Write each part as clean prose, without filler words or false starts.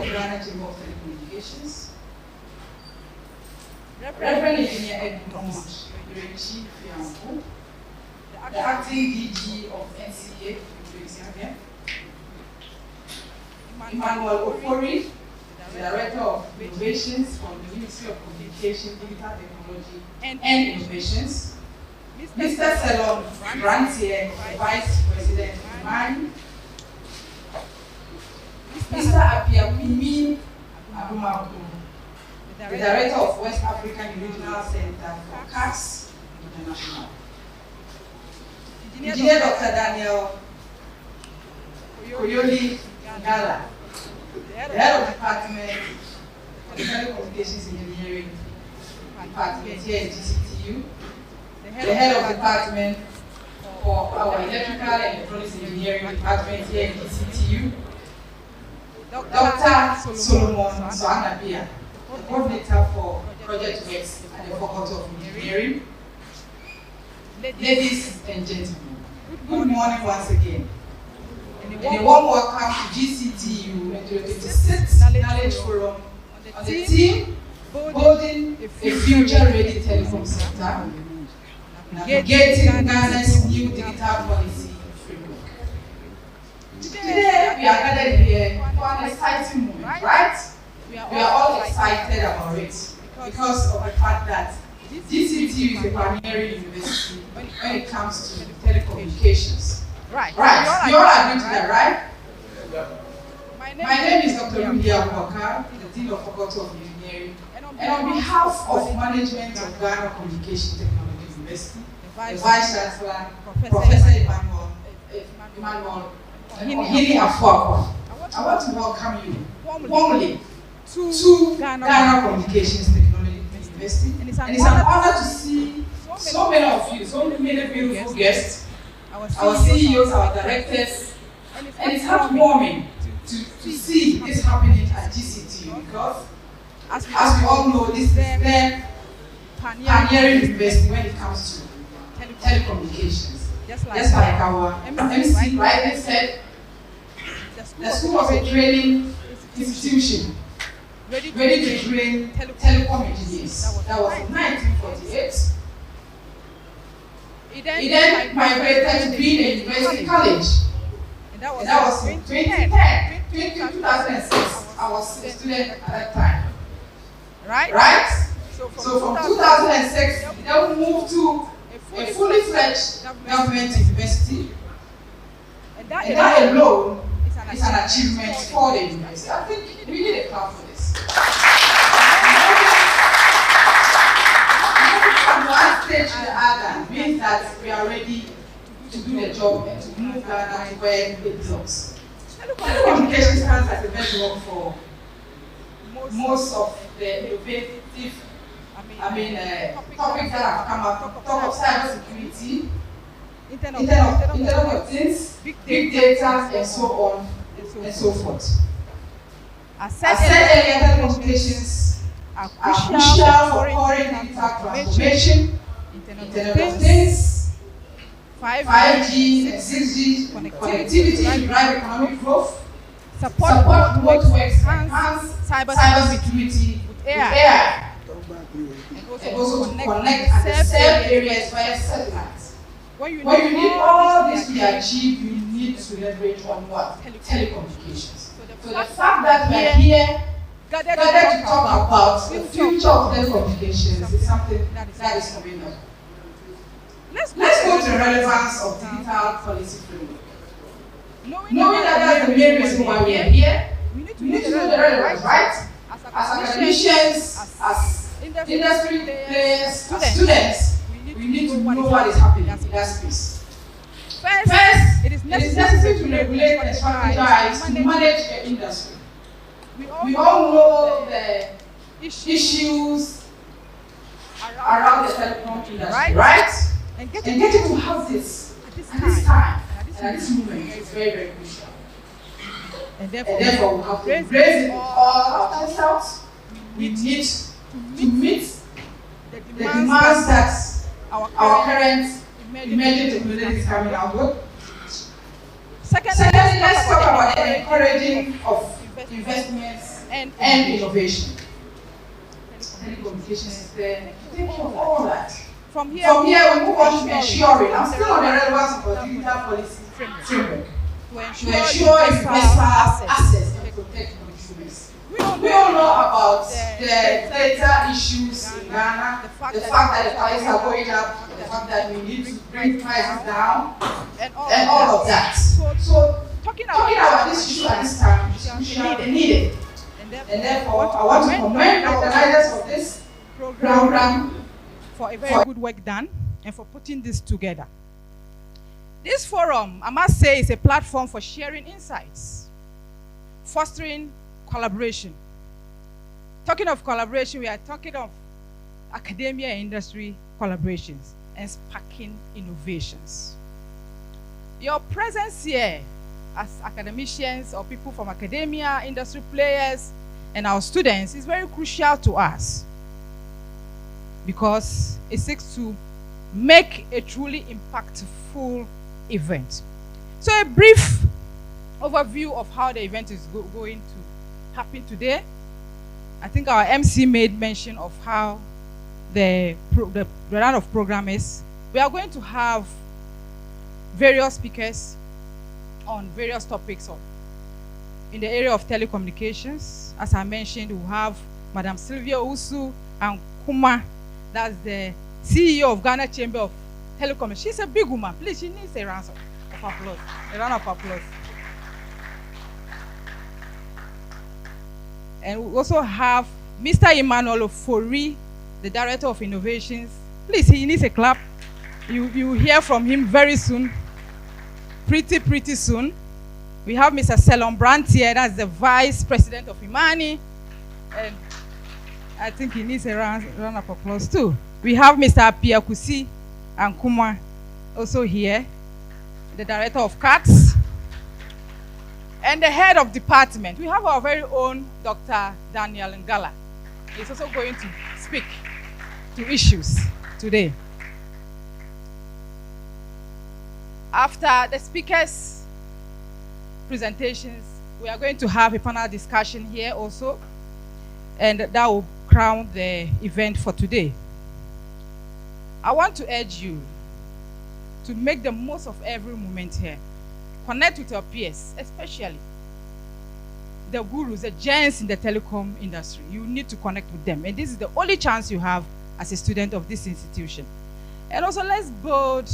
of Ghana Chamber of Telecommunications, Reverend Engineer Ed Thomas, the acting DG of NCA, Emmanuel Ofori, the Director of Innovations from the Ministry of Communication, Digital Technology and Innovations, Mr. Selon Grantier, Vice President Mine, Mr. Abiakumi Abumako, the Director of West African Regional Center for CAS International, Engineer Dr. Daniel Koyoli Gala, the Head of Department of Telecommunications Engineering Department here at GCTU, the Head of Department for our Electrical and Electronics Engineering Department here at GCTU, Dr. Solomon Soanabia, the Coordinator for Project Works at the Faculty of Engineering. Ladies and gentlemen, good morning once again. And a warm welcome to GCTU and to the 56th Knowledge Forum on the theme Building a Future-Ready Telecom Sector, Navigating Ghana's New Digital Policy Framework. Today we are gathered here for an exciting moment, right? We are all excited about it because of the fact that GCTU is a primary university when it comes to telecommunications. Right. You all agree to that, right? My name is Dr. Rudia Walker, the Dean of Faculty of Engineering, and on behalf of management of Ghana Communication Technology University, the Vice Chancellor, Professor Emmanuel Ohini Afuakwa, I want to welcome you warmly to Ghana Communications Technology University, and it's an honor to see so many of you, so many beautiful guests, our CEOs, our directors, and it's heartwarming to see this happening at GCTU because, as we all know, this is their pioneering university when it comes to telecommunications. Just like our MC rightly said, the school was a training institution ready to train telecom engineers. That was in 1948. It then migrated to being a university college. And that was in 2010, 2006. I was a student at that time. Right? So from 2006, it then moved to a fully fledged government university. And that alone is an achievement for the university. I think we need a clap for this. From one stage to the other means that we are ready to do the job and to move Ghana to where it belongs. Telecommunication stands as a bedrock for most of the innovative topics that have come up. Talk of cyber security, Internet of Things, big data, and so on and so forth. As said earlier, telecommunications are crucial for current digital transformation, Internet of Things, 5G and 6G connectivity to drive economic growth, support what works, enhance cyber security with AI, and also to connect and serve areas via satellites. When you need all this to be achieved, you need to leverage on what? Telecommunications. So the fact that we are here gathered to talk about the future of telecommunications is something that is coming up. Let's go to the relevance of digital policy framework. Knowing that that's the main reason why we are here, we need to know the relevance, right? As academicians, as industry players, as students, we need to know what is happening in that space. First, it is necessary to regulate and strategize to manage the industry. We all know the issues around the telecom industry, right? And getting to have this at this time and at this moment is very, very crucial. And therefore we have to raise it with all our chest out. We need to meet the demands that our current emerging technology is coming out with. Secondly, let's talk about the encouraging of investments, and innovation. Telecommunications, take care of all that. From here, we move on to ensuring. I'm still on the relevance of our digital policy framework to ensure universal access and protect consumers. We all know about the data issues in Ghana, the fact that the prices are going up, the fact that we need to bring prices down, and all of that. So talking about this issue at this time is needed. And therefore, I want to commend the organizers of this program for a very good work done and for putting this together. This forum, I must say, is a platform for sharing insights, fostering collaboration. Talking of collaboration, we are talking of academia and industry collaborations and sparking innovations. Your presence here as academicians or people from academia, industry players, and our students is very crucial to us because it seeks to make a truly impactful event. So a brief overview of how the event is going to happen today. I think our MC made mention of how the round of program is. We are going to have various speakers on various topics in the area of telecommunications. As I mentioned, we have Madam Sylvia Usu and Kuma, that's the CEO of Ghana Chamber of Telecom. She's a big woman. Please, she needs a round of applause. A round of applause. And we also have Mr. Emmanuel Ofori, the Director of Innovations. Please, he needs a clap. You will hear from him very soon. Pretty soon. We have Mr. Selon Brantier, that's the Vice President of Imani. And I think he needs a round of applause too. We have Mr. Piakusi and Kuma also here, the Director of CATS. And the Head of Department. We have our very own Dr. Daniel Ngala. He's also going to speak to issues today. After the speakers' presentations, we are going to have a panel discussion here also, and that will crown the event for today. I want to urge you to make the most of every moment here. Connect with your peers, especially the gurus, the giants in the telecom industry. You need to connect with them, and this is the only chance you have as a student of this institution. And also, let's build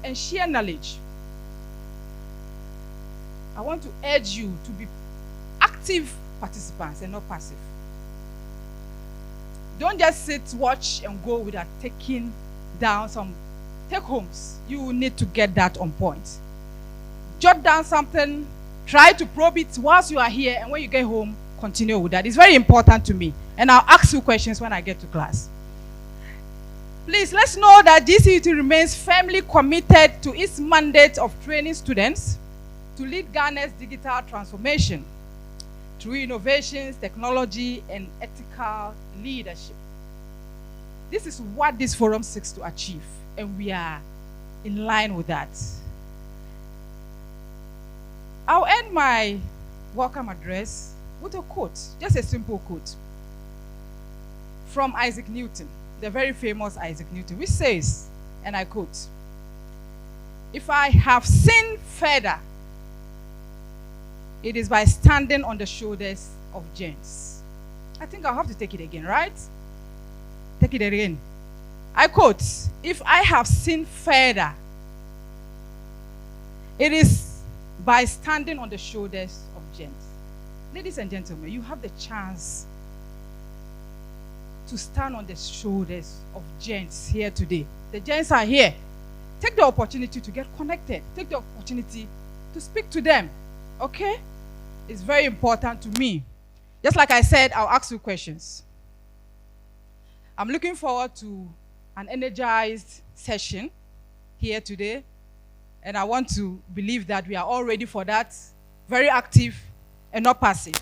and share knowledge. I want to urge you to be active participants and not passive. Don't just sit, watch, and go without taking down some take-homes. You need to get that on point. Jot down something, try to probe it whilst you are here, and when you get home, continue with that. It's very important to me, and I'll ask you questions when I get to class. Please, let's know that GCUT remains firmly committed to its mandate of training students to lead Ghana's digital transformation through innovations, technology, and ethical leadership. This is what this forum seeks to achieve, and we are in line with that. I'll end my welcome address with a quote, just a simple quote from Isaac Newton, the very famous Isaac Newton, which says, and I quote, "If I have sinned further, it is by standing on the shoulders of giants." I think I'll have to take it again, right? Take it again. I quote, "If I have sinned further, it is by standing on the shoulders of giants." Ladies and gentlemen, you have the chance to stand on the shoulders of giants here today. The giants are here. Take the opportunity to get connected. Take the opportunity to speak to them. Okay? It's very important to me. Just like I said, I'll ask you questions. I'm looking forward to an energized session here today, and I want to believe that we are all ready for that, very active and not passive.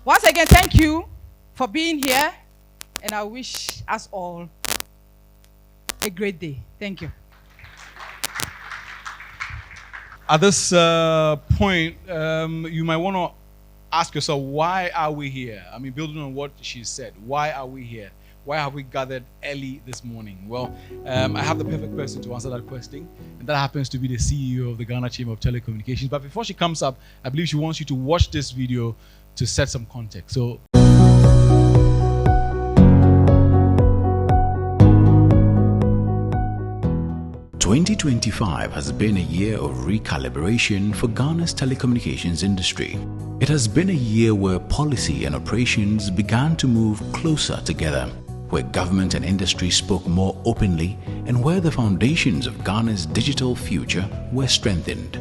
Once again, thank you for being here, and I wish us all a great day. Thank you. At this point, you might want to ask yourself, why are we here? I mean, building on what she said, why are we here? Why have we gathered early this morning? Well, I have the perfect person to answer that question, and that happens to be the CEO of the Ghana Chamber of Telecommunications. But before she comes up, I believe she wants you to watch this video to set some context. So, 2025 has been a year of recalibration for Ghana's telecommunications industry. It has been a year where policy and operations began to move closer together, where government and industry spoke more openly, and where the foundations of Ghana's digital future were strengthened.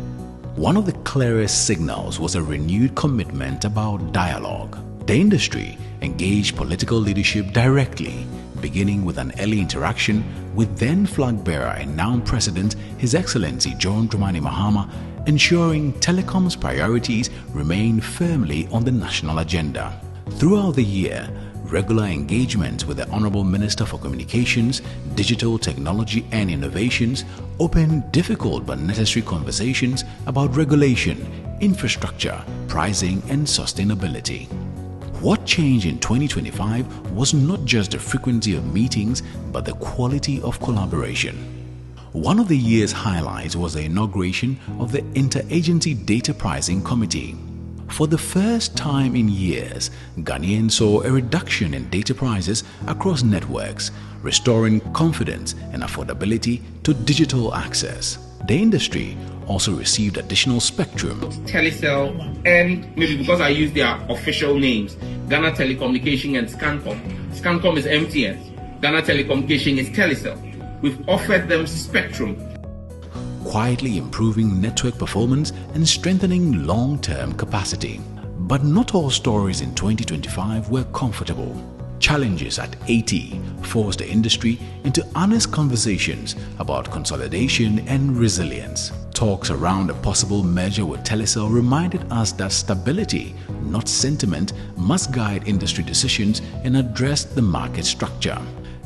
One of the clearest signals was a renewed commitment about dialogue. The industry engaged political leadership directly, beginning with an early interaction with then flag bearer and now President His Excellency John Dramani Mahama, ensuring Telecom's priorities remain firmly on the national agenda. Throughout the year, regular engagement with the Honorable Minister for Communications, Digital Technology and Innovations opened difficult but necessary conversations about regulation, infrastructure, pricing and sustainability. What changed in 2025 was not just the frequency of meetings, but the quality of collaboration. One of the year's highlights was the inauguration of the Interagency Data Pricing Committee. For the first time in years, Ghanaians saw a reduction in data prices across networks, restoring confidence and affordability to digital access. The industry also received additional spectrum. Telecel, and maybe because I use their official names, Ghana Telecommunication and Scancom. Scancom is MTN. Ghana Telecommunication is Telecel. We've offered them spectrum, quietly improving network performance and strengthening long-term capacity. But not all stories in 2025 were comfortable. Challenges at AT forced the industry into honest conversations about consolidation and resilience. Talks around a possible merger with Telecel reminded us that stability, not sentiment, must guide industry decisions and address the market structure.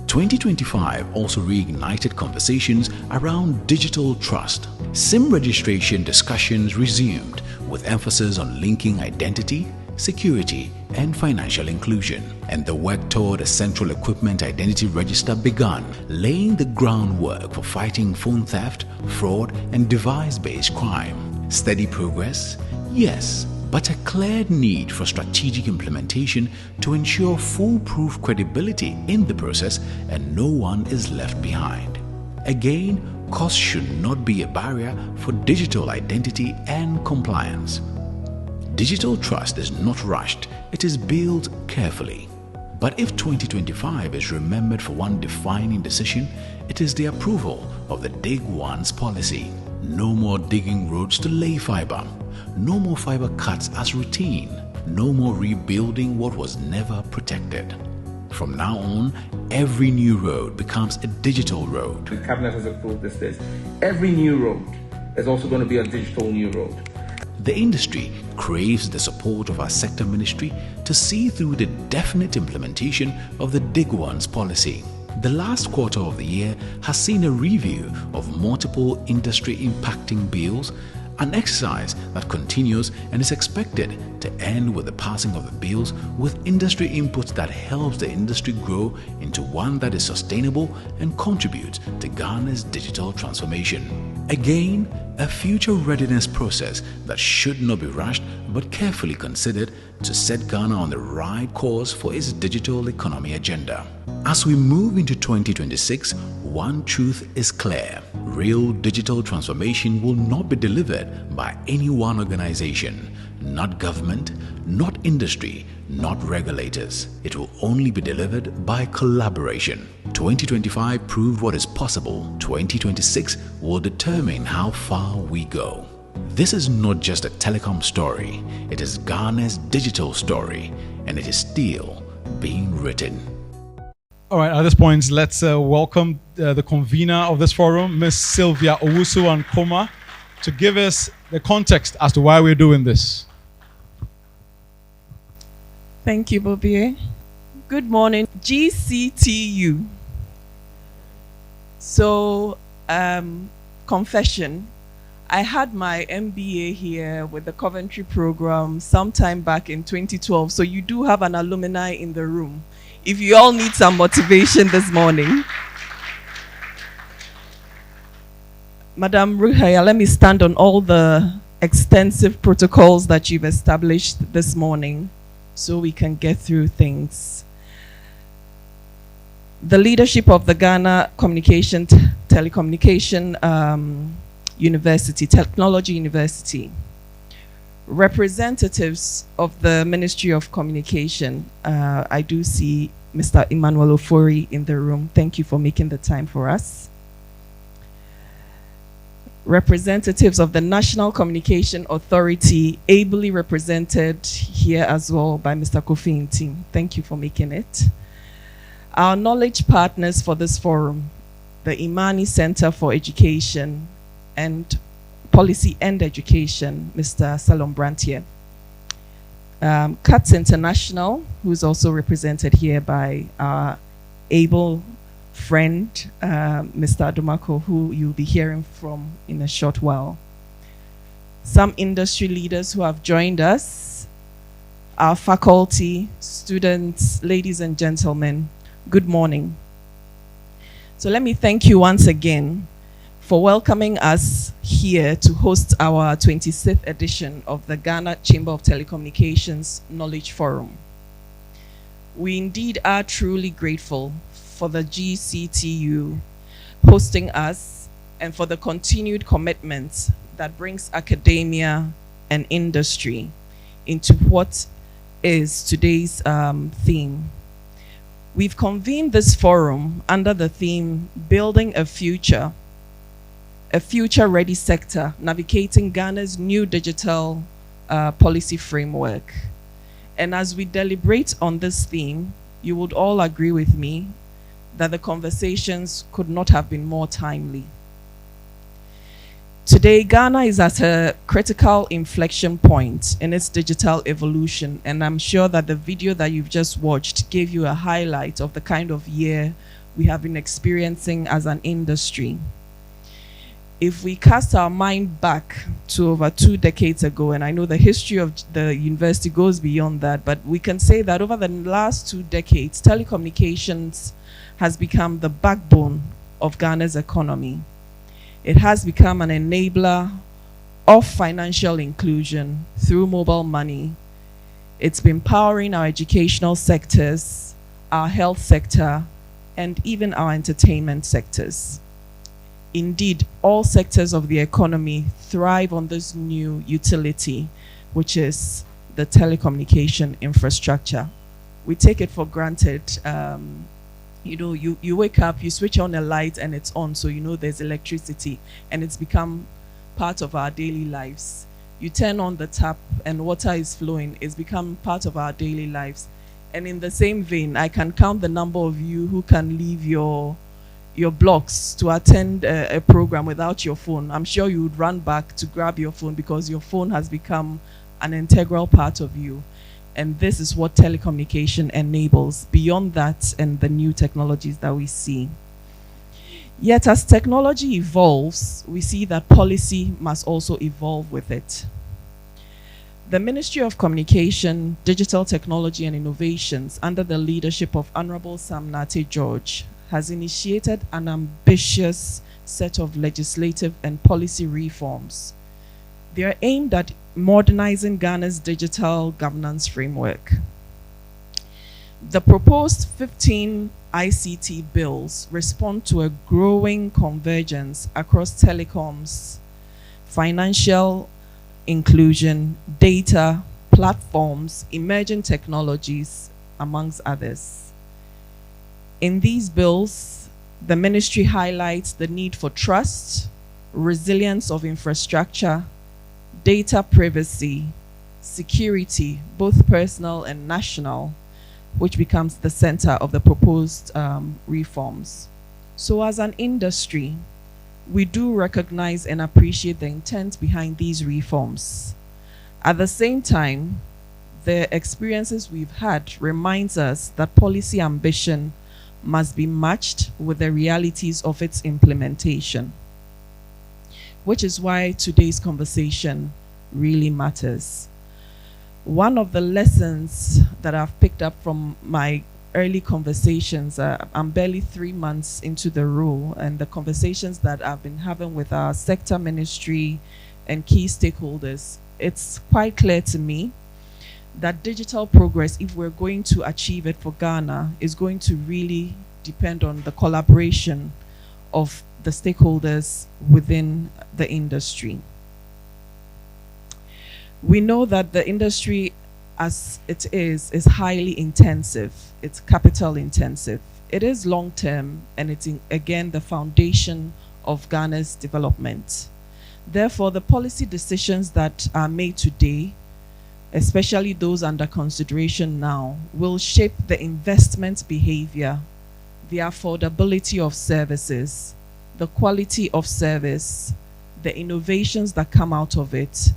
2025 also reignited conversations around digital trust. SIM registration discussions resumed, with emphasis on linking identity, security, and financial inclusion. And the work toward a central equipment identity register began, laying the groundwork for fighting phone theft, fraud, and device-based crime. Steady progress? Yes, but a clear need for strategic implementation to ensure foolproof credibility in the process and no one is left behind. Again, cost should not be a barrier for digital identity and compliance. Digital trust is not rushed, it is built carefully. But if 2025 is remembered for one defining decision, it is the approval of the Dig Once policy. No more digging roads to lay fiber. No more fiber cuts as routine. No more rebuilding what was never protected. From now on, every new road becomes a digital road. The cabinet has approved this. Every new road is also going to be a digital new road. The industry craves the support of our sector ministry to see through the definite implementation of the Dig Once policy. The last quarter of the year has seen a review of multiple industry impacting bills, an exercise that continues and is expected to end with the passing of the bills with industry inputs that helps the industry grow into one that is sustainable and contributes to Ghana's digital transformation. Again, a future readiness process that should not be rushed but carefully considered to set Ghana on the right course for its digital economy agenda. As we move into 2026, one truth is clear. Real digital transformation will not be delivered by any one organization, not government, not industry, not regulators. It will only be delivered by collaboration. 2025 proved what is possible. 2026 will determine how far we go. This is not just a telecom story, it is Ghana's digital story, and it is still being written. all right, at this point, let's welcome the convener of this forum, Ms. Sylvia Owusu-Ankoma, to give us the context as to why we're doing this. Thank you, Bobie. Good morning, GCTU. So, confession. I had my MBA here with the Coventry program sometime back in 2012. So you do have an alumni in the room. If you all need some motivation this morning. Madam Ruhaya, let me stand on all the extensive protocols that you've established this morning so we can get through things. The leadership of the Ghana Telecommunication University, Technology University, representatives of the Ministry of Communication. I do see Mr. Emmanuel Ofori in the room. Thank you for making the time for us. Representatives of the National Communication Authority, ably represented here as well by Mr. Kofi Ntim. Thank you for making it. Our knowledge partners for this forum, the Imani Center for Education and Policy and Education, Mr. Salom Brantier. CATS International, who's also represented here by our able friend, Mr. Adomako, who you'll be hearing from in a short while. Some industry leaders who have joined us, our faculty, students, ladies and gentlemen, good morning. So let me thank you once again for welcoming us here to host our 26th edition of the Ghana Chamber of Telecommunications Knowledge Forum. We indeed are truly grateful for the GCTU hosting us and for the continued commitment that brings academia and industry into what is today's theme. We've convened this forum under the theme, Building a future-ready sector, navigating Ghana's new digital policy framework. And as we deliberate on this theme, you would all agree with me that the conversations could not have been more timely. Today, Ghana is at a critical inflection point in its digital evolution, and I'm sure that the video that you've just watched gave you a highlight of the kind of year we have been experiencing as an industry. If we cast our mind back to over 2 decades ago, and I know the history of the university goes beyond that, but we can say that over the last 2 decades, telecommunications has become the backbone of Ghana's economy. It has become an enabler of financial inclusion through mobile money. It's been powering our educational sectors, our health sector, and even our entertainment sectors. Indeed, all sectors of the economy thrive on this new utility, which is the telecommunication infrastructure. We take it for granted. You wake up, you switch on a light and it's on, so you know there's electricity, and it's become part of our daily lives. You turn on the tap and water is flowing. It's become part of our daily lives. And in the same vein, I can count the number of you who can leave your blocks to attend a program without your phone. I'm sure you would run back to grab your phone because your phone has become an integral part of you. And this is what telecommunication enables, beyond that and the new technologies that we see. Yet as technology evolves, we see that policy must also evolve with it. The Ministry of Communication, Digital Technology and Innovations, under the leadership of Honorable Sam Nate George, has initiated an ambitious set of legislative and policy reforms. They are aimed at modernizing Ghana's digital governance framework. The proposed 15 ICT bills respond to a growing convergence across telecoms, financial inclusion, data, platforms, emerging technologies, amongst others. In these bills, the ministry highlights the need for trust, resilience of infrastructure, data privacy, security, both personal and national, which becomes the center of the proposed reforms. So as an industry, we do recognize and appreciate the intent behind these reforms. At the same time, the experiences we've had reminds us that policy ambition must be matched with the realities of its implementation. which is why today's conversation really matters. One of the lessons that I've picked up from my early conversations, I'm barely 3 months into the role, and the conversations that I've been having with our sector ministry and key stakeholders, it's quite clear to me that digital progress, if we're going to achieve it for Ghana, is going to really depend on the collaboration of the stakeholders within the industry. We know that the industry as it is highly intensive. It's capital intensive. It is long term, and it's again the foundation of Ghana's development. Therefore, the policy decisions that are made today, especially those under consideration now, will shape the investment behavior, the affordability of services, the quality of service, the innovations that come out of it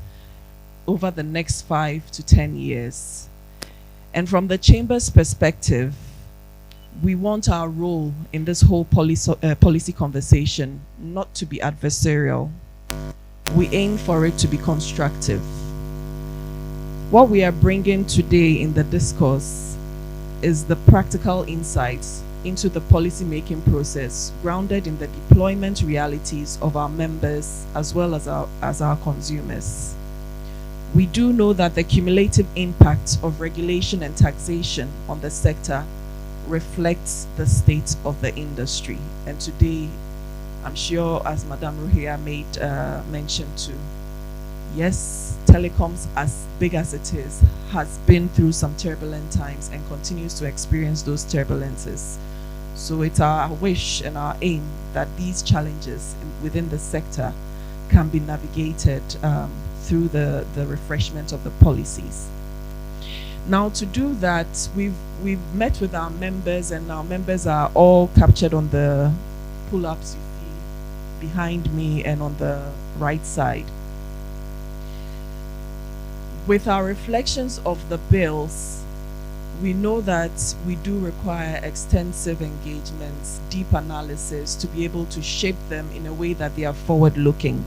over the next 5 to 10 years. And from the Chamber's perspective, we want our role in this whole policy conversation not to be adversarial. We aim for it to be constructive. What we are bringing today in the discourse is the practical insights into the policy-making process, grounded in the deployment realities of our members as well as our consumers. We do know that the cumulative impact of regulation and taxation on the sector reflects the state of the industry. And today, I'm sure, as Madame Ruhia made mention to, yes, telecoms, as big as it is, has been through some turbulent times and continues to experience those turbulences. So it's our wish and our aim that these challenges within the sector can be navigated through the refreshment of the policies. Now, to do that, we've met with our members, and our members are all captured on the pull-ups you see behind me and on the right side. With our reflections of the bills, we know that we do require extensive engagements, deep analysis to be able to shape them in a way that they are forward-looking.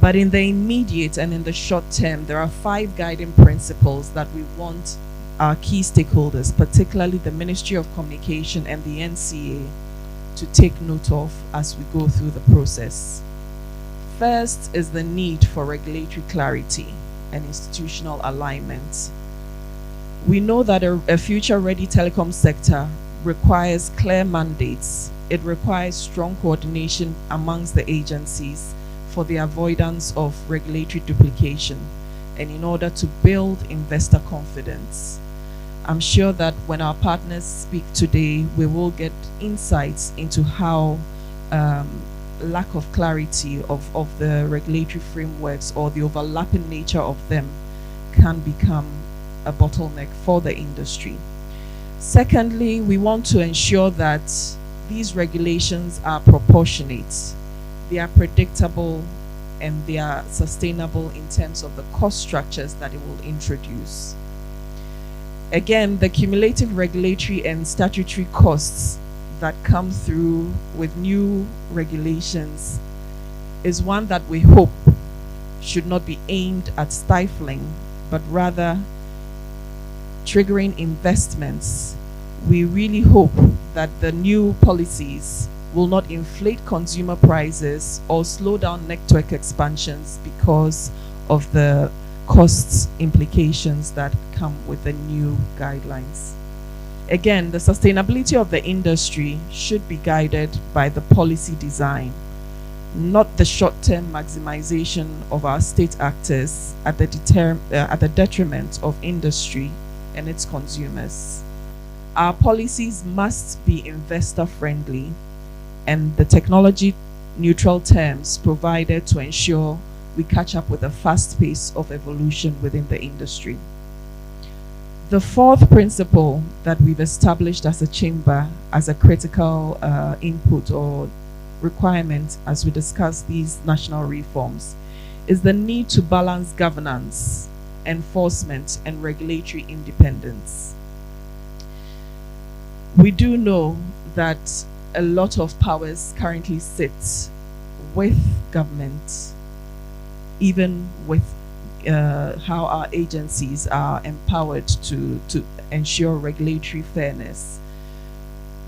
But in the immediate and in the short term, there are 5 guiding principles that we want our key stakeholders, particularly the Ministry of Communication and the NCA, to take note of as we go through the process. First is the need for regulatory clarity and institutional alignment. We know that a future-ready telecom sector requires clear mandates. It requires strong coordination amongst the agencies for the avoidance of regulatory duplication and in order to build investor confidence. I'm sure that when our partners speak today, we will get insights into how lack of clarity of the regulatory frameworks or the overlapping nature of them can become a bottleneck for the industry. Secondly, we want to ensure that these regulations are proportionate, they are predictable, and they are sustainable in terms of the cost structures that it will introduce. Again, the cumulative regulatory and statutory costs that come through with new regulations is one that we hope should not be aimed at stifling, but rather triggering investments. We really hope that the new policies will not inflate consumer prices or slow down network expansions because of the costs implications that come with the new guidelines. Again, the sustainability of the industry should be guided by the policy design, not the short-term maximization of our state actors at the detriment of industry and its consumers. Our policies must be investor-friendly and the technology-neutral terms provided to ensure we catch up with the fast pace of evolution within the industry. The fourth principle that we've established as a chamber as a critical input or requirement as we discuss these national reforms is the need to balance governance, enforcement, and regulatory independence. We do know that a lot of powers currently sit with government, even with how our agencies are empowered to ensure regulatory fairness.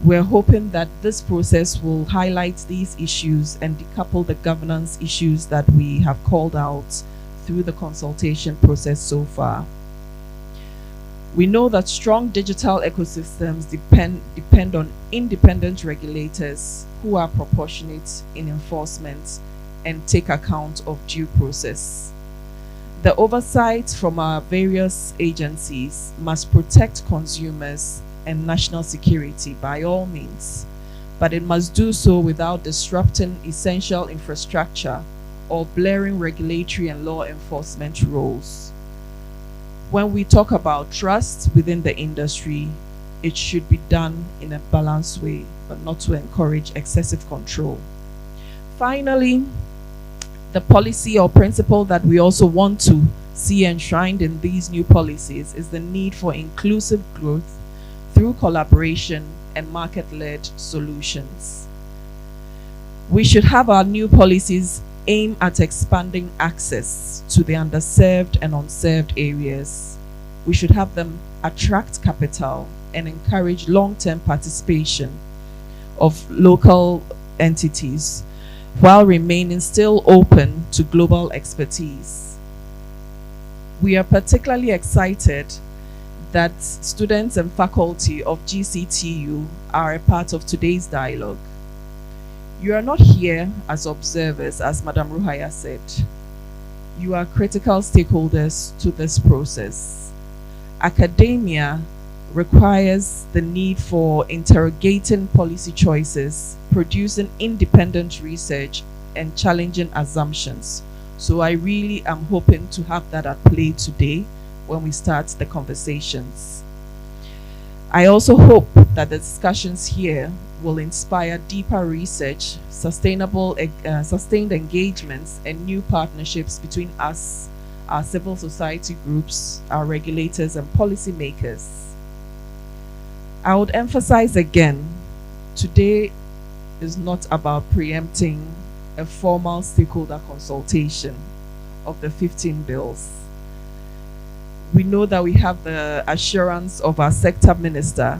We're hoping that this process will highlight these issues and decouple the governance issues that we have called out through the consultation process so far. We know that strong digital ecosystems depend on independent regulators who are proportionate in enforcement and take account of due process. The oversight from our various agencies must protect consumers and national security by all means, but it must do so without disrupting essential infrastructure or blurring regulatory and law enforcement roles. When we talk about trust within the industry, it should be done in a balanced way, but not to encourage excessive control. Finally, the policy or principle that we also want to see enshrined in these new policies is the need for inclusive growth through collaboration and market-led solutions. We should have our new policies aim at expanding access to the underserved and unserved areas. We should have them attract capital and encourage long-term participation of local entities while remaining still open to global expertise. We are particularly excited that students and faculty of GCTU are a part of today's dialogue. You are not here as observers, as Madam Ruhaya said. You are critical stakeholders to this process. Academia requires the need for interrogating policy choices, producing independent research, and challenging assumptions. So I really am hoping to have that at play today when we start the conversations. I also hope that the discussions here will inspire deeper research, sustained engagements, and new partnerships between us, our civil society groups, our regulators, and policymakers. I would emphasize again, today is not about preempting a formal stakeholder consultation of the 15 bills. We know that we have the assurance of our sector minister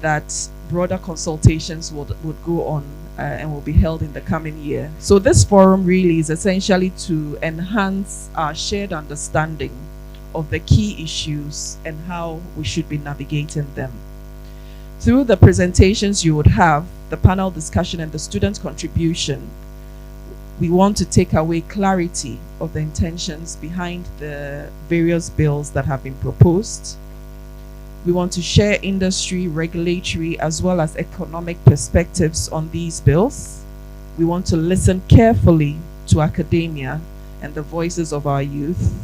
that broader consultations would go on and will be held in the coming year. So this forum really is essentially to enhance our shared understanding of the key issues and how we should be navigating them. Through the presentations you would have, the panel discussion and the student contribution, we want to take away clarity of the intentions behind the various bills that have been proposed. We want to share industry, regulatory, as well as economic perspectives on these bills. We want to listen carefully to academia and the voices of our youth.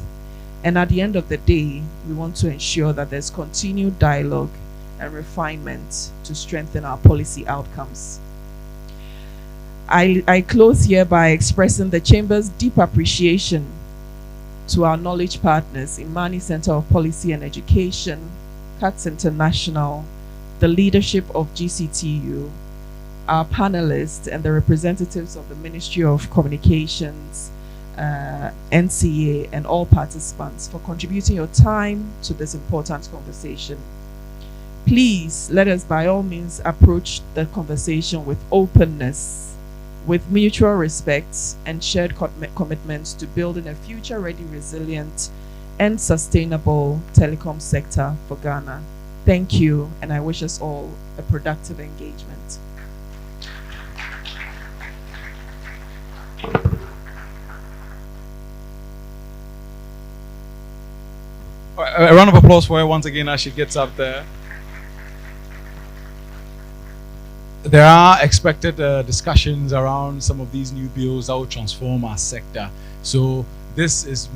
And at the end of the day, we want to ensure that there's continued dialogue and refinement to strengthen our policy outcomes. I close here by expressing the Chamber's deep appreciation to our knowledge partners, Imani Center of Policy and Education, CATS International, the leadership of GCTU, our panelists, and the representatives of the Ministry of Communications, NCA, and all participants for contributing your time to this important conversation. Please let us by all means approach the conversation with openness, with mutual respect and shared commitments to building a future-ready, resilient, and sustainable telecom sector for Ghana. Thank you, and I wish us all a productive engagement. A round of applause for her once again as she gets up there. There are expected discussions around some of these new bills that will transform our sector. So this is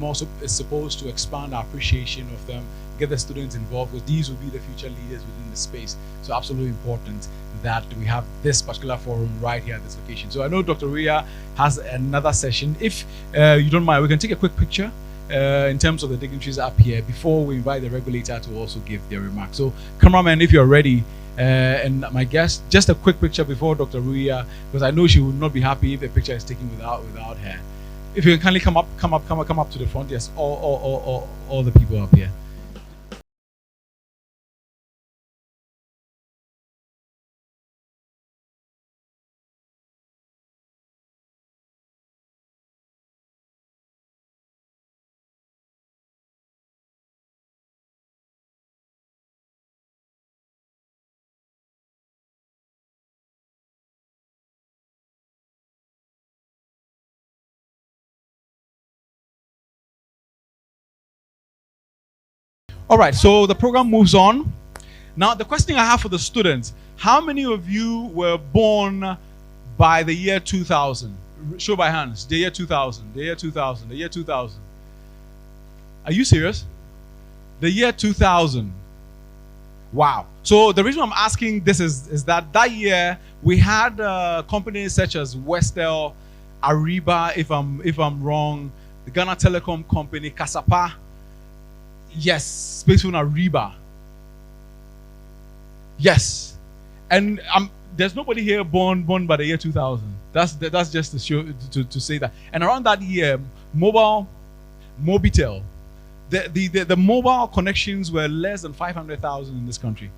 is supposed to expand our appreciation of them, get the students involved, because these will be the future leaders within the space. So absolutely important that we have this particular forum right here at this location. So I know Dr. Ria has another session. If you don't mind, we can take a quick picture in terms of the dignitaries up here before we invite the regulator to also give their remarks. So, cameraman, if you're ready, and my guest, just a quick picture before Dr. Ruia, because I know she would not be happy if the picture is taken without her. If you can kindly come up to the front. Yes, all the people up here. All right, so the program moves on. Now, the question I have for the students, how many of you were born by the year 2000? Show by hands. The year 2000, the year 2000, the year 2000. Are you serious? The year 2000. Wow. So the reason I'm asking this is that year we had companies such as Westel, Ariba, if I'm wrong, the Ghana Telecom company, Kasapa. Yes, Spacephone Ariba. Yes, and there's nobody here born by the year 2000. That's just to show to say that. And around that year, Mobitel, the mobile connections were less than 500,000 in this country.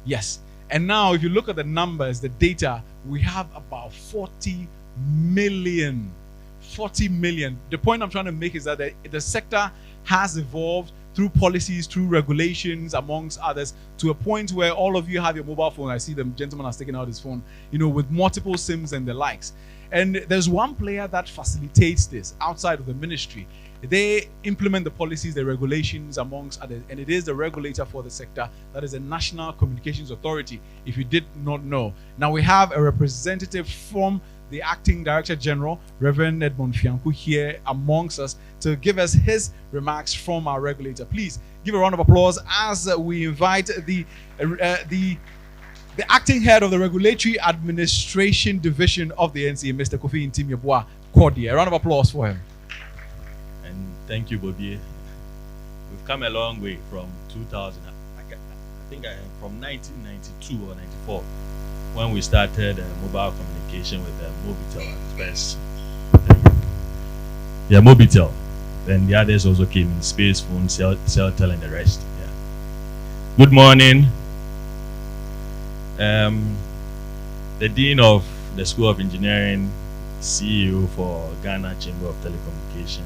Yes, and now if you look at the numbers, the data, we have about 40 million. 40 million. The point I'm trying to make is that the sector has evolved through policies, through regulations, amongst others, to a point where all of you have your mobile phone. I see the gentleman has taken out his phone, with multiple SIMs and the likes. And there's one player that facilitates this outside of the ministry. They implement the policies, the regulations, amongst others, and it is the regulator for the sector, that is the National Communications Authority, if you did not know. Now we have a representative from the Acting Director General, Reverend Edmond Fianku, here amongst us to give us his remarks from our regulator. Please give a round of applause as we invite the acting head of the Regulatory Administration Division of the NCA, Mr. Kofi Ntim Cordia. A round of applause for him. And thank you, Bobie. We've come a long way from 2000. I think from 1992 or 94. When we started mobile communication with Mobitel at first. Yeah, Mobitel. Then the others also came in, Spacephone, Celtel, and the rest. Yeah. Good morning. The Dean of the School of Engineering, CEO for Ghana Chamber of Telecommunication,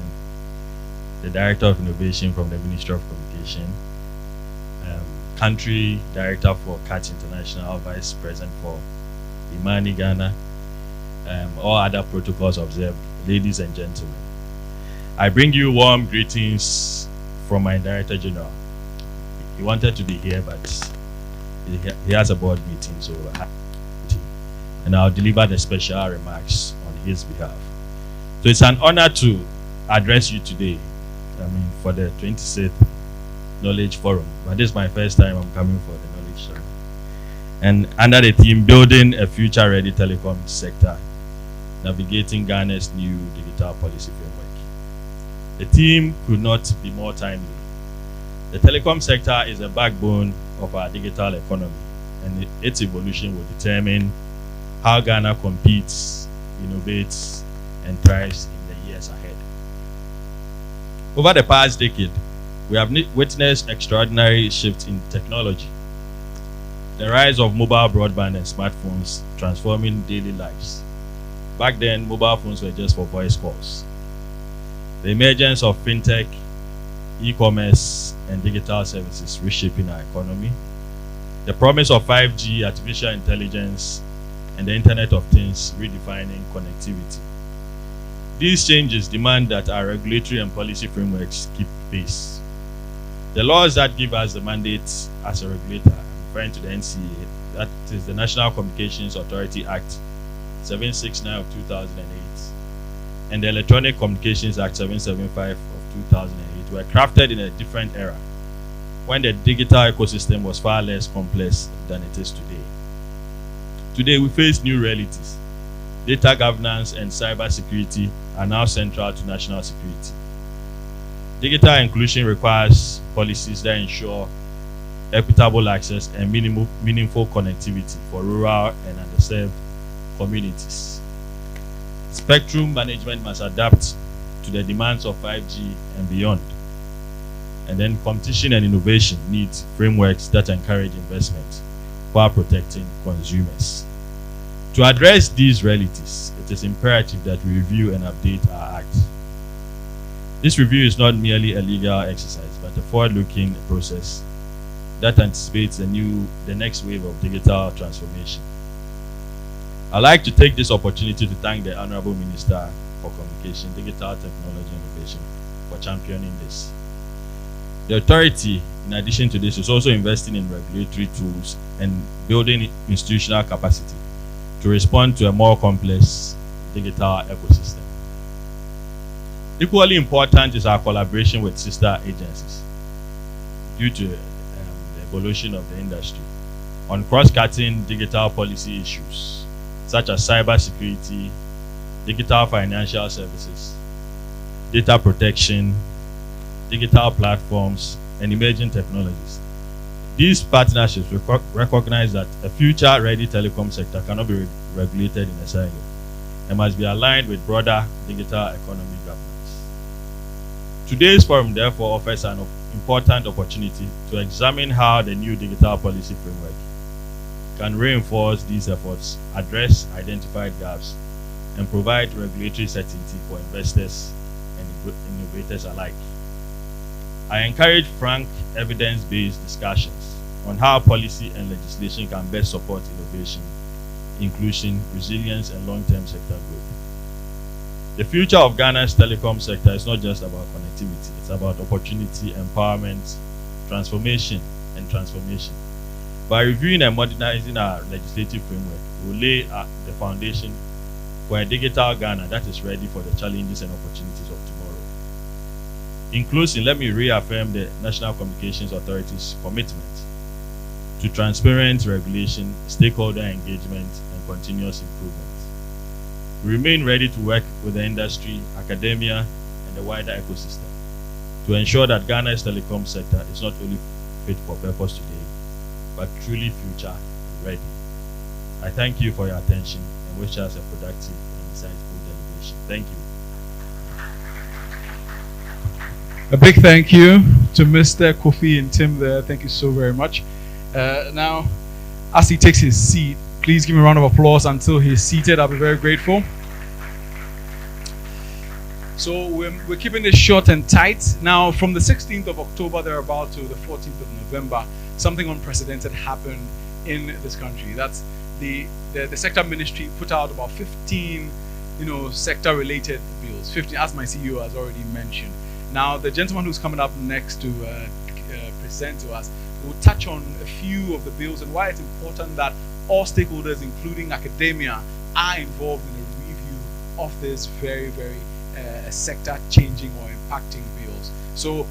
the Director of Innovation from the Ministry of Communication, Country Director for CAT International, Vice President for Imani Ghana, all other protocols observed, ladies and gentlemen. I bring you warm greetings from my Director General. He wanted to be here, but he has a board meeting, so and I'll deliver the special remarks on his behalf. So it's an honor to address you today, for the 26th Knowledge Forum. But this is my first time I'm coming for the Knowledge Forum. And under the theme, Building a Future-Ready Telecom Sector, Navigating Ghana's New Digital Policy Framework. The theme could not be more timely. The telecom sector is the backbone of our digital economy, and its evolution will determine how Ghana competes, innovates, and thrives in the years ahead. Over the past decade, we have witnessed extraordinary shifts in technology. The rise of mobile broadband and smartphones transforming daily lives. Back then, mobile phones were just for voice calls. The emergence of fintech, e-commerce, and digital services reshaping our economy. The promise of 5G, artificial intelligence, and the Internet of Things redefining connectivity. These changes demand that our regulatory and policy frameworks keep pace. The laws that give us the mandate as a regulator, I'm referring to the NCA, that is the National Communications Authority Act 769 of 2008 and the Electronic Communications Act 775 of 2008 were crafted in a different era when the digital ecosystem was far less complex than it is today. Today we face new realities. Data governance and cyber security are now central to national security. Digital inclusion requires policies that ensure equitable access and meaningful connectivity for rural and underserved communities. Spectrum management must adapt to the demands of 5G and beyond. And then competition and innovation need frameworks that encourage investment while protecting consumers. To address these realities, it is imperative that we review and update our Act. This review is not merely a legal exercise, but a forward-looking process that anticipates the next wave of digital transformation. I'd like to take this opportunity to thank the Honorable Minister for Communication, Digital Technology and Innovation for championing this. The authority, in addition to this, is also investing in regulatory tools and building institutional capacity to respond to a more complex digital ecosystem. Equally important is our collaboration with sister agencies due to the evolution of the industry on cross-cutting digital policy issues such as cybersecurity, digital financial services, data protection, digital platforms, and emerging technologies. These partnerships recognize that a future-ready telecom sector cannot be regulated in a silo and must be aligned with broader digital economy governance. Today's forum therefore offers an important opportunity to examine how the new digital policy framework can reinforce these efforts, address identified gaps, and provide regulatory certainty for investors and innovators alike. I encourage frank, evidence-based discussions on how policy and legislation can best support innovation, inclusion, resilience, and long-term sector growth. The future of Ghana's telecom sector is not just about connectivity, it's about opportunity, empowerment, transformation, and transformation. By reviewing and modernizing our legislative framework, we will lay the foundation for a digital Ghana that is ready for the challenges and opportunities of tomorrow. In closing, let me reaffirm the National Communications Authority's commitment to transparent regulation, stakeholder engagement, and continuous improvement. We remain ready to work with the industry, academia, and the wider ecosystem to ensure that Ghana's telecom sector is not only fit for purpose today, but truly future ready. I thank you for your attention and wish us a productive and insightful deliberation. Thank you. A big thank you to Mr. Kofi and Tim there. Thank you so very much. Now, as he takes his seat, please give me a round of applause until he's seated. I'll be very grateful. So we're keeping this short and tight. Now, from the 16th of October thereabout to the 14th of November, something unprecedented happened in this country. That's the sector ministry put out about 15, sector-related bills. 15, as my CEO has already mentioned. Now, the gentleman who's coming up next to present to us will touch on a few of the bills and why it's important that all stakeholders, including academia, are involved in a review of this very, very sector-changing or impacting bills. So,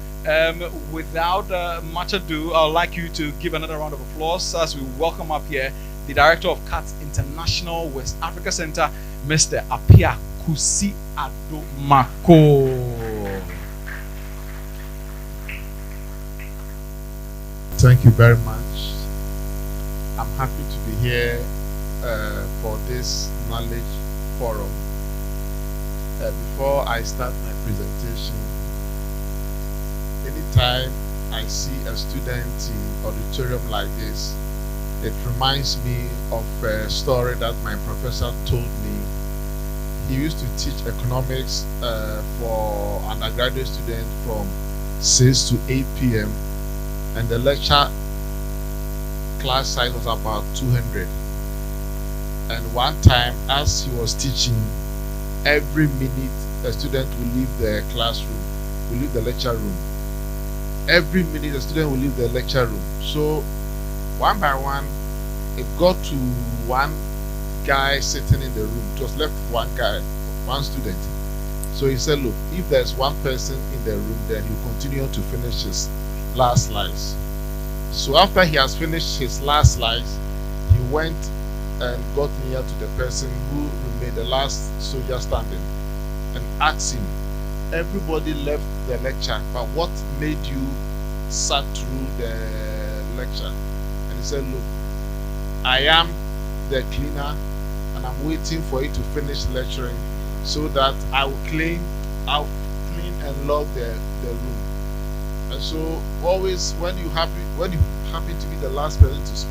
without much ado, I'd like you to give another round of applause as we welcome up here the Director of CATS International West Africa Center, Mr. Apia Kusi Adomako. Thank you very much. I'm happy to be here for this knowledge forum. Before I start my presentation, anytime I see a student in auditorium like this, it reminds me of a story that my professor told me. He used to teach economics for undergraduate students from 6 to 8 p.m. and the lecture class size was about 200. And one time, as he was teaching, every minute a student will leave the classroom, will leave the lecture room. Every minute a student will leave the lecture room. So one by one, it got to one guy sitting in the room. It was left one guy, one student. So he said, look, if there's one person in the room, then he'll continue to finish his last slides. So after he has finished his last slides, he went and got near to the person who remained the last soldier standing and asked him, everybody left the lecture, but what made you sat through the lecture? And he said, look, I am the cleaner and I'm waiting for you to finish lecturing so that I'll clean and lock the room. And so always when you happen to be the last person to speak,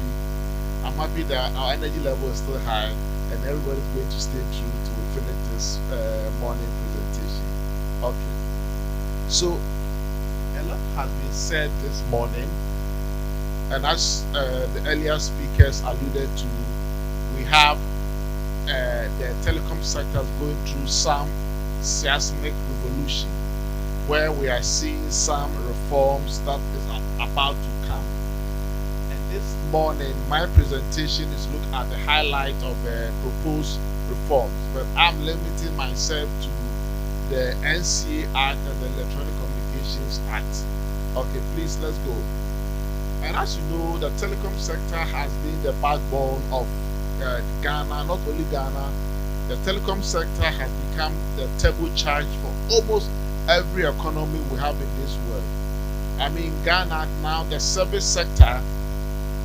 I'm happy that our energy level is still high and everybody's going to stay true to finish this morning presentation. Okay. So a lot has been said this morning, and as the earlier speakers alluded to, we have the telecom sector going through some seismic revolution where we are seeing some reforms that is about to come. And this morning, my presentation is looking at the highlight of the proposed reforms, but I'm limiting myself to the NCA Act and the Electronic Communications Act. Okay, please, let's go. And as you know, the telecom sector has been the backbone of Ghana, not only Ghana. The telecom sector has become the turbocharge for almost every economy we have in this world. I mean, Ghana now, the service sector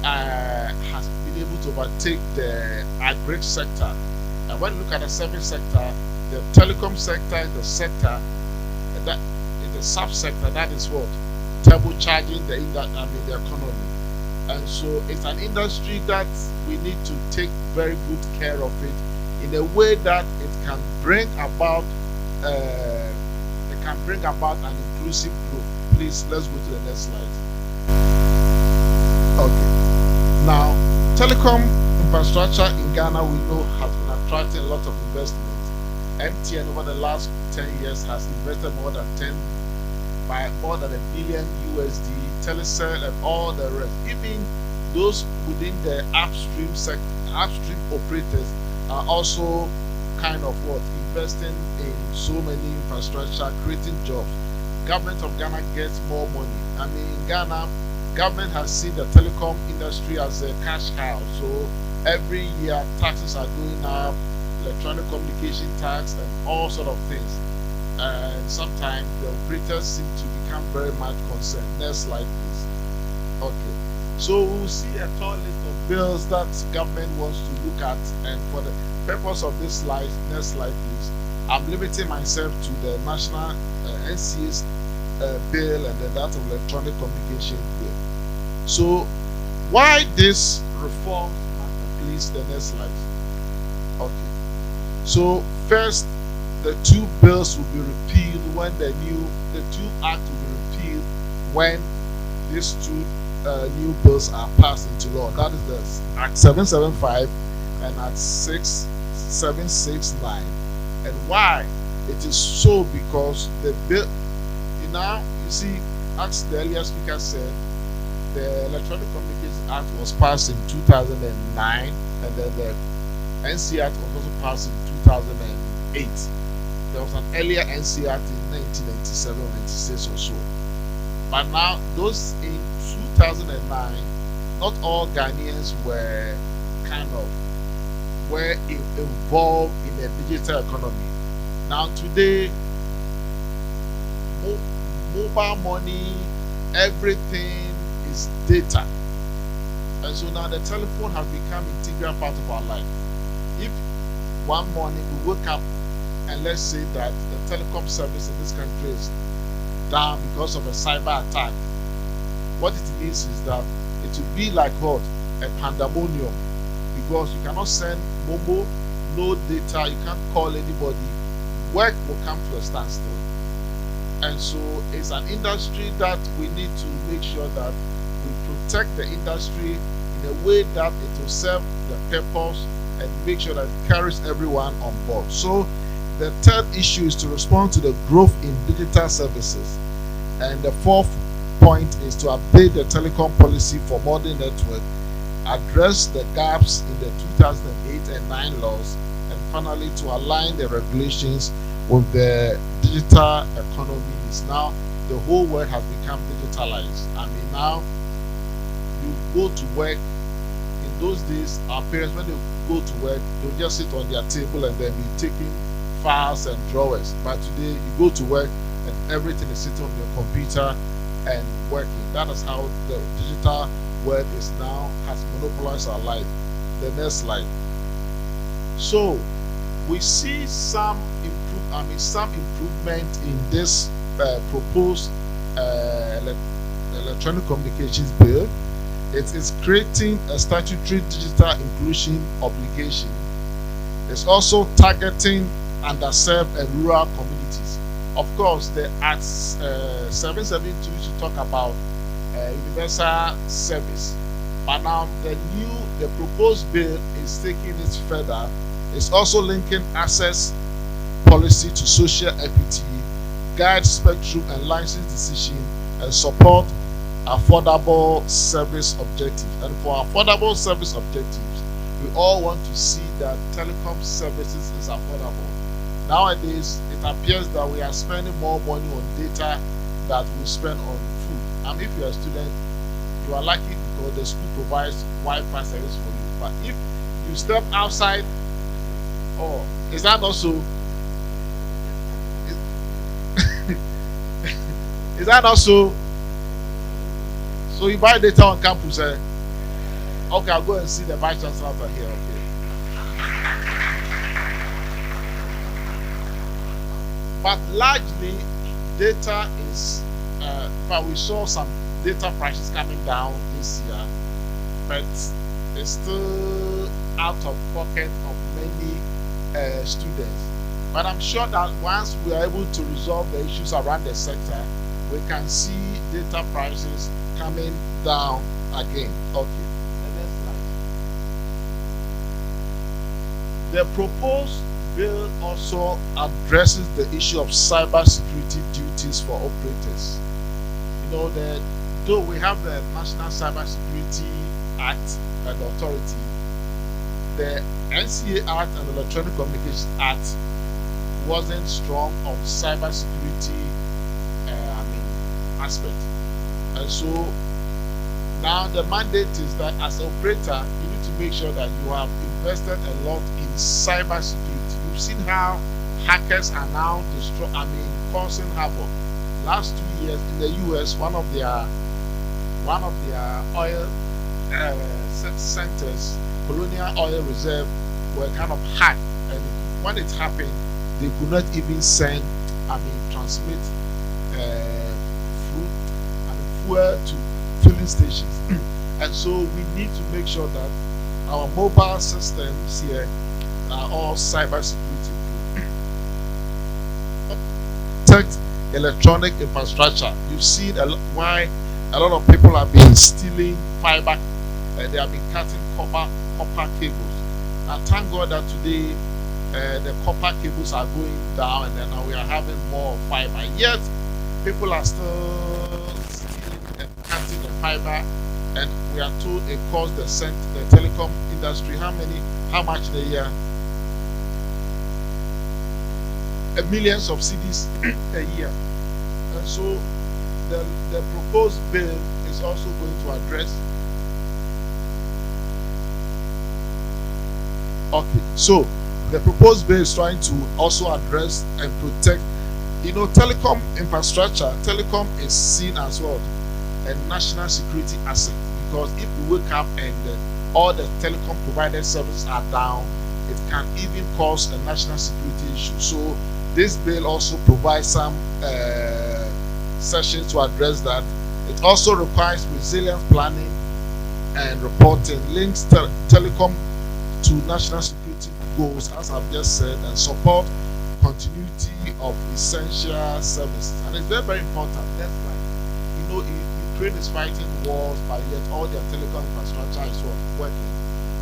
has been able to overtake the agri sector. And when you look at the service sector, the telecom sector is the sector that is the subsector that is what turbocharging the economy. And so it's an industry that we need to take very good care of it in a way that it can bring about an inclusive growth. Please, let's go to the next slide. Okay. Now, telecom infrastructure in Ghana, we know, has been attracting a lot of investment. MTN over the last 10 years has invested more than $1 billion USD. Telecel and all the rest, even those within the upstream operators are also kind of investing in so many infrastructure, creating jobs. Government of Ghana gets more money. I mean, in Ghana, government has seen the telecom industry as a cash cow. So every year taxes are going up, electronic communication tax and all sort of things. And sometimes the operators seem to become very much concerned. Next slide, please. Okay. So we'll see a tall list of bills that government wants to look at, and for the purpose of this slide, next slide, please. I'm limiting myself to the national NCA's bill and then that of electronic communication bill. So why this reform? Please, the next slide. Okay. So first, the two bills will be repealed when the two acts will be repealed when these two new bills are passed into law. That is the Act 775 and Act 6769. And why it is so? Because the bill, you see, as the earlier speaker said, the Electronic Communications Act was passed in 2009, and then the NC Act was also passed in 2008. There was an earlier NC Act in 1997 or 96 or so. But now, those in 2009, not all Ghanaians were involved in a digital economy. Now today, mobile money, everything is data. And so now the telephone has become an integral part of our life. If one morning we wake up and let's say that the telecom service in this country is down because of a cyber attack, what it means is that it will be like what? A pandemonium, because you cannot send Momo, no data, you can't call anybody, work will come to a standstill. And so it's an industry that we need to make sure that we protect the industry in a way that it will serve the purpose and make sure that it carries everyone on board. So the third issue is to respond to the growth in digital services. And the fourth point is to update the telecom policy for modern network, address the gaps in the 2008 and 9 laws, and finally to align the regulations with the digital economy. Now the whole world has become digitalized. I mean, now you go to work. In those days, our parents, when they go to work, they'll just sit on their table and then be taking files and drawers. But today, you go to work, and everything is sitting on your computer and working. That is how the digital world is now, has monopolized our life. The next slide. So we see some improvement in this proposed electronic communications bill. It is creating a statutory digital inclusion obligation. It's also targeting underserved and rural communities. Of course, the Act 772 to talk about universal service, but now the proposed bill is taking it further. It's also linking access policy to social equity, guide spectrum and license decision, and support affordable service objectives. And for affordable service objectives, we all want to see that telecom services is affordable. Nowadays, it appears that we are spending more money on data than we spend on food. And if you're a student, you are lucky because the school provides Wi-Fi service for you. But if you step outside, oh, is that also? Is that also? So you buy data on campus, eh? Okay, I'll go and see the vice chancellor over here. Okay. But largely, data is. But we saw some data prices coming down this year, but it's still out of pocket of many students. But I'm sure that once we are able to resolve the issues around the sector, we can see data prices coming down again. Okay. The next slide. The proposed bill also addresses the issue of cybersecurity duties for operators. You know that though we have the National Cybersecurity Act and Authority, the NCA Act and the Electronic Communications Act wasn't strong on cybersecurity aspect. And so now the mandate is that as an operator, you need to make sure that you have invested a lot in cybersecurity. You've seen how hackers are now causing havoc. Last 2 years in the US, one of their oil centers, Colonial Oil Reserve, were kind of hacked, and when it happened, they could not even transmit fuel to filling stations. And so we need to make sure that our mobile systems here are all cybersecurity protect electronic infrastructure. You've seen why a lot of people have been stealing fiber and they have been cutting copper cables. Now thank God that today the copper cables are going down, and then now we are having more fiber. Yet people are still stealing and cutting the fiber, and we are told it costs the telecom industry how much in a year? Millions of cedis a year. And so the proposed bill is also going to address. Okay, so the proposed bill is trying to also address and protect, telecom infrastructure. Telecom is seen as what? A national security asset, because if we wake up and all the telecom provided services are down, it can even cause a national security issue. So this bill also provides some sessions to address that. It also requires resilience planning and reporting, links telecom to national security goals, as I've just said, and support continuity of essential services. And it's very, very important. That's like, Ukraine is fighting wars, but yet all their telecom infrastructure is working.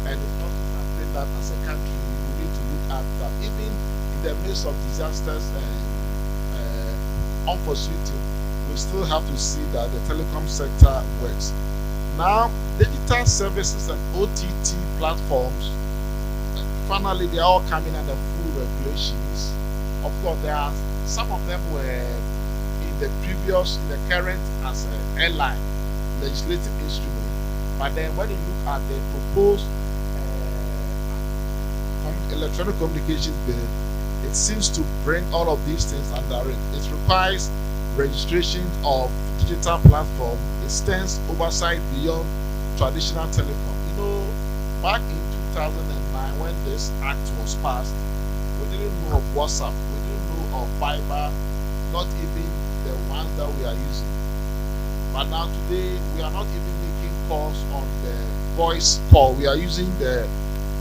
And it's not something that as a country we need to look at, that even in the midst of disasters and unforeseen, we still have to see that the telecom sector works. Now, digital services and OTT platforms, finally, they are all coming under full regulations. Of course, there are some of them were in the current as an airline legislative instrument. But then when you look at the proposed electronic communications bill, it seems to bring all of these things under it. It requires registration of digital platform. It stands oversight beyond traditional telecom. You know, back in 2009 when this act was passed, we didn't know of WhatsApp, we didn't know of Viber, not even the ones that we are using. But now today we are not even making calls on the voice call. We are using the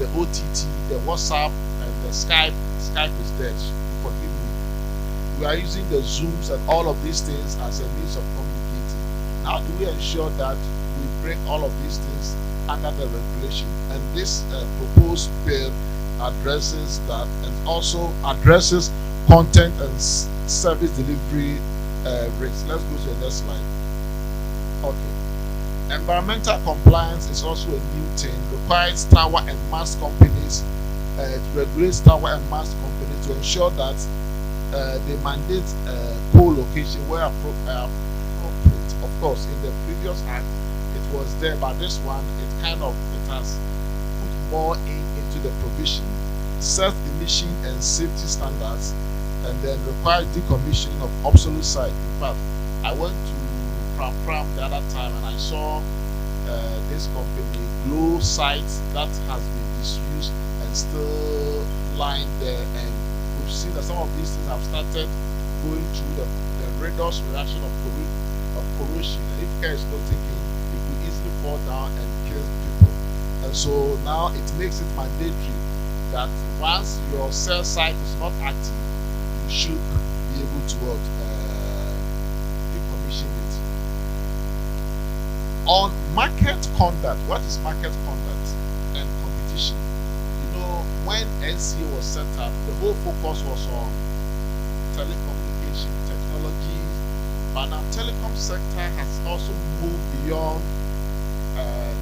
OTT, the WhatsApp, and the Skype. Skype is dead. Forgive me. We are using the Zooms and all of these things as a means of communicating. How do we ensure that we bring all of these things under the regulation? And this proposed bill addresses that, and also addresses content and service delivery rates. Let's go to the next slide. Okay. Environmental compliance is also a new thing. Requires tower and mast companies to regulate tower and mast companies to ensure that they mandate co-location where appropriate. Of course, in the previous act it was there, but this one it has put more into the provision, set emission and safety standards, and then requires decommissioning of obsolete site. In fact, I went to Pram the other time and I saw this company Glow site that has been disused and still lying there, and we've seen that some of these things have started going through the redox reaction of corrosion, and if care is not taken, it will easily fall down and kill people. And so now it makes it mandatory that once your cell site is not active, you should be able to decommission it. On market conduct, what is market conduct and competition? You know, when NCA was set up, the whole focus was on telecommunication technologies, but now telecom sector has also moved beyond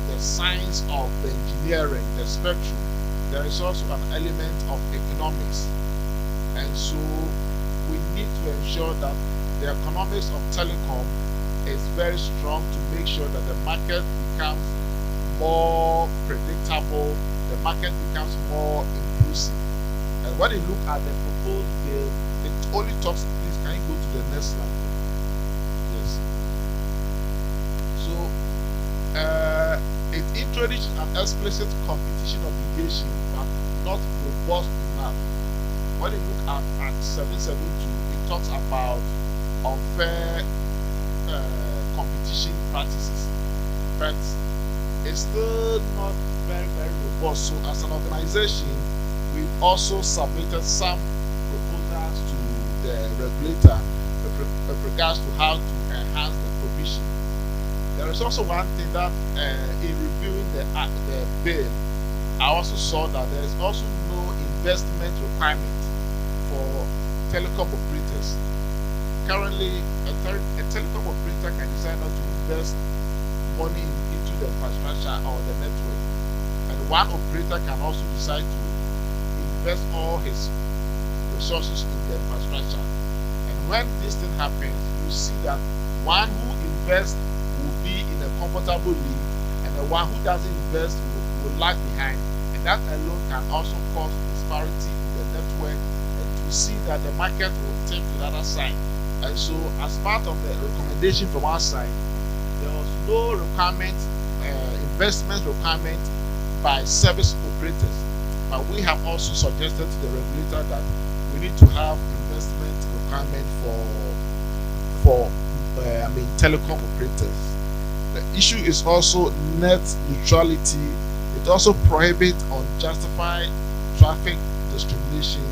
the science of the engineering, the spectrum. There is also an element of economics, and so we need to ensure that the economics of telecom is very strong to make sure that the market becomes more predictable, the market becomes more inclusive. And when you look at the proposed bill, it only talks, please can you go to the next slide? Yes. So it introduced an explicit competition obligation, but not robust enough. When you look at Act 772, it talks about unfair competition practices, but it's still not very robust. So as an organization, we've also submitted some proposals to the regulator with regards to how to enhance the provision. There is also one thing that in reviewing the bill, I also saw that there is also no investment requirement for telecom operators. Currently, a telecom operator can decide not to invest money into the infrastructure or the network, and one operator can also decide to invest all his resources in the infrastructure. And when this thing happens, you see that one who invests will be in a comfortable league, and the one who doesn't invest will lag behind, and that alone can also cause disparity in the network, and to see that the market will take to the other side. And so, as part of the recommendation from our side, there was no requirement, investment requirement by service operators. But we have also suggested to the regulator that we need to have investment requirement for telecom operators. The issue is also net neutrality. It also prohibits unjustified traffic discrimination,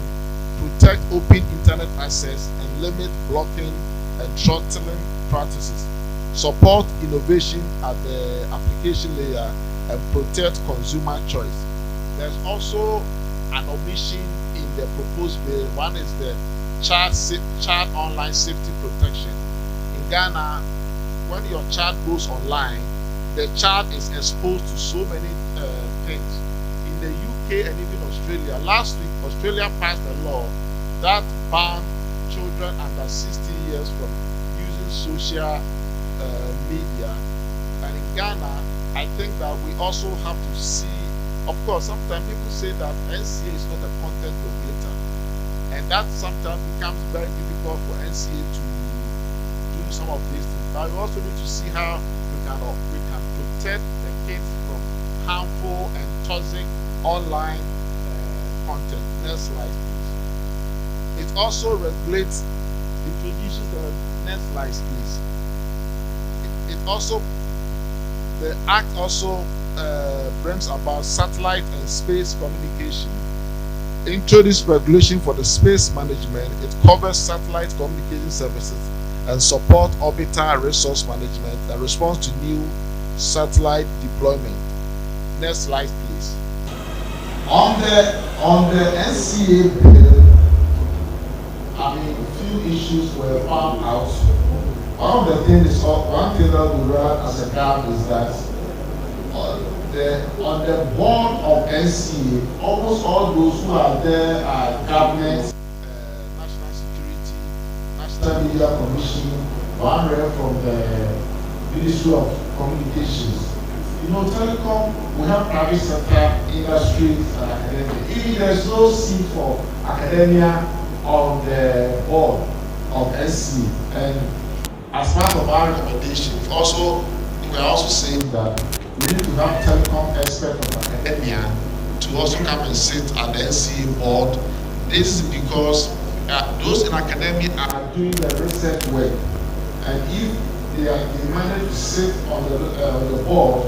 protect open internet access, and limit blocking and throttling practices, support innovation at the application layer, and protect consumer choice. There's also an omission in the proposed bill. One is the child online safety protection. In Ghana, when your child goes online, the child is exposed to so many things. In the UK and even Australia, last week Australia passed a law that banned children under 16 years from using social media. And in Ghana, I think that we also have to see, of course, sometimes people say that NCA is not a content regulator. And that sometimes becomes very difficult for NCA to do some of these things. But we also need to see how we can protect the kids from harmful and toxic online content. Next slide, please. It also regulates, introduces the next slide, please. The act also brings about satellite and space communication. Introduce regulation for the space management. It covers satellite communication services and support orbital resource management and response to new satellite deployment. Next slide, please. On the NCA bill, a few issues were found out. One thing that we realized as a gap is that on the board of NCA, almost all those who are there are government, national security, national media commission, one rep from the Ministry of Communications. Telecom, we have private sector, industry, and academia. Even there's no seat for academia on the board of NCA. And as part of our recommendation, we are also saying that we need to have telecom experts of academia to also come and sit at the NCA board. This is because those in academia are doing the research work, and if they manage to sit on the board,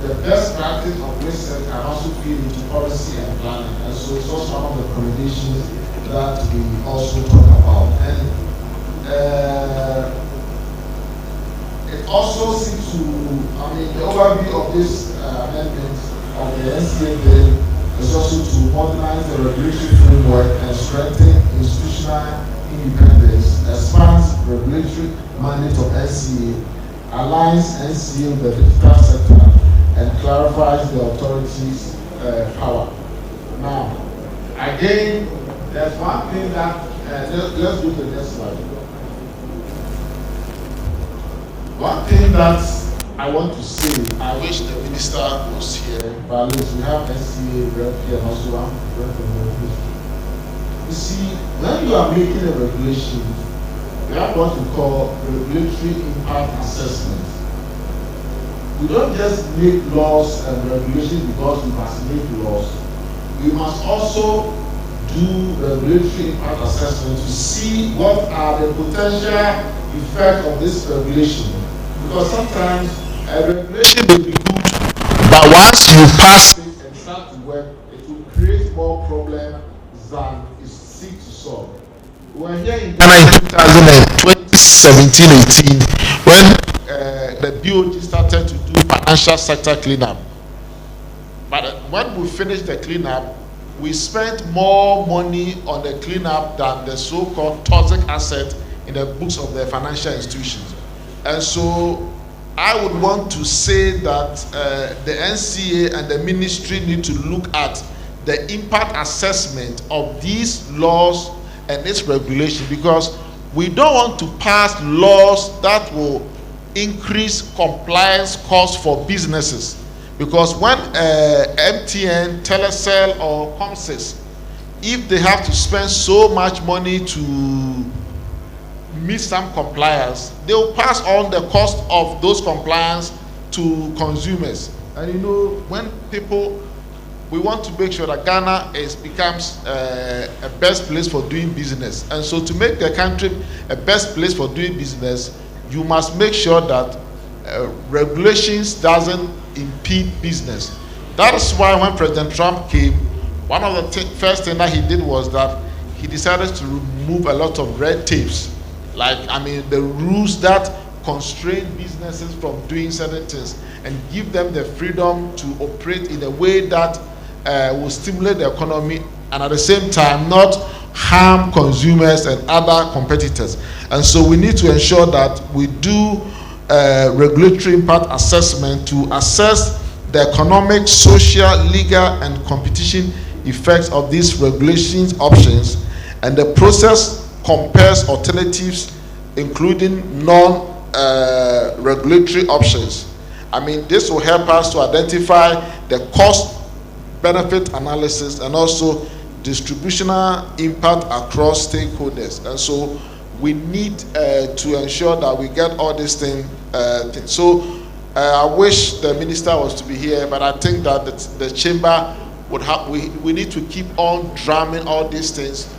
the best practice of research can also feed into policy and planning. And so it's also one of the recommendations that we also talk about. And it also seems to, the overview of this amendment of the NCA bill is also to modernize the regulatory framework and strengthen institutional independence, expands regulatory mandate of NCA, aligns NCA with the digital sector, and clarifies the authority's power. Now, again, there's one thing that, let's go to the next slide. One thing that I want to say, I wish the minister was here, but at least we have NCA rep here and also one rep from the regulation. You see, when you are making a regulation, we have what we call regulatory impact assessment. We don't just make laws and regulations because we must make laws. We must also do regulatory impact assessment to see what are the potential effects of this regulation. Because sometimes a regulation will be good, but once you pass it and start to work, it will create more problems than it seeks to solve. We were here in Ghana in 2017-18 when the BOG started to do financial sector cleanup. But when we finished the cleanup, we spent more money on the cleanup than the so-called toxic asset in the books of the financial institutions. And so I would want to say that the NCA and the ministry need to look at the impact assessment of these laws and its regulation, because we don't want to pass laws that will increase compliance costs for businesses. Because when MTN, Telecel, or Comsys, if they have to spend so much money to meet some compliance, they will pass on the cost of those compliance to consumers. And when people, we want to make sure that Ghana becomes a best place for doing business. And so to make the country a best place for doing business, you must make sure that regulations doesn't impede business. That is why when President Trump came, one of the first things that he did was that he decided to remove a lot of red tapes, the rules that constrain businesses from doing certain things, and give them the freedom to operate in a way that will stimulate the economy and at the same time not harm consumers and other competitors. And so we need to ensure that we do regulatory impact assessment to assess the economic, social, legal, and competition effects of these regulations options, and the process compares alternatives, including non-regulatory options. This will help us to identify the cost-benefit analysis and also distributional impact across stakeholders. And so we need to ensure that we get all these things. So I wish the minister was to be here, but I think that the chamber would have, we need to keep on drumming all these things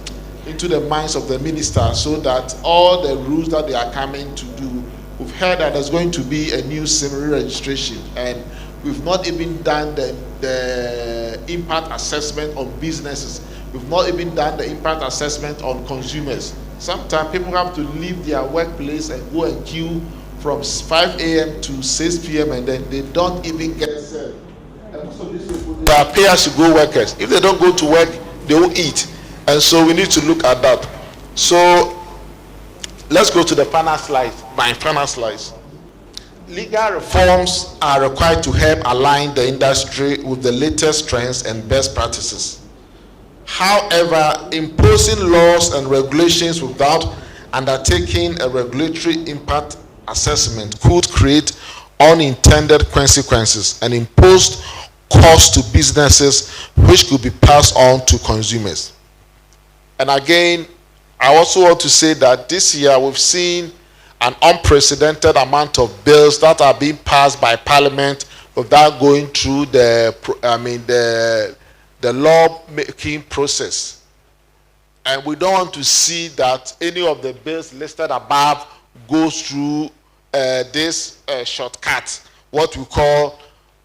into the minds of the minister so that all the rules that they are coming to do, we've heard that there's going to be a new SIM registration, and we've not even done the impact assessment on businesses. We've not even done the impact assessment on consumers. Sometimes people have to leave their workplace and go and queue from 5 a.m. to 6 p.m. and then they don't even get served. And most of these people, they are pay-as-you-go workers. If they don't go to work, they will eat. And so we need to look at that. So let's go to the final slide, my final slides. Legal reforms are required to help align the industry with the latest trends and best practices. However, imposing laws and regulations without undertaking a regulatory impact assessment could create unintended consequences and impose costs to businesses which could be passed on to consumers. And again, I also want to say that this year we've seen an unprecedented amount of bills that are being passed by Parliament without going through the law-making process. And we don't want to see that any of the bills listed above goes through this shortcut, what we call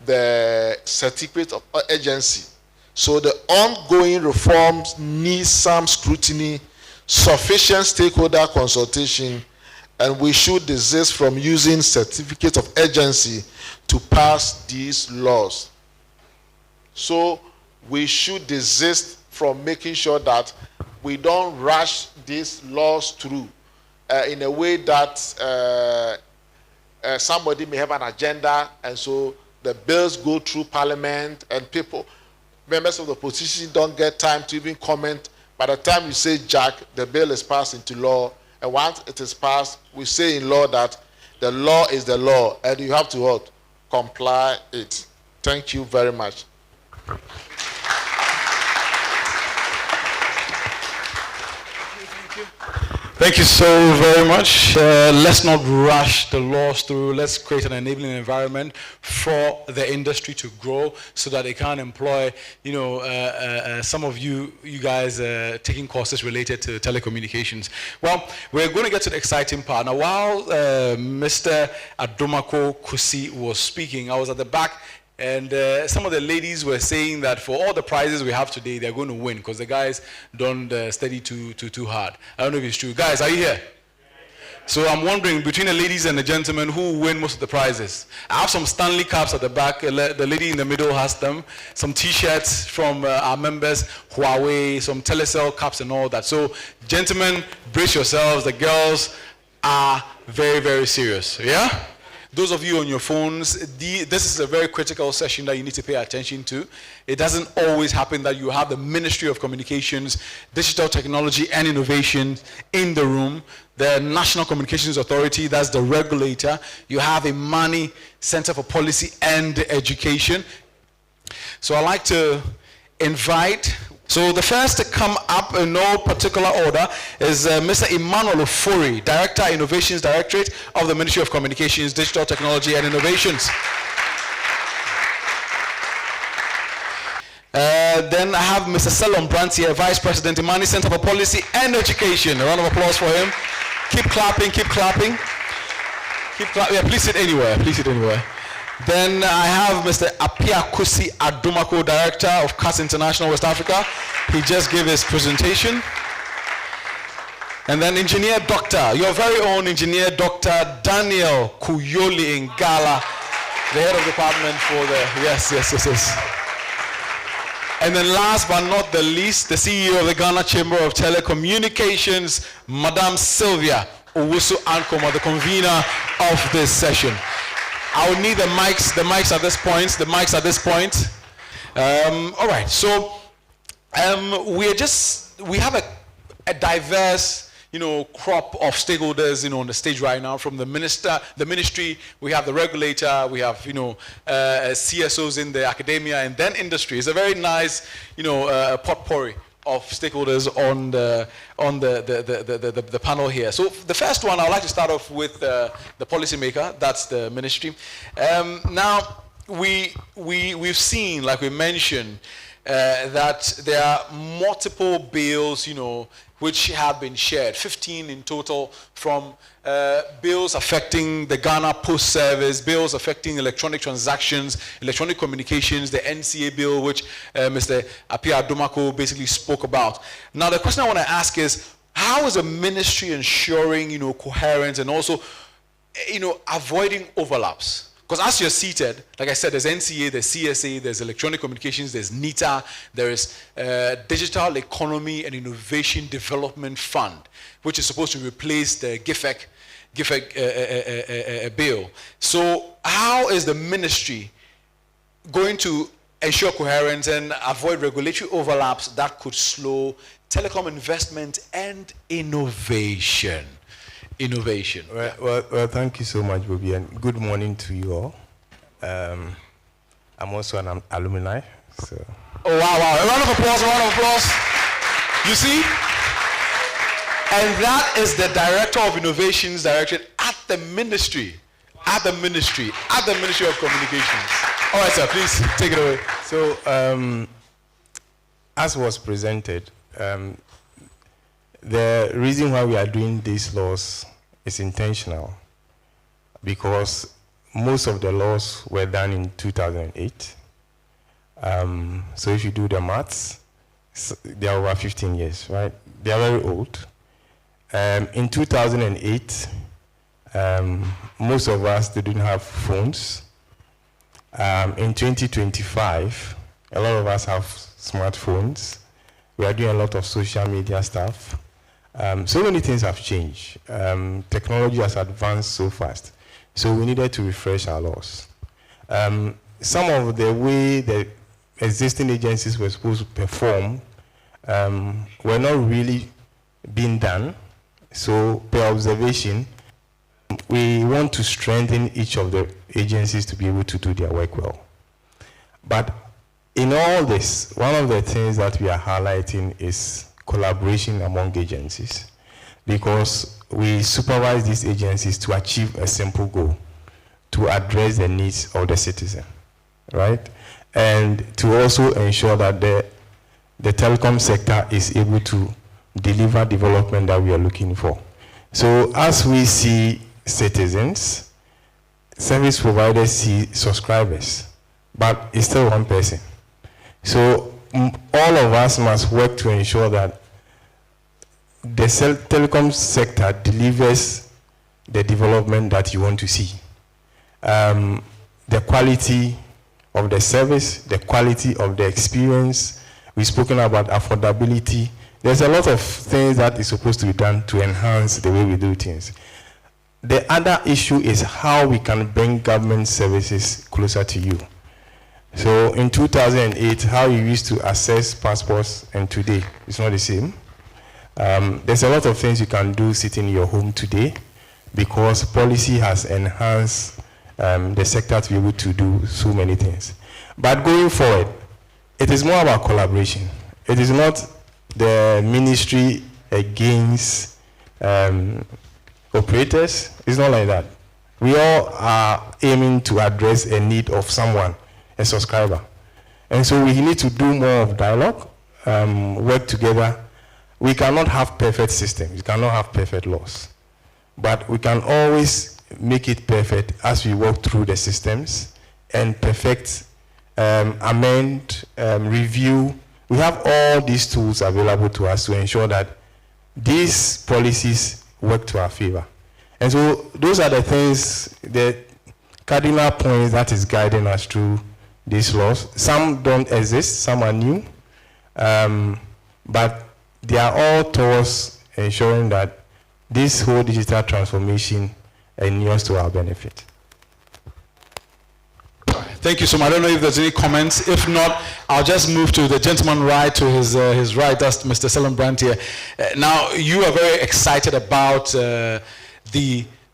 the certificate of agency. So the ongoing reforms need some scrutiny, sufficient stakeholder consultation, and we should desist from using certificate of agency to pass these laws. So we should desist from making sure that we don't rush these laws through in a way that somebody may have an agenda, and so the bills go through Parliament and people, members of the opposition, don't get time to even comment. By the time you say Jack, the bill is passed into law, and once it is passed, we say in law that the law is the law, and you have to what? Comply it. Thank you very much. Thank you so very much. Let's not rush the laws through. Let's create an enabling environment for the industry to grow so that they can employ, some of you guys taking courses related to telecommunications. Well, we're going to get to the exciting part. Now, while Mr. Adomako Kusi was speaking, I was at the back, and some of the ladies were saying that for all the prizes we have today, they're going to win because the guys don't study too hard. I don't know if it's true. Guys, are you here? So I'm wondering, between the ladies and the gentlemen, who will win most of the prizes? I have some Stanley caps at the back. The lady in the middle has them. Some T-shirts from our members, Huawei, some Telecel caps and all that. So gentlemen, brace yourselves. The girls are very, very serious. Yeah? Those of you on your phones, this is a very critical session that you need to pay attention to. It doesn't always happen that you have the Ministry of Communications, Digital Technology and Innovation in the room, the National Communications Authority, that's the regulator. You have a Mani Center for Policy and Education. So I'd like to invite, so the first to come up in no particular order is Mr. Emmanuel Ofori, Director, Innovations Directorate of the Ministry of Communications, Digital Technology and Innovations. Then I have Mr. Selon Brantier, Vice President, Imani Center for Policy and Education. A round of applause for him. Keep clapping, keep clapping. Keep clapping. Yeah, please sit anywhere, please sit anywhere. Then I have Mr. Apia Kusi Adomako, Director of CAS International West Africa. He just gave his presentation. And then Engineer Doctor, your very own Engineer Dr. Daniel Kuyoli Ngala, the head of department for the, yes. And then last but not the least, the CEO of the Ghana Chamber of Telecommunications, Madame Sylvia Owusu Ankoma, the convener of this session. I will need the mics at this point, all right, so we have a diverse, crop of stakeholders, on the stage right now. From the ministry, we have the regulator, we have, CSOs in the academia, and then industry. It's a very nice, potpourri stakeholders on the panel here. So the first one, I'd like to start off with the policymaker. That's the ministry. Now we've seen, like we mentioned, that there are multiple bills, which have been shared, 15 in total, from bills affecting the Ghana Post Service, bills affecting electronic transactions, electronic communications, the NCA bill, which Mr. Apia Adomako basically spoke about. Now, the question I want to ask is, how is the ministry ensuring, coherence and also, avoiding overlaps? Because as you're seated, like I said, there's NCA, there's CSA, there's electronic communications, there's NITA, there is Digital Economy and Innovation Development Fund, which is supposed to replace the GIFEC bill. So how is the ministry going to ensure coherence and avoid regulatory overlaps that could slow telecom investment and innovation? Well, thank you so much, Bobby, and good morning to you all. I'm also an alumni, so. Oh, wow. A round of applause. You see? And that is the Director of Innovations Direction at the Ministry of Communications. All right, sir, please take it away. So, as was presented, the reason why we are doing these laws is intentional, because most of the laws were done in 2008. So if you do the maths, they are over 15 years, right? They are very old. In 2008, most of us didn't have phones. In 2025, a lot of us have smartphones. We are doing a lot of social media stuff. So many things have changed. Technology has advanced so fast. So we needed to refresh our laws. Some of the way the existing agencies were supposed to perform were not really being done. So per observation, we want to strengthen each of the agencies to be able to do their work well. But in all this, one of the things that we are highlighting is collaboration among agencies, because we supervise these agencies to achieve a simple goal, to address the needs of the citizen, right? And to also ensure that the telecom sector is able to deliver development that we are looking for. So as we see citizens, service providers see subscribers, but it's still one person. So all of us must work to ensure that the telecom sector delivers the development that you want to see. The quality of the service, the quality of the experience. We've spoken about affordability. There's a lot of things that is supposed to be done to enhance the way we do things. The other issue is how we can bring government services closer to you. So in 2008, how you used to access passports and today, it's not the same. There's a lot of things you can do sitting in your home today, because policy has enhanced the sector to be able to do so many things. But going forward, it is more about collaboration. It is not the ministry against operators. It's not like that. We all are aiming to address a need of someone, a subscriber. And so we need to do more of dialogue, work together. We cannot have perfect systems. We cannot have perfect laws. But we can always make it perfect as we work through the systems and perfect, amend, review. We have all these tools available to us to ensure that these policies work to our favor. And so those are the things, the cardinal points that is guiding us through these laws. Some don't exist, some are new, but they are all towards ensuring that this whole digital transformation endures to our benefit. Thank you so much. I don't know if there's any comments. If not, I'll just move to the gentleman right to his right. That's Mr. Selim Brandt here. Now, you are very excited about the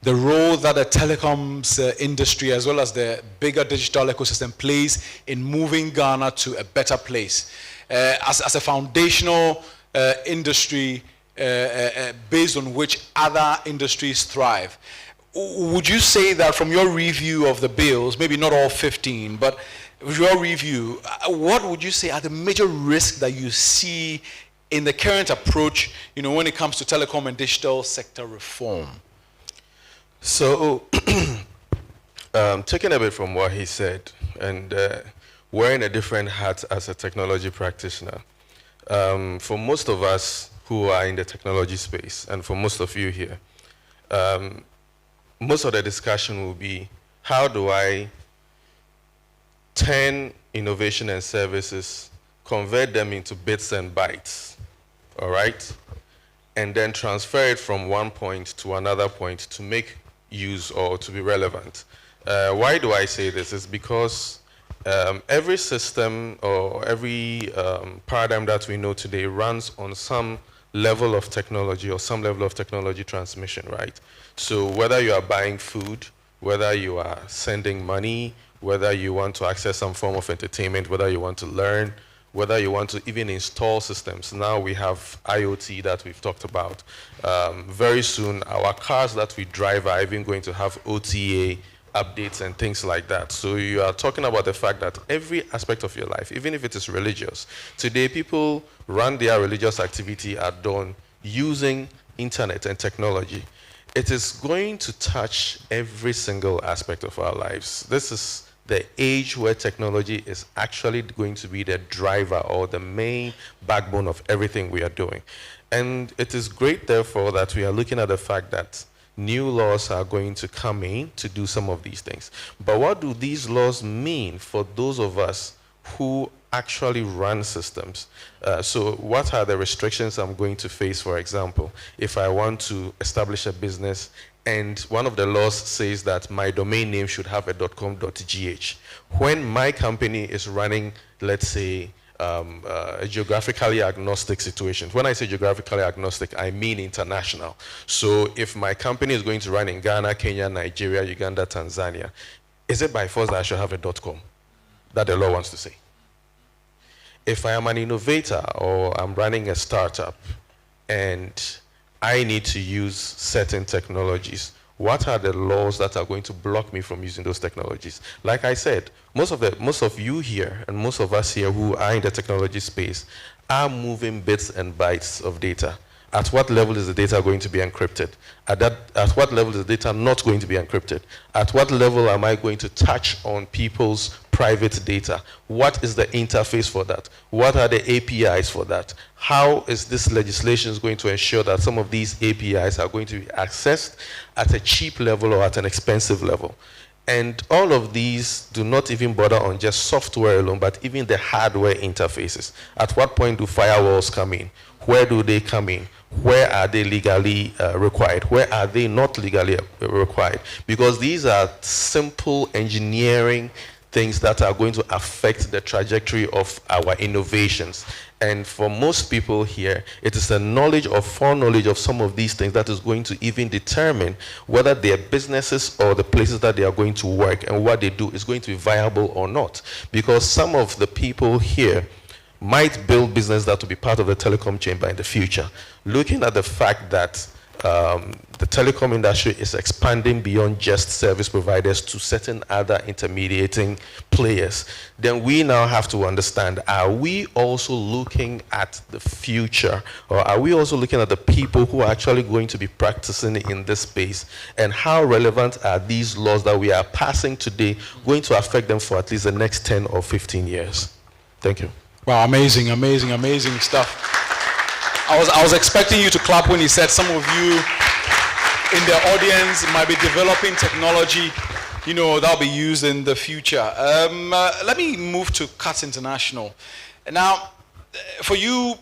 the role that the telecoms industry as well as the bigger digital ecosystem plays in moving Ghana to a better place. As a foundational industry based on which other industries thrive. Would you say that from your review of the bills, maybe not all 15, but with your review, what would you say are the major risks that you see in the current approach, when it comes to telecom and digital sector reform? So, taking a bit from what he said, and wearing a different hat as a technology practitioner, for most of us who are in the technology space, and for most of you here, most of the discussion will be, how do I turn innovation and services, convert them into bits and bytes, all right? And then transfer it from one point to another point to make use or to be relevant. Why do I say this? It's because every system or every paradigm that we know today runs on some level of technology or some level of technology transmission, right? So whether you are buying food, whether you are sending money, whether you want to access some form of entertainment, whether you want to learn, whether you want to even install systems. Now we have IoT that we've talked about. Very soon, our cars that we drive are even going to have OTA updates and things like that. So you are talking about the fact that every aspect of your life, even if it is religious, today people run their religious activity at dawn using internet and technology. It is going to touch every single aspect of our lives. This is the age where technology is actually going to be the driver or the main backbone of everything we are doing. And it is great, therefore, that we are looking at the fact that new laws are going to come in to do some of these things. But what do these laws mean for those of us who actually run systems? So what are the restrictions I'm going to face, for example, if I want to establish a business and one of the laws says that my domain name should have a .com.gh. When my company is running, let's say, a geographically agnostic situation. When I say geographically agnostic, I mean international. So if my company is going to run in Ghana, Kenya, Nigeria, Uganda, Tanzania, is it by force that I should have a .com that the law wants to say? If I am an innovator or I'm running a startup and I need to use certain technologies, what are the laws that are going to block me from using those technologies? Like I said, most of you here and most of us here who are in the technology space are moving bits and bytes of data. At what level is the data going to be encrypted? At what level is the data not going to be encrypted? At what level am I going to touch on people's private data? What is the interface for that? What are the APIs for that? How is this legislation going to ensure that some of these APIs are going to be accessed at a cheap level or at an expensive level? And all of these do not even bother on just software alone, but even the hardware interfaces. At what point do firewalls come in? Where do they come in? Where are they legally required? Where are they not legally required? Because these are simple engineering things that are going to affect the trajectory of our innovations. And for most people here, it is a knowledge or foreknowledge of some of these things that is going to even determine whether their businesses or the places that they are going to work and what they do is going to be viable or not. Because some of the people here might build business that will be part of the telecom chamber in the future. Looking at the fact that the telecom industry is expanding beyond just service providers to certain other intermediating players, then we now have to understand, are we also looking at the future, or are we also looking at the people who are actually going to be practicing in this space, and how relevant are these laws that we are passing today going to affect them for at least the next 10 or 15 years? Thank you. Wow, amazing, amazing, amazing stuff. I was expecting you to clap when he said some of you in the audience might be developing technology, that'll be used in the future. Let me move to CAT International. Now, for you,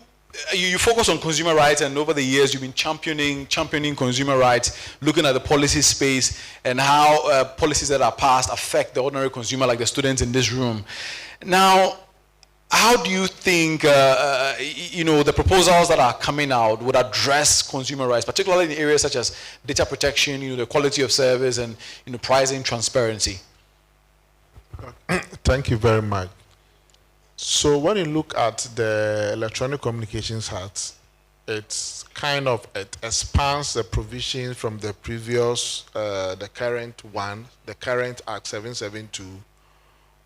you focus on consumer rights, and over the years you've been championing consumer rights, looking at the policy space and how policies that are passed affect the ordinary consumer, like the students in this room. Now, how do you think the proposals that are coming out would address consumer rights, particularly in areas such as data protection, the quality of service, and pricing transparency? Thank you very much. So when you look at the Electronic Communications Act, it expands the provisions from the previous, the current Act 772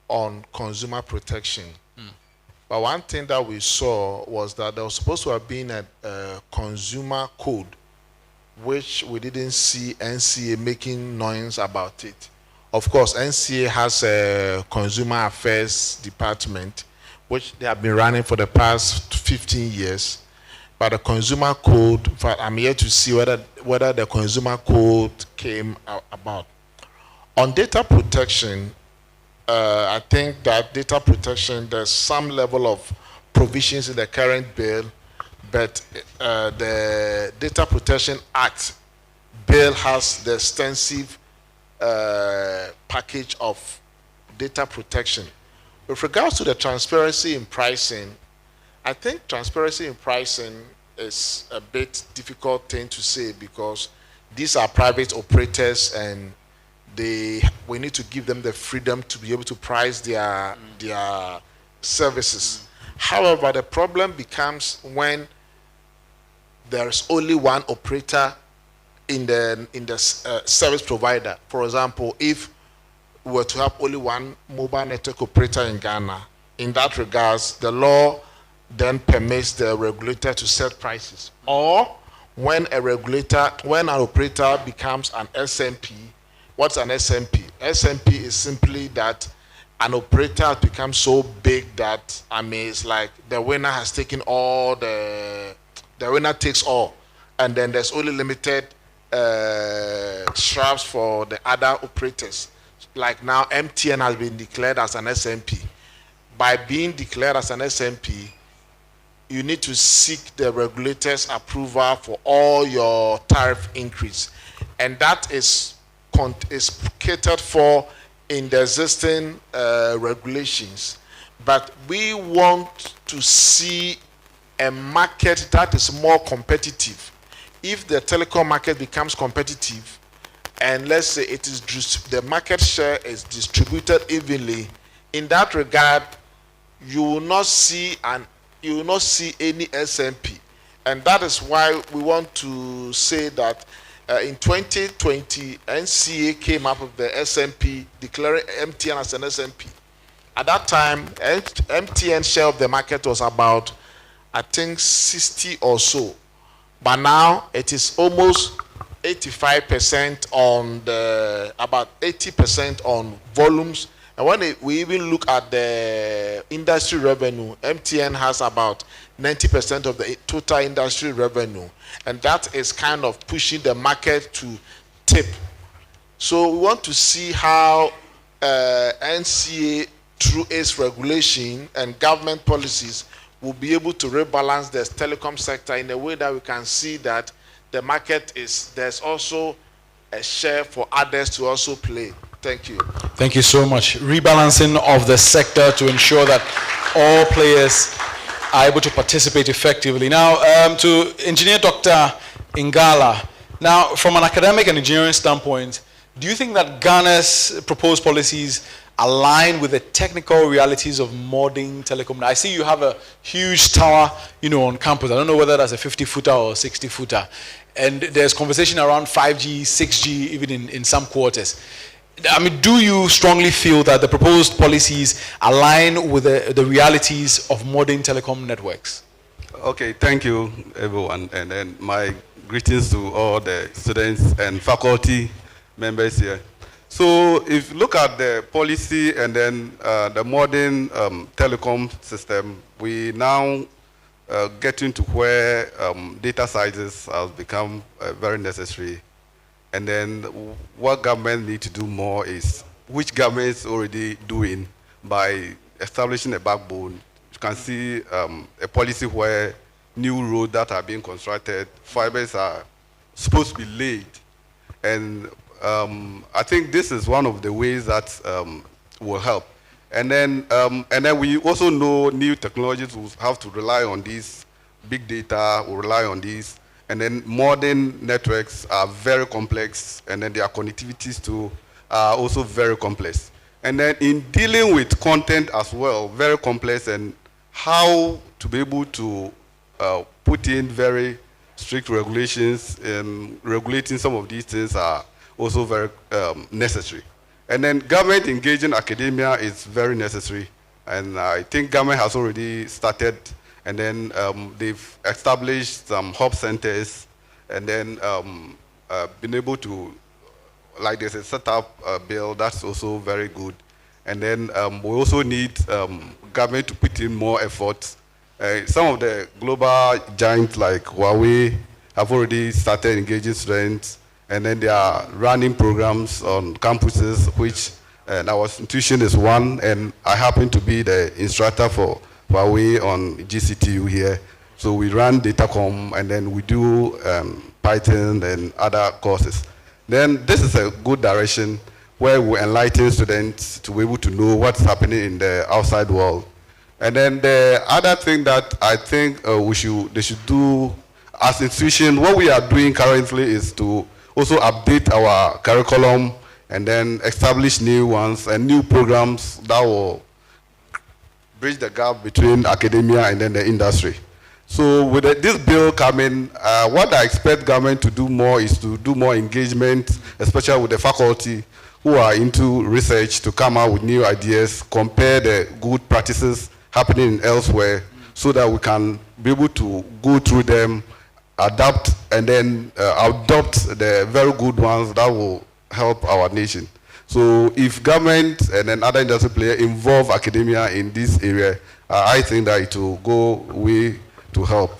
on consumer protection. But one thing that we saw was that there was supposed to have been a consumer code, which we didn't see NCA making noise about it. Of course, NCA has a consumer affairs department, which they have been running for the past 15 years. But the consumer code, in fact, I'm here to see whether the consumer code came about. On data protection, I think that data protection, there's some level of provisions in the current bill, but the Data Protection Act bill has the extensive package of data protection. With regards to the transparency in pricing, I think transparency in pricing is a bit difficult thing to say because these are private operators and we need to give them the freedom to be able to price their services. However, the problem becomes when there's only one operator in the service provider. For example, if we were to have only one mobile network operator in Ghana, in that regards, the law then permits the regulator to set prices. Or when an operator becomes an SMP. What's an SMP? SMP is simply that an operator has become so big that, it's like the winner has taken all the winner takes all. And then there's only limited straps for the other operators. Like now, MTN has been declared as an SMP. By being declared as an SMP, you need to seek the regulator's approval for all your tariff increase. And that is catered for in the existing regulations. But we want to see a market that is more competitive. If the telecom market becomes competitive, and let's say the market share is distributed evenly, in that regard, you will not see any SMP. And that is why we want to say that in 2020, NCA came up with the SMP, declaring MTN as an SMP. At that time, MTN share of the market was about, I think, 60 or so. But now it is almost 85% on about 80% on volumes. And when we even look at the industry revenue, MTN has about 90% of the total industry revenue. And that is kind of pushing the market to tip. So we want to see how NCA, through its regulation and government policies, will be able to rebalance the telecom sector in a way that we can see that the market there's also a share for others to also play. Thank you. Thank you so much. Rebalancing of the sector to ensure that all players are able to participate effectively. Now, to Engineer Dr. Ingala, now from an academic and engineering standpoint, do you think that Ghana's proposed policies align with the technical realities of modern telecom? I see you have a huge tower, on campus. I don't know whether that's a 50-footer or 60-footer. And there's conversation around 5G, 6G, even in some quarters. Do you strongly feel that the proposed policies align with the realities of modern telecom networks? Okay, thank you, everyone. And then my greetings to all the students and faculty members here. So if you look at the policy and then the modern telecom system, we now getting to where data sizes have become very necessary. And then what government need to do more is, which government is already doing by establishing a backbone. You can see a policy where new roads that are being constructed, fibers are supposed to be laid. And I think this is one of the ways that will help. And then we also know new technologies will have to rely on these. Big data will rely on these. And then modern networks are very complex, and then their connectivities too are also very complex. And then in dealing with content as well, very complex, and how to be able to put in very strict regulations and regulating some of these things are also very necessary. And then government engaging academia is very necessary. And I think government has already started, and then they've established some hub centers, and then been able to, like there's a setup bill that's also very good. And then we also need government to put in more effort. Some of the global giants like Huawei have already started engaging students, and then they are running programs on campuses, which our institution is one, and I happen to be the instructor for Huawei on GCTU here. So we run Datacom, and then we do Python and other courses. Then this is a good direction where we enlighten students to be able to know what's happening in the outside world. And then the other thing that I think they should do as institution, what we are doing currently is to also update our curriculum and then establish new ones and new programs that will bridge the gap between academia and then the industry. So with this bill coming, what I expect government to do more is to do more engagement, especially with the faculty who are into research, to come out with new ideas, compare the good practices happening elsewhere, so that we can be able to go through them, adapt, and then adopt the very good ones that will help our nation. So if government and then other industry players involve academia in this area, I think that it will go way to help.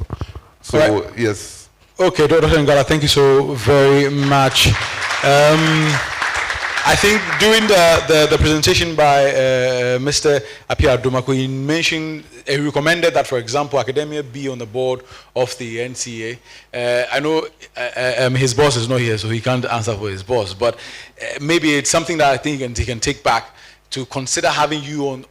So, right. Yes. Okay, Dr. Ngala, thank you so very much. I think during the presentation by Mr. Apia Domako, he mentioned, he recommended that, for example, academia be on the board of the NCA. I know his boss is not here, so he can't answer for his boss, but maybe it's something that I think he can take back to consider having you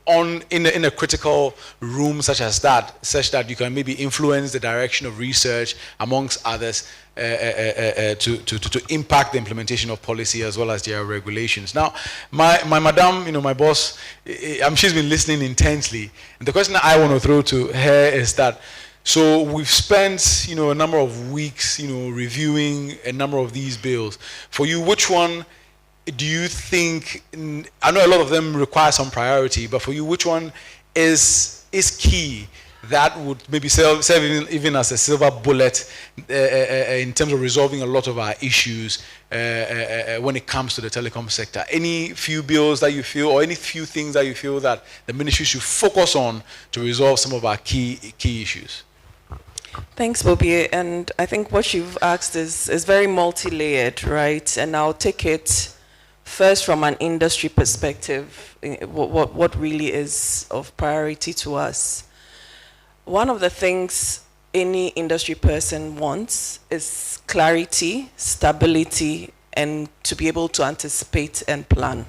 in a critical room such that you can maybe influence the direction of research, amongst others, to impact the implementation of policy as well as their regulations. Now, my madam, my boss, she's been listening intensely, and the question that I want to throw to her is that, so we've spent, a number of weeks, reviewing a number of these bills. For you, which one do you think, I know a lot of them require some priority, but for you, which one is key that would maybe serve even as a silver bullet in terms of resolving a lot of our issues when it comes to the telecom sector? Any few bills that you feel, or any few things that you feel that the ministry should focus on to resolve some of our key issues? Thanks, Bobby. And I think what you've asked is very multi-layered, right? And I'll take it first from an industry perspective, what really is of priority to us. One of the things any industry person wants is clarity, stability, and to be able to anticipate and plan.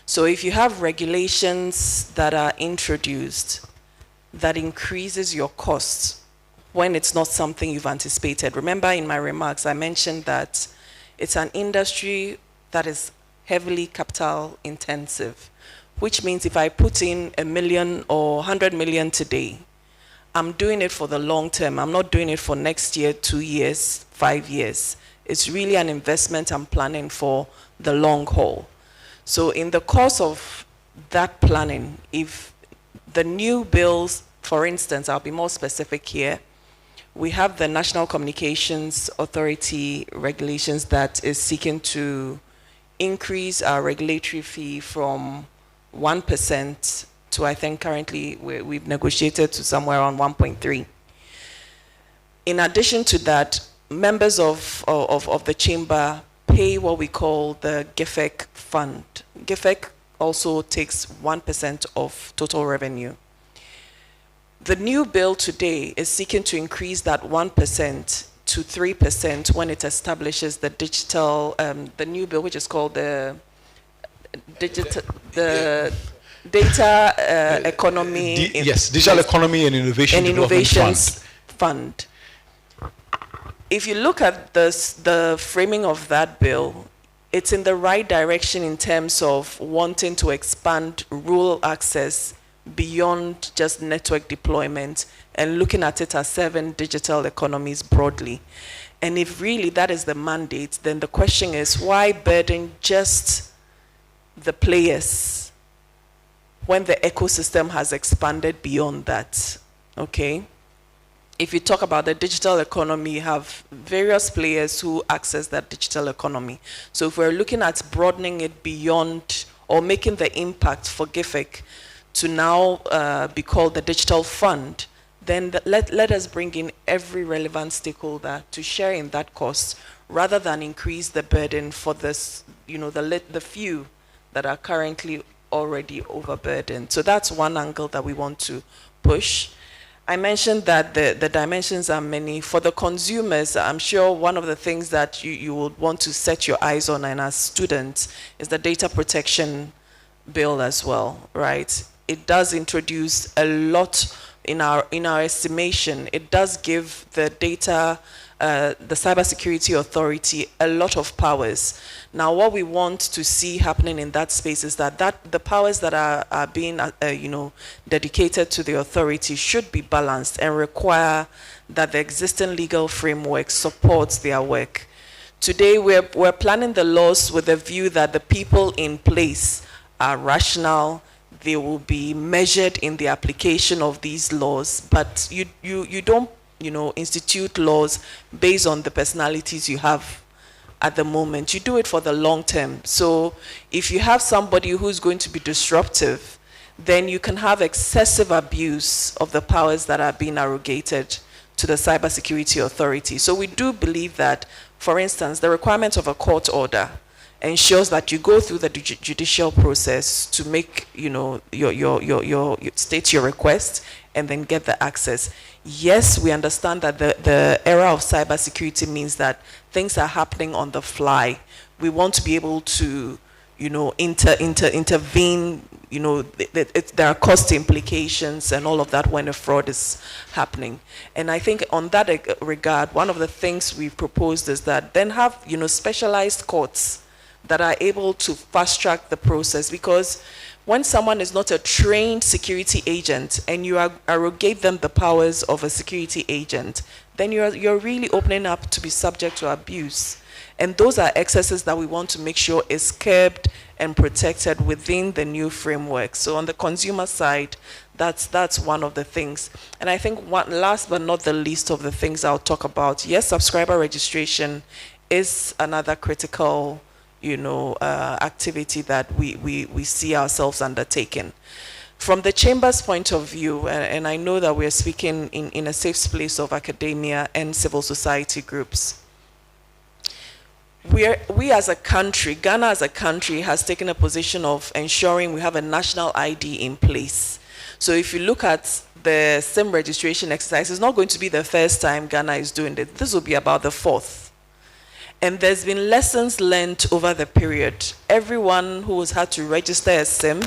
So if you have regulations that are introduced that increases your costs when it's not something you've anticipated. Remember in my remarks, I mentioned that it's an industry that is heavily capital intensive, which means if I put in $1 million or 100 million today, I'm doing it for the long term. I'm not doing it for next year, 2 years, 5 years. It's really an investment I'm planning for the long haul. So in the course of that planning, if the new bills, for instance, I'll be more specific here, we have the National Communications Authority regulations that is seeking to increase our regulatory fee from 1% to, I think currently we've negotiated to somewhere around 1.3. In addition to that, members of the chamber pay what we call the GIFEC fund. GIFEC also takes 1% of total revenue. The new bill today is seeking to increase that 1% to 3% when it establishes the digital, the new bill, which is called the digital, data economy. Yes, Digital Economy and Innovation and Development Innovations Fund. If you look at the framing of that bill, it's in the right direction in terms of wanting to expand rural access beyond just network deployment and looking at it as serving digital economies broadly. And if really that is the mandate, then the question is, why burden just the players when the ecosystem has expanded beyond that? Okay? If you talk about the digital economy, you have various players who access that digital economy. So if we're looking at broadening it beyond or making the impact for GIFIC to now be called the Digital Fund, then let us bring in every relevant stakeholder to share in that cost rather than increase the burden for this, the few that are currently already overburdened. So that's one angle that we want to push. I mentioned that the dimensions are many. For the consumers, I'm sure one of the things that you would want to set your eyes on, and as students, is the data protection bill as well, right? It does introduce a lot in our estimation. It does give the Cybersecurity Authority a lot of powers. Now, what we want to see happening in that space is that the powers that are being dedicated to the authority should be balanced and require that the existing legal framework supports their work. Today, we're planning the laws with a view that the people in place are rational. They will be measured in the application of these laws, but you don't institute laws based on the personalities you have at the moment. You do it for the long term. So if you have somebody who's going to be disruptive, then you can have excessive abuse of the powers that are being arrogated to the Cybersecurity Authority. So we do believe that, for instance, the requirement of a court order ensures that you go through the judicial process to make, your state your request and then get the access. Yes, we understand that the era of cybersecurity means that things are happening on the fly. We want to be able to, intervene. There are cost implications and all of that when a fraud is happening. And I think on that regard, one of the things we've proposed is that then have, specialized courts that are able to fast track the process, because when someone is not a trained security agent and you arrogate them the powers of a security agent, then you're really opening up to be subject to abuse. And those are excesses that we want to make sure is curbed and protected within the new framework. So on the consumer side, that's one of the things. And I think last but not the least of the things I'll talk about, yes, subscriber registration is another critical activity that we see ourselves undertaking. From the Chamber's point of view, and I know that we're speaking in a safe space of academia and civil society groups, we as a country, Ghana as a country, has taken a position of ensuring we have a national ID in place. So if you look at the SIM registration exercise, it's not going to be the first time Ghana is doing it. This will be about the fourth. And there's been lessons learned over the period. Everyone who has had to register a SIM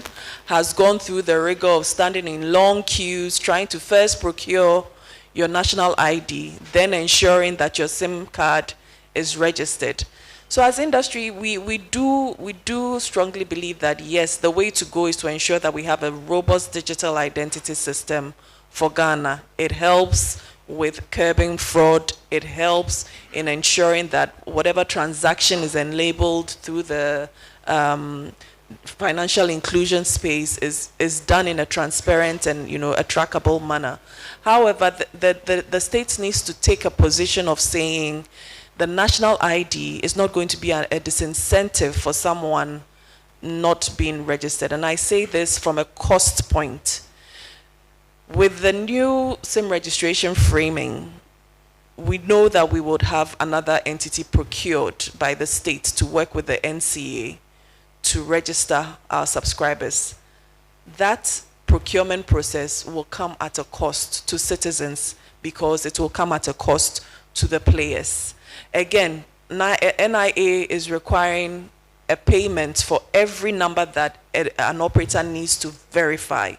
has gone through the rigor of standing in long queues, trying to first procure your national ID, then ensuring that your SIM card is registered. So as industry, we do strongly believe that, yes, the way to go is to ensure that we have a robust digital identity system for Ghana. It helps with curbing fraud. It helps in ensuring that whatever transaction is enabled through the financial inclusion space is done in a transparent and a trackable manner. However, the state needs to take a position of saying the national ID is not going to be a disincentive for someone not being registered. And I say this from a cost point. With the new SIM registration framing, we know that we would have another entity procured by the state to work with the NCA to register our subscribers. That procurement process will come at a cost to citizens because it will come at a cost to the players. Again, NIA is requiring a payment for every number that an operator needs to verify.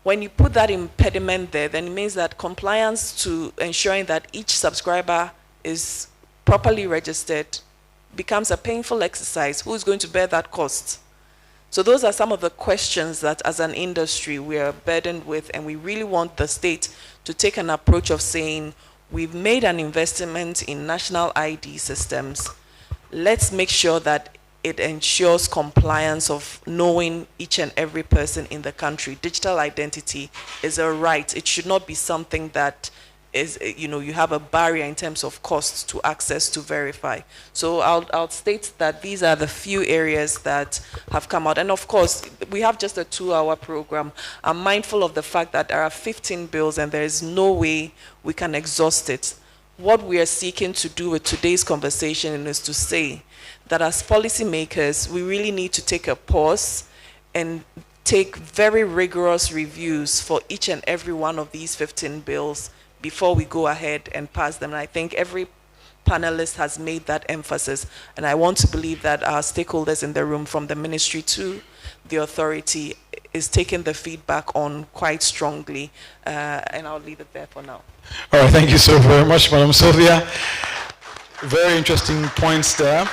When you put that impediment there, then it means that compliance to ensuring that each subscriber is properly registered becomes a painful exercise. Who is going to bear that cost? So those are some of the questions that as an industry we are burdened with, and we really want the state to take an approach of saying, we've made an investment in national ID systems. Let's make sure that it ensures compliance of knowing each and every person in the country. Digital identity is a right. It should not be something that is, you have a barrier in terms of costs to access to verify. So I'll state that these are the few areas that have come out. And of course, we have just a 2-hour program. I'm mindful of the fact that there are 15 bills and there is no way we can exhaust it. What we are seeking to do with today's conversation is to say that as policymakers, we really need to take a pause and take very rigorous reviews for each and every one of these 15 bills before we go ahead and pass them. And I think every panelist has made that emphasis. And I want to believe that our stakeholders in the room, from the ministry to the authority, is taking the feedback on quite strongly. And I'll leave it there for now. All right, thank you so very much, Madam Sylvia. Very interesting points there.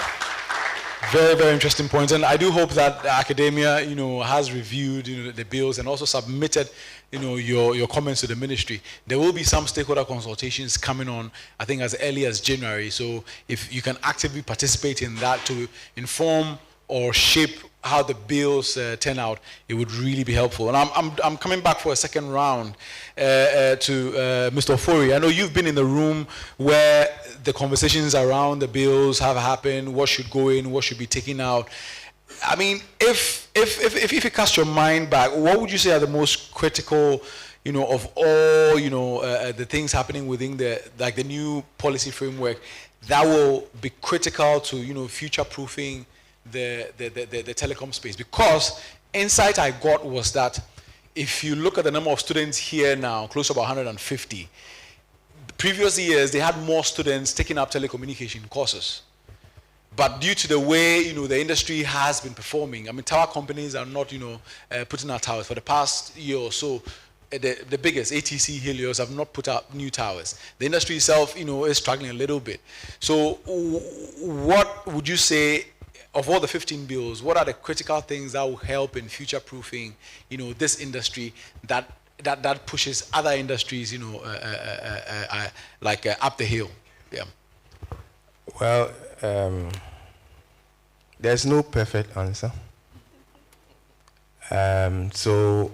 Very, very interesting points. And I do hope that the academia, has reviewed, the bills and also submitted, your comments to the ministry. There will be some stakeholder consultations coming on, I think, as early as January. So if you can actively participate in that to inform or shape how the bills turn out, it would really be helpful. And I'm coming back for a second round to Mr. Ofori. I know you've been in the room where the conversations around the bills have happened, what should go in, what should be taken out. I mean, if you cast your mind back, what would you say are the most critical, of all, the things happening within the new policy framework that will be critical to, future-proofing the telecom space? Because insight I got was that if you look at the number of students here now, close to about 150, the previous years they had more students taking up telecommunication courses. But due to the way the industry has been performing, I mean, tower companies are not putting out towers for the past year or so. The biggest ATC Helios have not put out new towers. The industry itself is struggling a little bit. So what would you say, of all the 15 bills, what are the critical things that will help in future-proofing, this industry that pushes other industries, up the hill? Yeah. Well, there's no perfect answer. So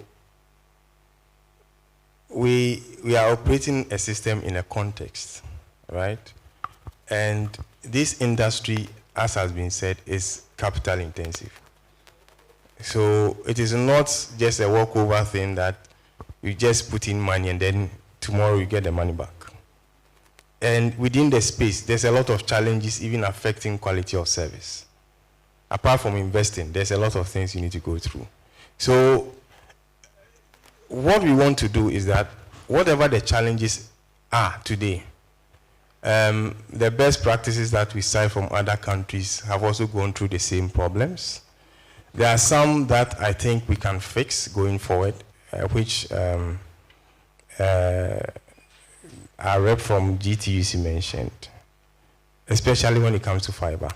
we are operating a system in a context, right? And this industry, as has been said, is capital intensive. So it is not just a walkover thing that you just put in money and then tomorrow you get the money back. And within the space, there's a lot of challenges even affecting quality of service. Apart from investing, there's a lot of things you need to go through. So what we want to do is that whatever the challenges are today, the best practices that we cite from other countries have also gone through the same problems. There are some that I think we can fix going forward, which our rep from GTUC mentioned, especially when it comes to fiber,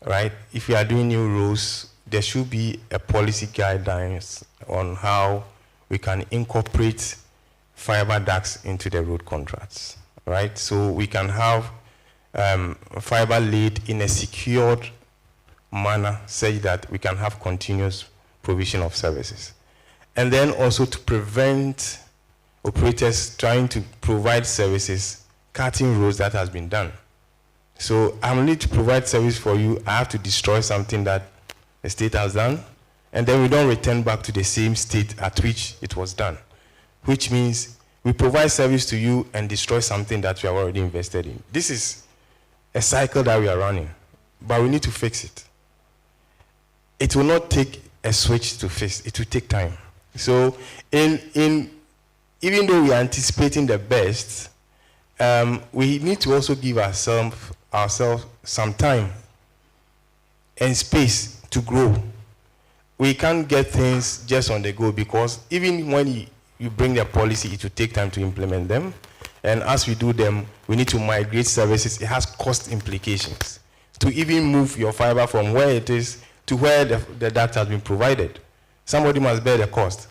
right? If we are doing new rules, there should be a policy guidelines on how we can incorporate fiber ducts into the road contracts, right? So we can have fiber laid in a secured manner such that we can have continuous provision of services. And then also to prevent operators trying to provide services, cutting roads that has been done. So I'm need to provide service for you, I have to destroy something that the state has done, and then we don't return back to the same state at which it was done, which means we provide service to you and destroy something that we have already invested in. This is a cycle that we are running, but we need to fix it. It will not take a switch to fix, it will take time. So even though we are anticipating the best, we need to also give ourselves some time and space to grow. We can't get things just on the go, because even when you bring the policy, it will take time to implement them. And as we do them, we need to migrate services. It has cost implications to even move your fiber from where it is to where the data has been provided. Somebody must bear the cost.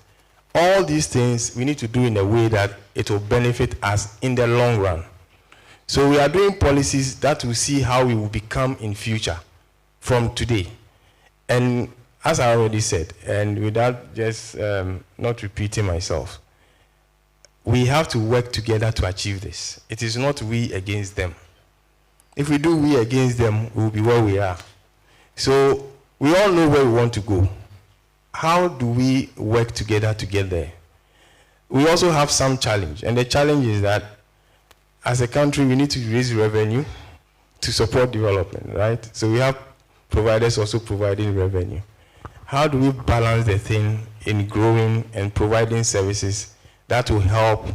All these things we need to do in a way that it will benefit us in the long run. So we are doing policies that will see how we will become in future from today. And as I already said, and without just not repeating myself, we have to work together to achieve this. It is not we against them. If we do we against them, we will be where we are. So we all know where we want to go. How do we work together to get there? We also have some challenge, and the challenge is that as a country, we need to raise revenue to support development, right? So we have providers also providing revenue. How do we balance the thing in growing and providing services that will help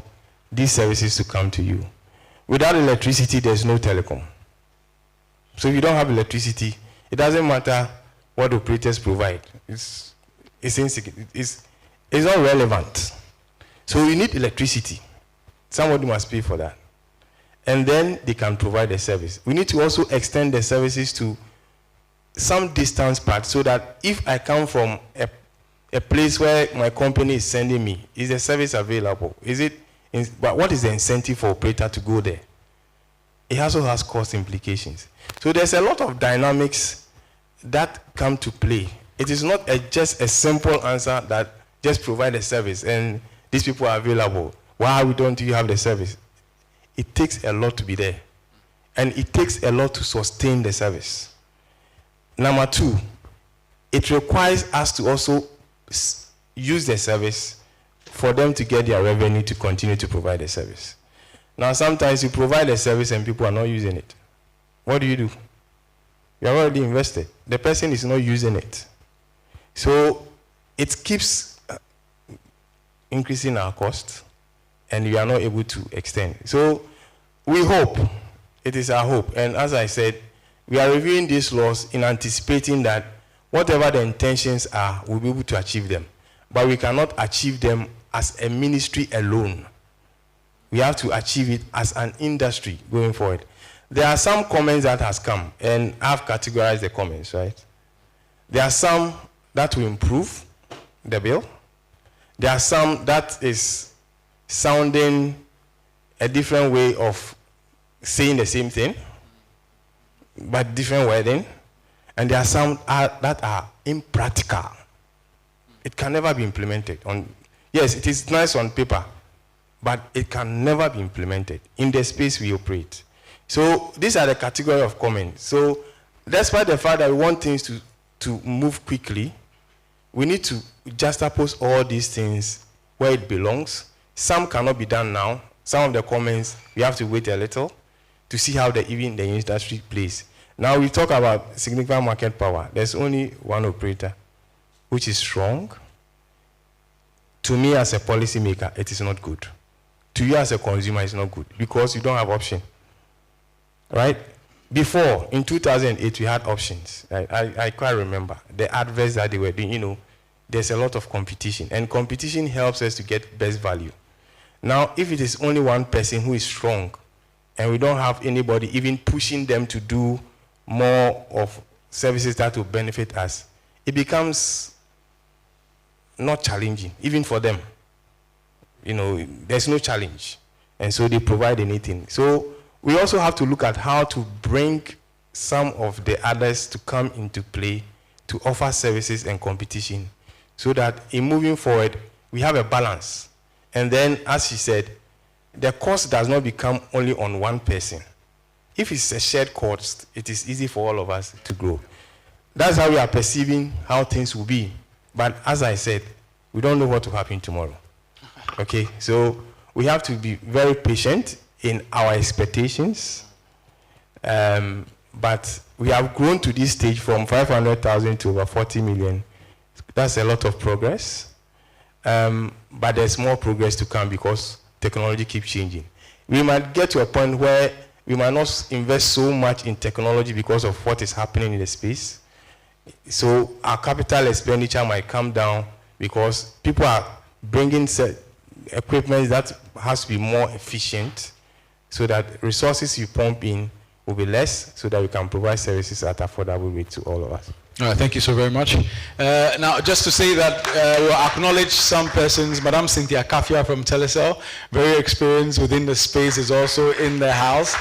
these services to come to you? Without electricity, there's no telecom. So if you don't have electricity, it doesn't matter what operators provide. It's not relevant. So you need electricity. Somebody must pay for that. And then they can provide the service. We need to also extend the services to some distance part, so that if I come from a place where my company is sending me, is the service available? But what is the incentive for operator to go there? It also has cost implications. So there's a lot of dynamics that come to play. It is not just a simple answer that just provide a service and these people are available. Why don't you have the service? It takes a lot to be there. And it takes a lot to sustain the service. Number two, it requires us to also use the service for them to get their revenue to continue to provide the service. Now, sometimes you provide a service and people are not using it. What do? You have already invested. The person is not using it. So it keeps increasing our cost, and we are not able to extend. So we hope, it is our hope, and as I said, we are reviewing these laws in anticipating that whatever the intentions are, we'll be able to achieve them. But we cannot achieve them as a ministry alone. We have to achieve it as an industry going forward. There are some comments that has come, and I've categorized the comments, right? There are some that will improve the bill. There are some that is sounding a different way of saying the same thing, but different wording. And there are some that are impractical. It can never be implemented. Yes, it is nice on paper, but it can never be implemented in the space we operate. So these are the category of comments. So despite the fact that we want things to move quickly, we need to juxtapose all these things where it belongs. Some cannot be done now. Some of the comments, we have to wait a little to see how even the industry plays. Now we talk about significant market power. There's only one operator, which is strong. To me as a policymaker, it is not good. To you as a consumer, it's not good because you don't have option, right? Before, in 2008, we had options. I quite remember the adverts that they were doing. There's a lot of competition, and competition helps us to get best value. Now, if it is only one person who is strong, and we don't have anybody even pushing them to do more of services that will benefit us, it becomes not challenging, even for them. There's no challenge. And so they provide anything. So we also have to look at how to bring some of the others to come into play to offer services and competition so that in moving forward, we have a balance. And then, as she said, the cost does not become only on one person. If it's a shared cost, it is easy for all of us to grow. That's how we are perceiving how things will be. But as I said, we don't know what will happen tomorrow. Okay, so we have to be very patient in our expectations. But we have grown to this stage from 500,000 to over 40 million. That's a lot of progress. But there's more progress to come because technology keeps changing. We might get to a point where we might not invest so much in technology because of what is happening in the space. So our capital expenditure might come down because people are bringing equipment that has to be more efficient, so that resources you pump in will be less, so that we can provide services at affordable rate to all of us. All right, thank you so very much. Now, just to say that we'll acknowledge some persons. Madam Cynthia Kafia from Telecel, very experienced within the space, is also in the house.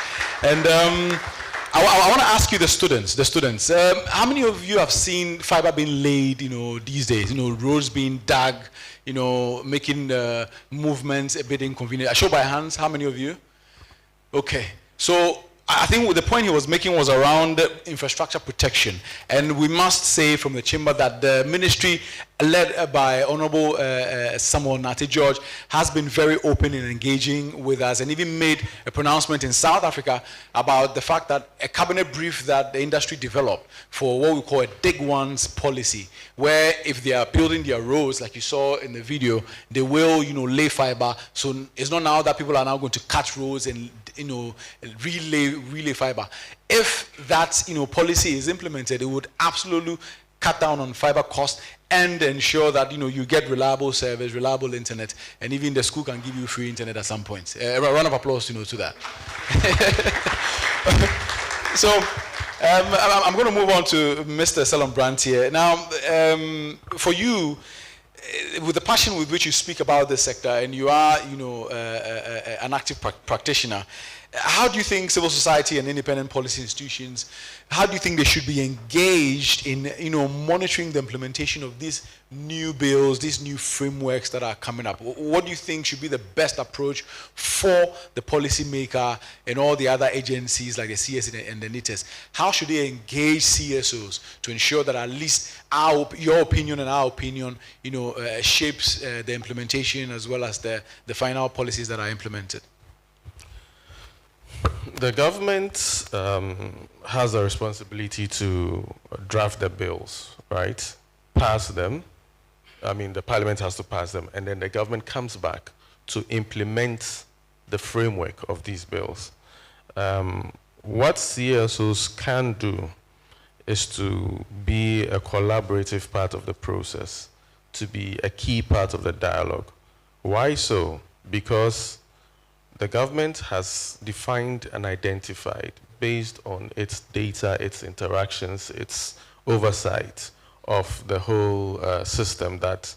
And I want to ask you, the students, how many of you have seen fiber being laid, these days, roads being dug, making movements a bit inconvenient? I show by hands, how many of you? Okay, so I think the point he was making was around infrastructure protection, and we must say from the chamber that the ministry led by Honorable Samuel Nate George has been very open in engaging with us, and even made a pronouncement in South Africa about the fact that a cabinet brief that the industry developed for what we call a dig once policy, where if they are building their roads, like you saw in the video, they will lay fiber. So it's not now that people are now going to cut roads and relay fiber. If that policy is implemented, it would absolutely cut down on fiber costs and ensure that you get reliable service, reliable internet, and even the school can give you free internet at some point. A round of applause to that. So I'm going to move on to Mr. Selon Brandt here. Now, for you, with the passion with which you speak about this sector, and you are an active practitioner, how do you think civil society and independent policy institutions, how do you think they should be engaged in monitoring the implementation of these new bills, these new frameworks that are coming up? What do you think should be the best approach for the policymaker and all the other agencies like the CS and the NITES? How should they engage CSOs to ensure that at least your opinion and our opinion shapes the implementation as well as the final policies that are implemented? The government has a responsibility to draft the bills, right? Pass them. I mean, the parliament has to pass them, and then the government comes back to implement the framework of these bills. What CSOs can do is to be a collaborative part of the process, to be a key part of the dialogue. Why so? Because the government has defined and identified, based on its data, its interactions, its oversight of the whole system, that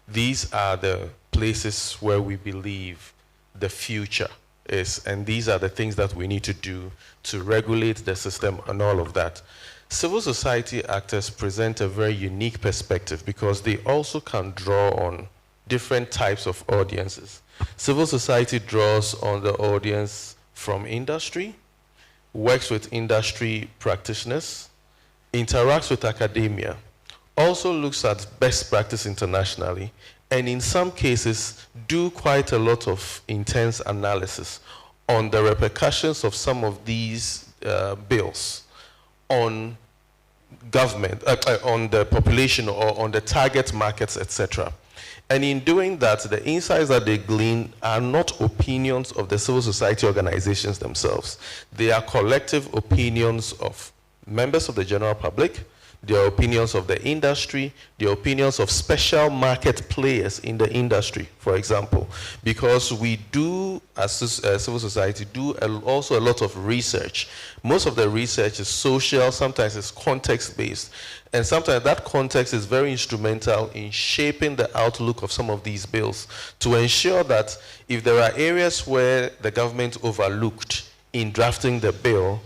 these are the places where we believe the future is, and these are the things that we need to do to regulate the system and all of that. Civil society actors present a very unique perspective because they also can draw on different types of audiences. Civil society draws on the audience from industry, works with industry practitioners, interacts with academia, also looks at best practice internationally, and in some cases do quite a lot of intense analysis on the repercussions of some of these bills on government, on the population or on the target markets, etc. And in doing that, the insights that they glean are not opinions of the civil society organizations themselves. They are collective opinions of members of the general public, their opinions of the industry, their opinions of special market players in the industry, for example. Because we do, as civil society, do also a lot of research. Most of the research is social, sometimes it's context-based. And sometimes that context is very instrumental in shaping the outlook of some of these bills to ensure that if there are areas where the government overlooked in drafting the bill,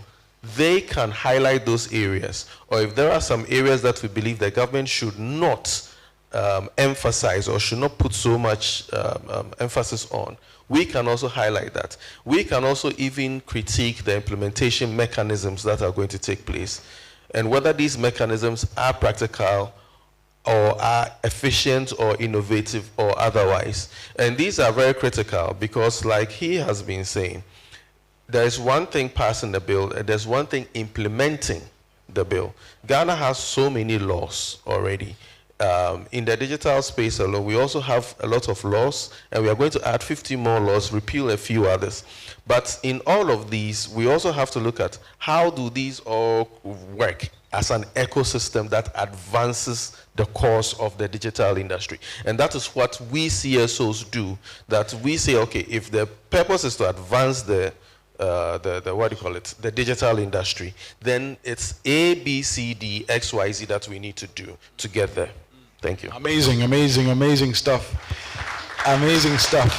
they can highlight those areas. Or if there are some areas that we believe the government should not emphasize or should not put so much emphasis on, we can also highlight that. We can also even critique the implementation mechanisms that are going to take place, and whether these mechanisms are practical or are efficient or innovative or otherwise. And these are very critical because, like he has been saying, there is one thing passing the bill and there's one thing implementing the bill. Ghana has so many laws already, in the digital space alone, we also have a lot of laws, and we are going to add 50 more laws, repeal a few others. But in all of these, we also have to look at how do these all work as an ecosystem that advances the cause of the digital industry. And that is what we CSOs do, that we say, okay, if the purpose is to advance the what do you call it, the digital industry, then it's A, B, C, D, X, Y, Z that we need to do to get there. Thank you. Amazing, amazing, amazing stuff. Amazing stuff.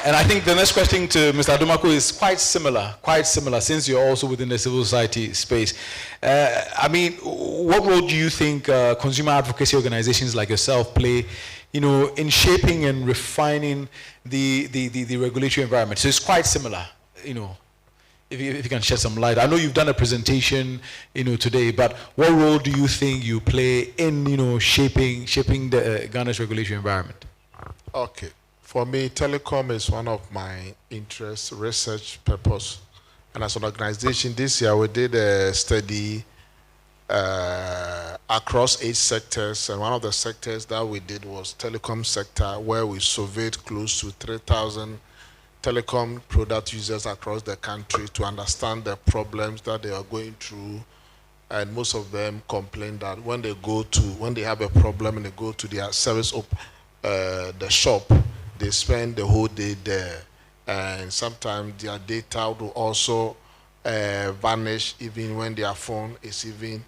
And I think the next question to Mr. Adomako is quite similar, since you're also within the civil society space. I mean, what role do you think consumer advocacy organizations like yourself play, in shaping and refining the regulatory environment? So it's quite similar, if you can shed some light. I know you've done a presentation, today, but what role do you think you play in, shaping the Ghana's regulatory environment? Okay. For me, telecom is one of my interests, research purpose. And as an organization, this year we did a study across 8 sectors. And one of the sectors that we did was telecom sector, where we surveyed close to 3,000 telecom product users across the country to understand the problems that they are going through. And most of them complain that when they have a problem and they go to their service the shop, they spend the whole day there, and sometimes their data will also vanish even when their phone is even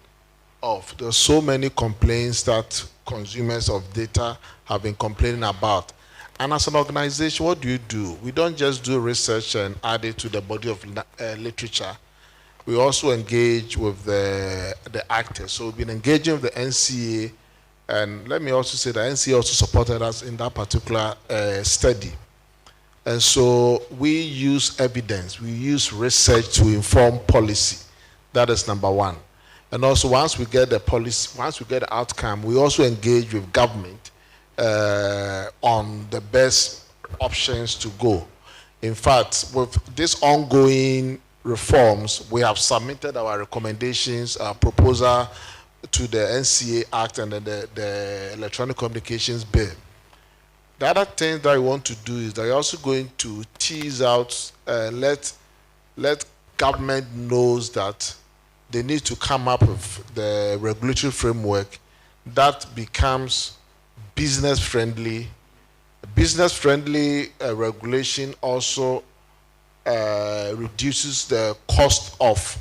off. There's so many complaints that consumers of data have been complaining about. And as an organization, what do? We don't just do research and add it to the body of literature. We also engage with the actors. So we've been engaging with the NCA. And let me also say that NCA also supported us in that particular study. And so we use evidence, we use research to inform policy. That is number one. And also once we get the policy, once we get the outcome, we also engage with government on the best options to go. In fact, with this ongoing reforms, we have submitted our recommendations, our proposal to the NCA Act and the Electronic Communications Bill. The other thing that we want to do is that we're also going to tease out, let government knows that they need to come up with the regulatory framework that becomes business friendly. Business friendly regulation also reduces the cost of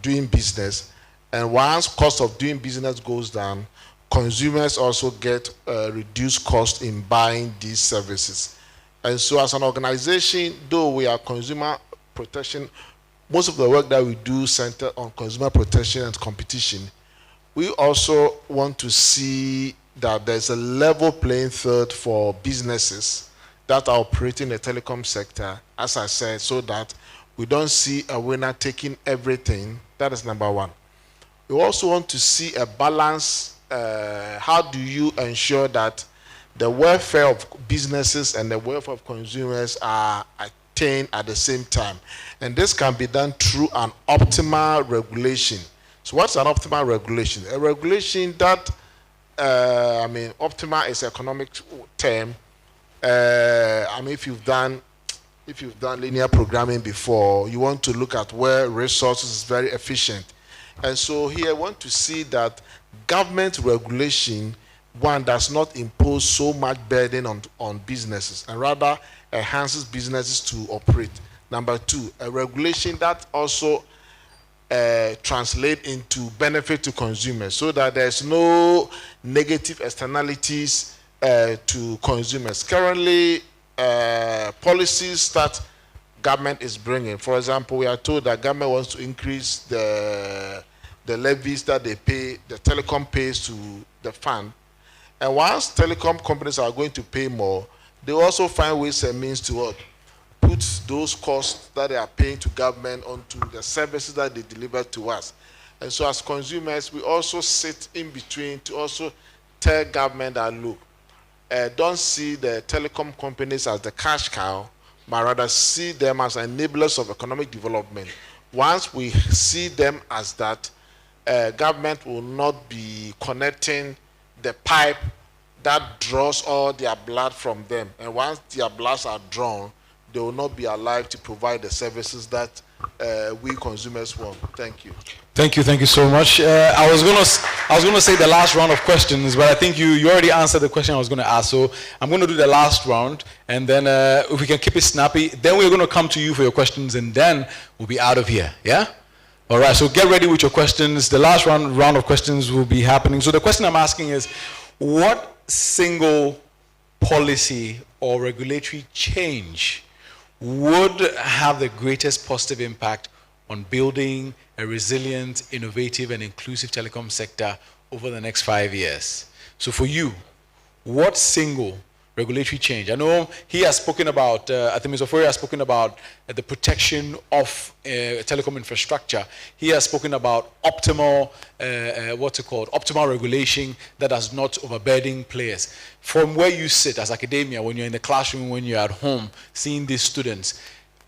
doing business. And once cost of doing business goes down, consumers also get reduced cost in buying these services. And so as an organization, though we are consumer protection, most of the work that we do center on consumer protection and competition, we also want to see that there's a level playing field for businesses that are operating in the telecom sector, as I said, so that we don't see a winner taking everything. That is number one. We also want to see a balance. How do you ensure that the welfare of businesses and the welfare of consumers are attained at the same time? And this can be done through an optimal regulation. So what's an optimal regulation? A regulation that, optimal is an economic term. If you've done linear programming before, you want to look at where resources is very efficient. And so here I want to see that government regulation, one, does not impose so much burden on businesses and rather enhances businesses to operate. Number two, a regulation that also translate into benefit to consumers so that there's no negative externalities to consumers. Currently, policies that government is bringing, for example, we are told that government wants to increase the levies that they pay, the telecom pays to the fund. And once telecom companies are going to pay more, they also find ways and means to put those costs that they are paying to government onto the services that they deliver to us. And so as consumers, we also sit in between to also tell government that, look, don't see the telecom companies as the cash cow, but rather see them as enablers of economic development. Once we see them as that, government will not be connecting the pipe that draws all their blood from them. And once their bloods are drawn, they will not be alive to provide the services that we consumers want. Thank you. Thank you so much. I was gonna say the last round of questions, but I think you already answered the question I was gonna ask. So I'm gonna do the last round, and then if we can keep it snappy, then we're gonna come to you for your questions, and then we'll be out of here. Yeah. All right. So get ready with your questions. The last round of questions will be happening. So the question I'm asking is, what single policy or regulatory change would have the greatest positive impact on building a resilient, innovative, and inclusive telecom sector over the next 5 years? So for you, what single regulatory change? I know he has spoken about, I think Mr. Ofori has spoken about the protection of telecom infrastructure. He has spoken about optimal, optimal regulation that does not overburden players. From where you sit as academia, when you're in the classroom, when you're at home, seeing these students,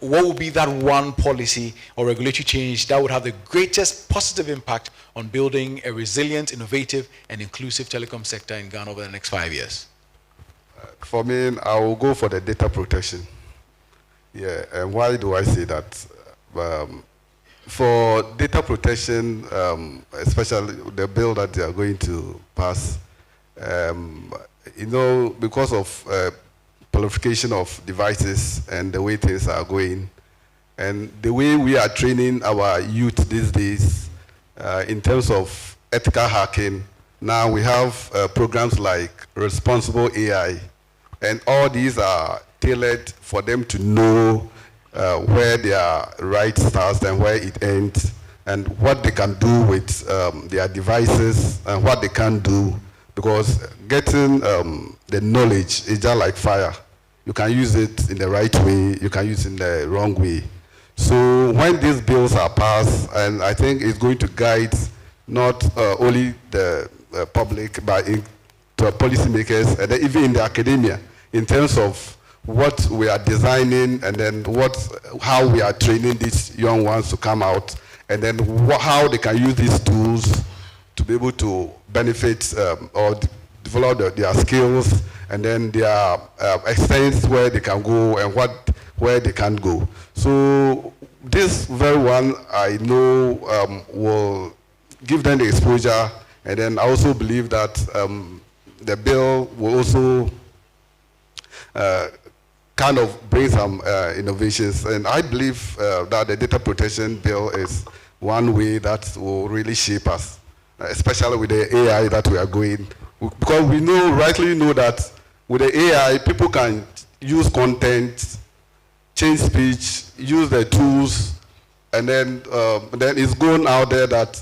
what would be that one policy or regulatory change that would have the greatest positive impact on building a resilient, innovative, and inclusive telecom sector in Ghana over the next 5 years? For me, I will go for the data protection. Yeah, and why do I say that? For data protection, especially the bill that they are going to pass, because of proliferation of devices and the way things are going, and the way we are training our youth these days in terms of ethical hacking. Now we have programs like Responsible AI, and all these are tailored for them to know where their right starts and where it ends, and what they can do with their devices and what they can't do, because getting the knowledge is just like fire. You can use it in the right way, you can use it in the wrong way. So when these bills are passed, and I think it's going to guide not only the public, but to policymakers, and even in the academia, in terms of what we are designing, and then how we are training these young ones to come out, and then how they can use these tools to be able to benefit or develop their skills, and then their extents where they can go and where they can't go. So this very one I know will give them the exposure, and then I also believe that the bill will also kind of bring some innovations, and I believe that the data protection bill is one way that will really shape us, especially with the AI that we are going, because we rightly know that with the AI, people can use content, change speech, use the tools, and then it's going out there that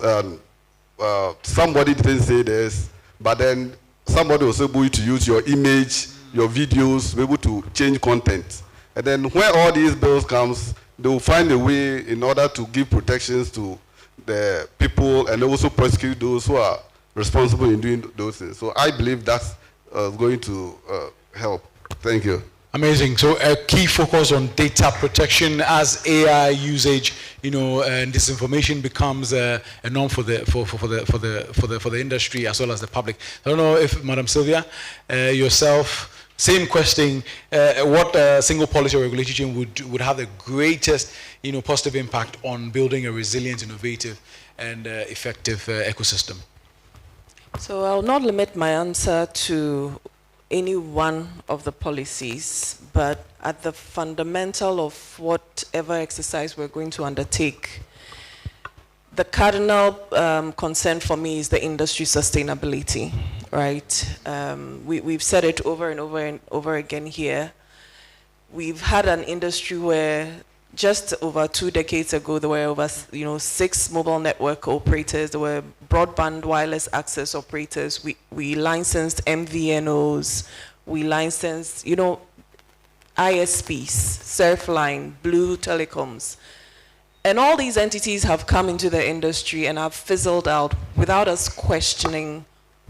somebody didn't say this, but then somebody was able to use your image, your videos, be able to change content. And then when all these bills comes, they will find a way in order to give protections to the people and also prosecute those who are responsible in doing those things. So I believe that's going to help. Thank you. Amazing. So a key focus on data protection as AI usage, and disinformation becomes a norm for the industry as well as the public. I don't know if Madam Sylvia, yourself, same question. What single policy or regulatory change would have the greatest, positive impact on building a resilient, innovative, and effective ecosystem? So I'll not limit my answer to any one of the policies, but at the fundamental of whatever exercise we're going to undertake, the cardinal concern for me is the industry sustainability, right? We've said it over and over and over again here. We've had an industry where just over 2 decades ago, there were over 6 mobile network operators. There were broadband wireless access operators. We licensed MVNOs. We licensed, ISPs, Surfline, Blue Telecoms. And all these entities have come into the industry and have fizzled out without us questioning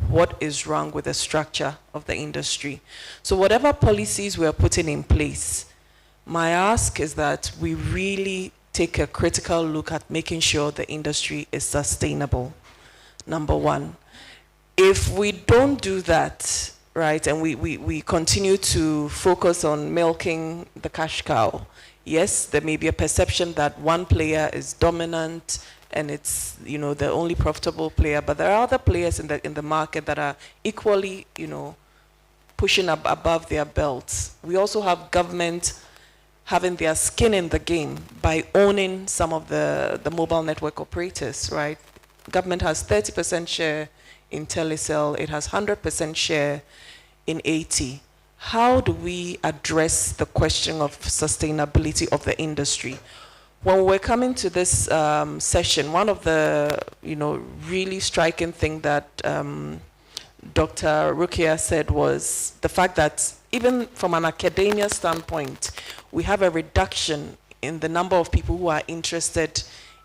what is wrong with the structure of the industry. So whatever policies we are putting in place, my ask is that we really take a critical look at making sure the industry is sustainable, number one. If we don't do that, right, and we continue to focus on milking the cash cow, yes, there may be a perception that one player is dominant and it's, the only profitable player, but there are other players in the market that are equally, pushing up above their belts. We also have government having their skin in the game by owning some of the mobile network operators, right? Government has 30% share in Telecel, it has 100% share in AT. How do we address the question of sustainability of the industry? When we're coming to this session, one of the really striking thing that Dr. Rukia said was the fact that even from an academia standpoint, we have a reduction in the number of people who are interested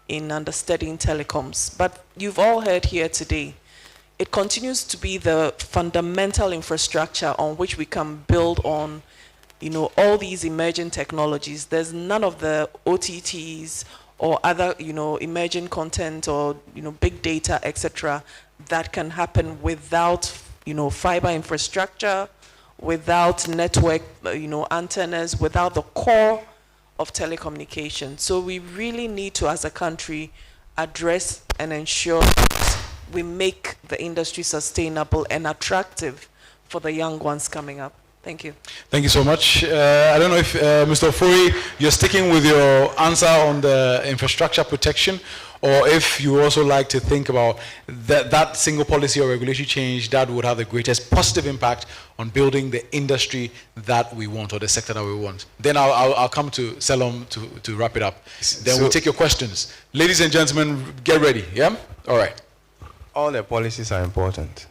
in studying telecoms. But you've all heard here today, it continues to be the fundamental infrastructure on which we can build on, all these emerging technologies. There's none of the OTTs or other, emerging content or, big data, etc., that can happen without, fiber infrastructure, without network, antennas, without the core of telecommunication. So we really need to, as a country, address and ensure that we make the industry sustainable and attractive for the young ones coming up. Thank you. Thank you so much. I don't know if, Mr. Ofori, you're sticking with your answer on the infrastructure protection, or if you also like to think about that single policy or regulatory change that would have the greatest positive impact on building the industry that we want, or the sector that we want. Then I'll come to Selom to wrap it up. Then we'll take your questions. Ladies and gentlemen, get ready, yeah? All right. All the policies are important.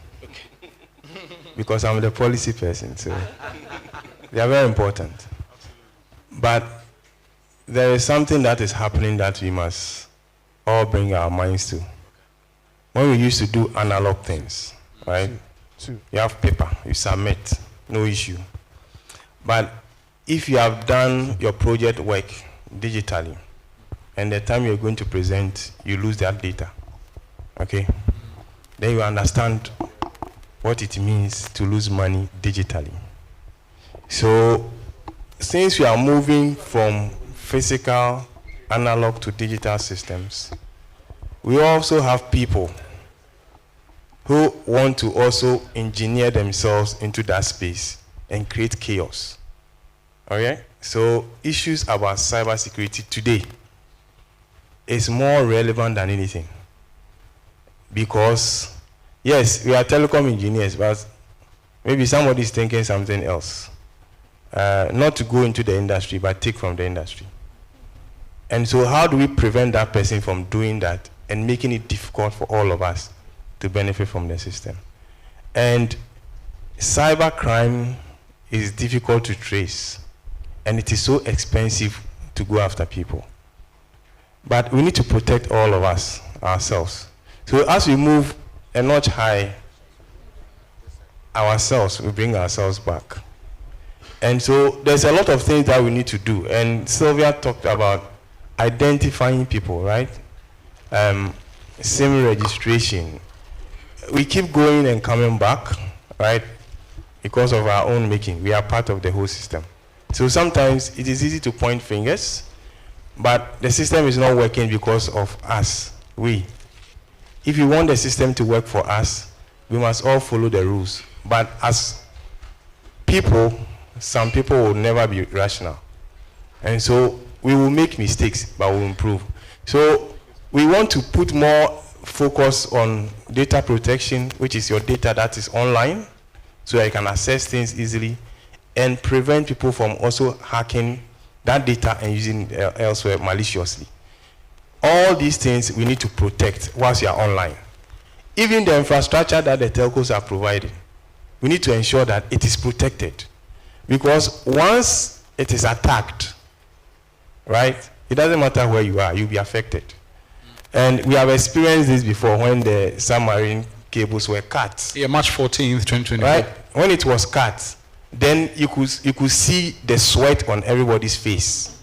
Because I'm the policy person, so they are very important. But there is something that is happening that we must all bring our minds to. When we used to do analog things, right? You have paper, you submit, no issue. But if you have done your project work digitally, and the time you're going to present, you lose that data, okay? Then you understand what it means to lose money digitally. So, since we are moving from physical, analog to digital systems, we also have people who want to also engineer themselves into that space and create chaos. Okay? So, issues about cybersecurity today is more relevant than anything. Because yes, we are telecom engineers, but maybe somebody is thinking something else. Not to go into the industry, but take from the industry. And so how do we prevent that person from doing that and making it difficult for all of us to benefit from the system? And cybercrime is difficult to trace, and it is so expensive to go after people. But we need to protect all of us, ourselves. So as we move a notch high, ourselves, we bring ourselves back. And so there's a lot of things that we need to do. And Sylvia talked about identifying people, right? SIM registration. We keep going and coming back, right? Because of our own making. We are part of the whole system. So sometimes it is easy to point fingers, but the system is not working because of us, we. If you want the system to work for us, we must all follow the rules. But as people, some people will never be rational. And so we will make mistakes, but we'll improve. So we want to put more focus on data protection, which is your data that is online, so that you can access things easily, and prevent people from also hacking that data and using it elsewhere maliciously. All these things we need to protect whilst you are online. Even the infrastructure that the telcos are providing, we need to ensure that it is protected. Because once it is attacked, right, it doesn't matter where you are, you'll be affected. And we have experienced this before when the submarine cables were cut. Yeah, March 14th, 2024. Right? When it was cut, then you could see the sweat on everybody's face.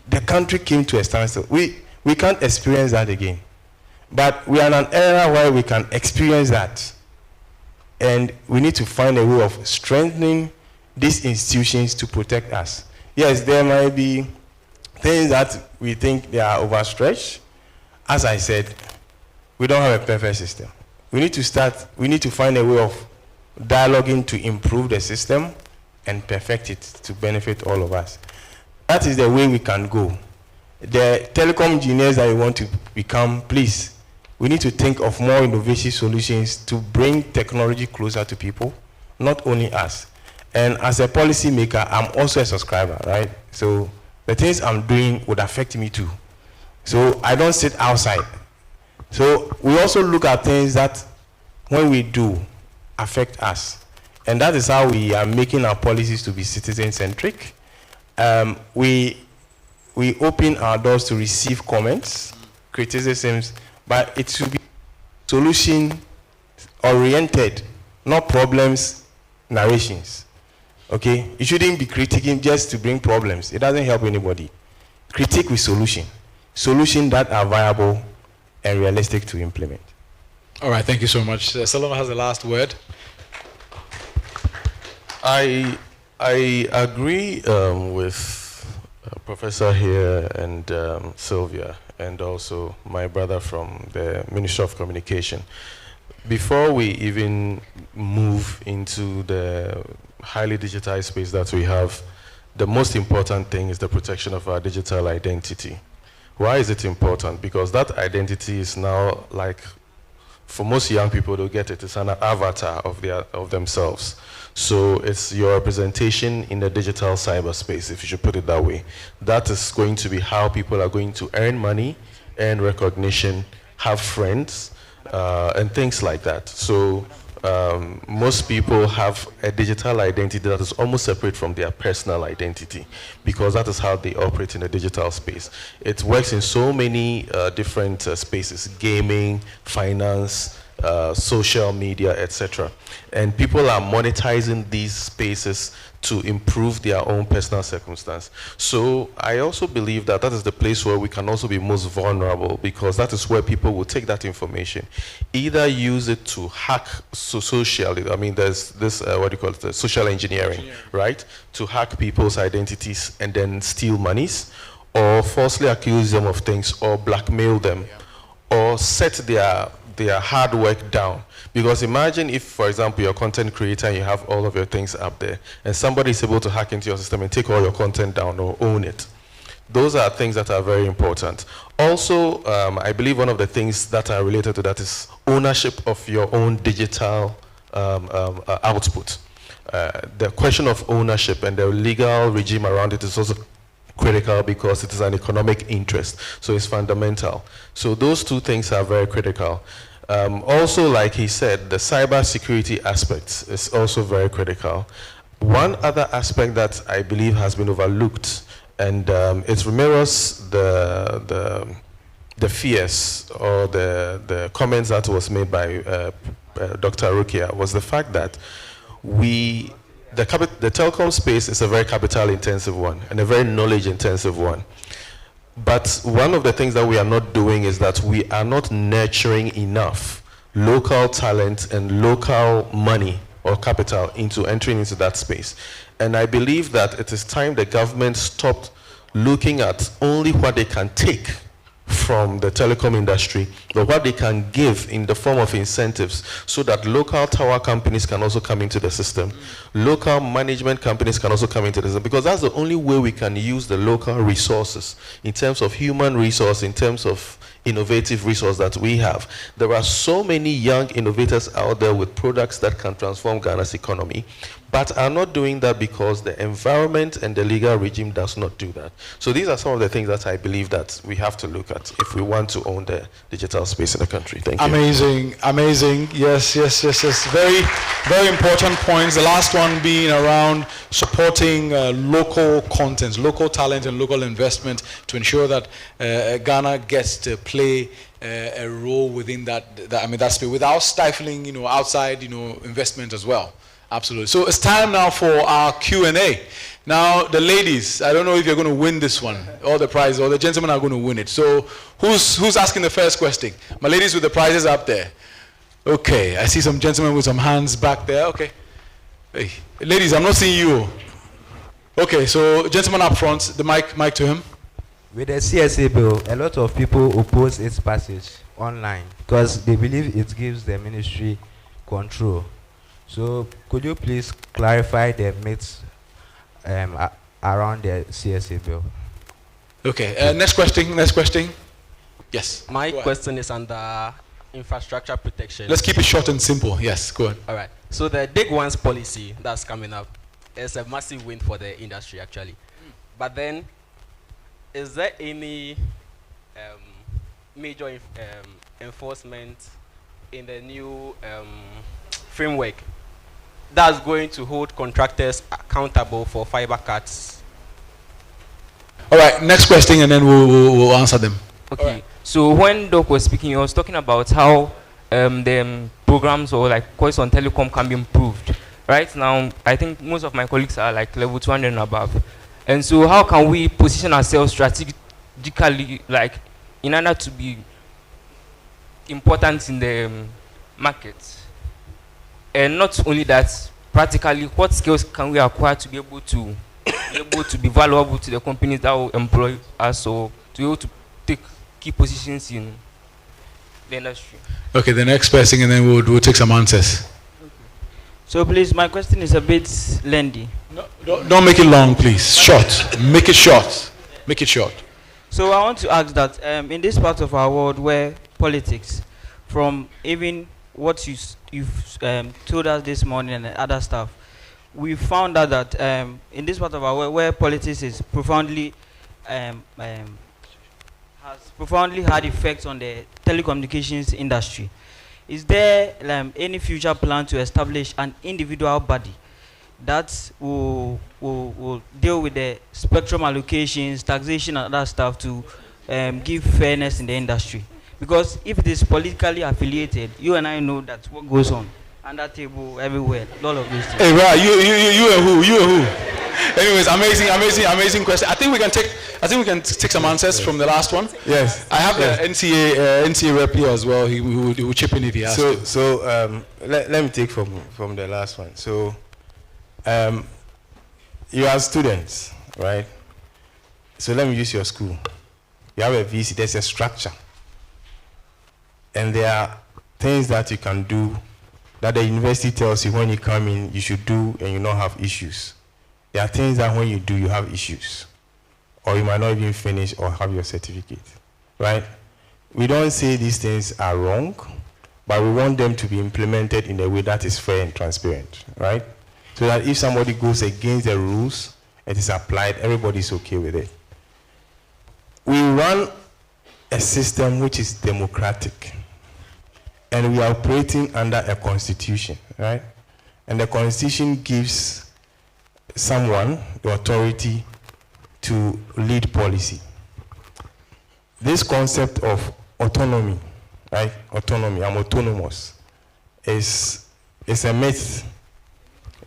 The country came to a standstill. We can't experience that again. But we are in an era where we can experience that. And we need to find a way of strengthening these institutions to protect us. Yes, there might be things that we think they are overstretched. As I said, we don't have a perfect system. We need to find a way of dialoguing to improve the system and perfect it to benefit all of us. That is the way we can go. The telecom engineers that we want to become, please, we need to think of more innovative solutions to bring technology closer to people, not only us. And as a policy maker, I'm also a subscriber, right? So the things I'm doing would affect me too. So I don't sit outside. So we also look at things that, when we do, affect us. And that is how we are making our policies to be citizen-centric. We open our doors to receive comments, criticisms, but it should be solution-oriented, not problems, narrations. Okay? You shouldn't be critiquing just to bring problems. It doesn't help anybody. Critique with solution. Solutions that are viable and realistic to implement. All right, thank you so much. Solomon has the last word. I agree with Professor here and Sylvia, and also my brother from the Ministry of Communication. Before we even move into the highly digitized space that we have, the most important thing is the protection of our digital identity. Why is it important? Because that identity is now, like, for most young people, they'll get it. It's an avatar of themselves. So it's your representation in the digital cyberspace, if you should put it that way. That is going to be how people are going to earn money, earn recognition, have friends, and things like that. So most people have a digital identity that is almost separate from their personal identity, because that is how they operate in the digital space. It works in so many different spaces: gaming, finance, social media, etc. And people are monetizing these spaces to improve their own personal circumstance. So I also believe that that is the place where we can also be most vulnerable, because that is where people will take that information, either use it to hack socially. I mean, there's this, what do you call it, social engineering, right? To hack people's identities and then steal monies, or falsely accuse them of things, or blackmail them, or set their hard work down. Because imagine if, for example, you're a content creator and you have all of your things up there, and somebody is able to hack into your system and take all your content down or own it. Those are things that are very important. Also, I believe one of the things that are related to that is ownership of your own digital output. The question of ownership and the legal regime around it is also critical, because it is an economic interest, so it's fundamental. So those two things are very critical. Also, like he said, the cyber security aspect is also very critical. One other aspect that I believe has been overlooked, and it mirrors the fears or the comments that was made by Dr. Rukia, was the fact that the telecom space is a very capital-intensive one and a very knowledge-intensive one. But one of the things that we are not doing is that we are not nurturing enough local talent and local money or capital into entering into that space. And I believe that it is time the government stopped looking at only what they can take from the telecom industry, but what they can give in the form of incentives, so that local tower companies can also come into the system. Local management companies can also come into the system, because that's the only way we can use the local resources in terms of human resource, in terms of innovative resource that we have. There are so many young innovators out there with products that can transform Ghana's economy, but are not doing that because the environment and the legal regime does not do that. So these are some of the things that I believe that we have to look at if we want to own the digital space in the country. Thank you. Amazing, amazing. Yes. Very, very important points. The last one being around supporting local content, local talent, and local investment to ensure that Ghana gets to play a role within that space without stifling, outside, investment as well. Absolutely. So it's time now for our Q&A. Now, the ladies, I don't know if you're going to win this one, or the prize, or the gentlemen are going to win it. So who's asking the first question? My ladies with the prizes up there. Okay, I see some gentlemen with some hands back there. Okay. Hey, ladies, I'm not seeing you. Okay, so gentleman up front, the mic to him. With the CSA bill, a lot of people oppose its passage online because they believe it gives the ministry control. So could you please clarify the myths around the CSA bill? Okay, next question. Yes. My question is under infrastructure protection. Let's keep it short and simple. Yes, go ahead. All right. So the Dig Once policy that's coming up is a massive win for the industry, actually. But then, is there any major enforcement in the new framework that's going to hold contractors accountable for fiber cuts? All right, next question, and then we'll answer them. Okay. Right. So when Doc was speaking, he was talking about how the programs or like course on telecom can be improved. Right now, I think most of my colleagues are like level 200 and above. And so how can we position ourselves strategically, like in order to be important in the market? And not only that, practically, what skills can we acquire to be able to be valuable to the companies that will employ us, or to be able to take key positions in the industry? Okay, the next person, and then we'll take some answers. So please, my question is a bit lengthy. No, don't make it long, please. Short. Make it short. Make it short. So I want to ask that in this part of our world where politics, from even what you've told us this morning and other stuff, we found out that in this part of our world where politics is profoundly has profoundly had effects on the telecommunications industry. Is there any future plan to establish an individual body that will deal with the spectrum allocations, taxation, and other stuff to give fairness in the industry? Because if it is politically affiliated, you and I know that what goes on under table everywhere, all of these things. Hey, right, you and who? You and who? Anyways, amazing question. I think we can take some answers from the last one. Yes. I have the NCA rep here as well. He will chip in if he has to. So let me take from the last one. So you are students, right? So let me use your school. You have a VC. There's a structure, and there are things that you can do that the university tells you when you come in you should do, and you not have issues. There are things that when you do, you have issues, or you might not even finish or have your certificate, right? We don't say these things are wrong, but we want them to be implemented in a way that is fair and transparent, right? So that if somebody goes against the rules, it is applied, everybody's okay with it. We run a system which is democratic, and we are operating under a constitution, right? And the constitution gives someone the authority to lead policy. This concept of autonomy, right? Autonomy, I'm autonomous, is a myth,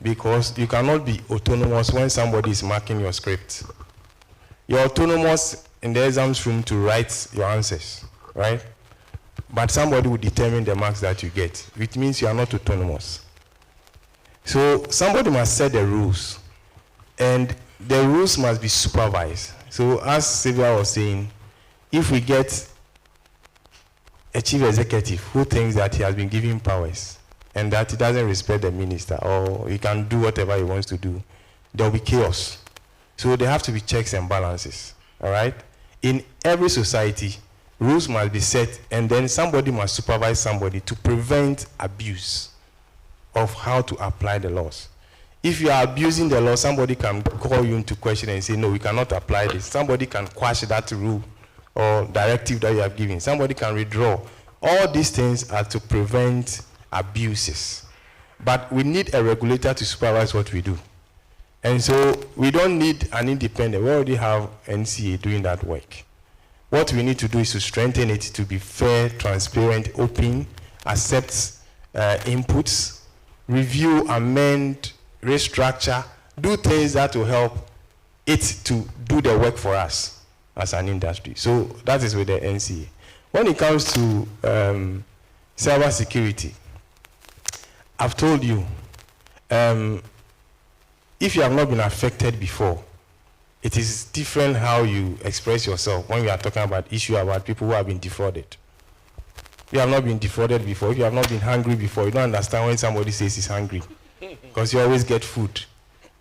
because you cannot be autonomous when somebody is marking your script. You're autonomous in the exams room to write your answers, right? But somebody will determine the marks that you get, which means you are not autonomous. So somebody must set the rules, and the rules must be supervised. So as Sylvia was saying, if we get a chief executive who thinks that he has been given powers and that he doesn't respect the minister, or he can do whatever he wants to do, there will be chaos. So there have to be checks and balances, all right? In every society, rules must be set, and then somebody must supervise somebody to prevent abuse of how to apply the laws. If you are abusing the law, somebody can call you into question and say, no, we cannot apply this. Somebody can quash that rule or directive that you have given. Somebody can withdraw. All these things are to prevent abuses. But we need a regulator to supervise what we do. And so we don't need an independent. We already have NCA doing that work. What we need to do is to strengthen it to be fair, transparent, open, accept inputs, review, amend, restructure, do things that will help it to do the work for us as an industry. So that is with the NCA. When it comes to cyber security, I've told you, if you have not been affected before, it is different how you express yourself when we are talking about issue about people who have been defrauded. If you have not been defrauded before, if you have not been hungry before, you don't understand when somebody says he's hungry, because you always get food,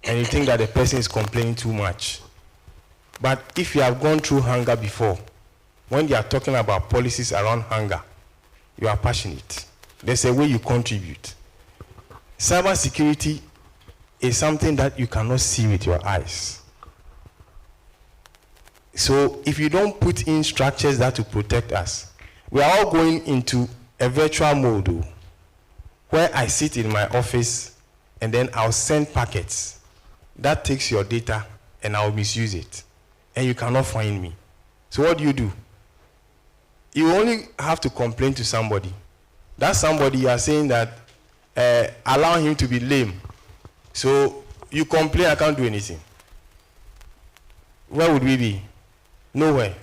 and you think that the person is complaining too much. But if you have gone through hunger before, when you are talking about policies around hunger, you are passionate. There's a way you contribute. Cyber security is something that you cannot see with your eyes. So if you don't put in structures that will protect us, we are all going into a virtual mode where I sit in my office and then I'll send packets. That takes your data and I'll misuse it. And you cannot find me. So what do? You only have to complain to somebody. That somebody, you are saying that allow him to be lame. So you complain, I can't do anything. Where would we be? Nowhere.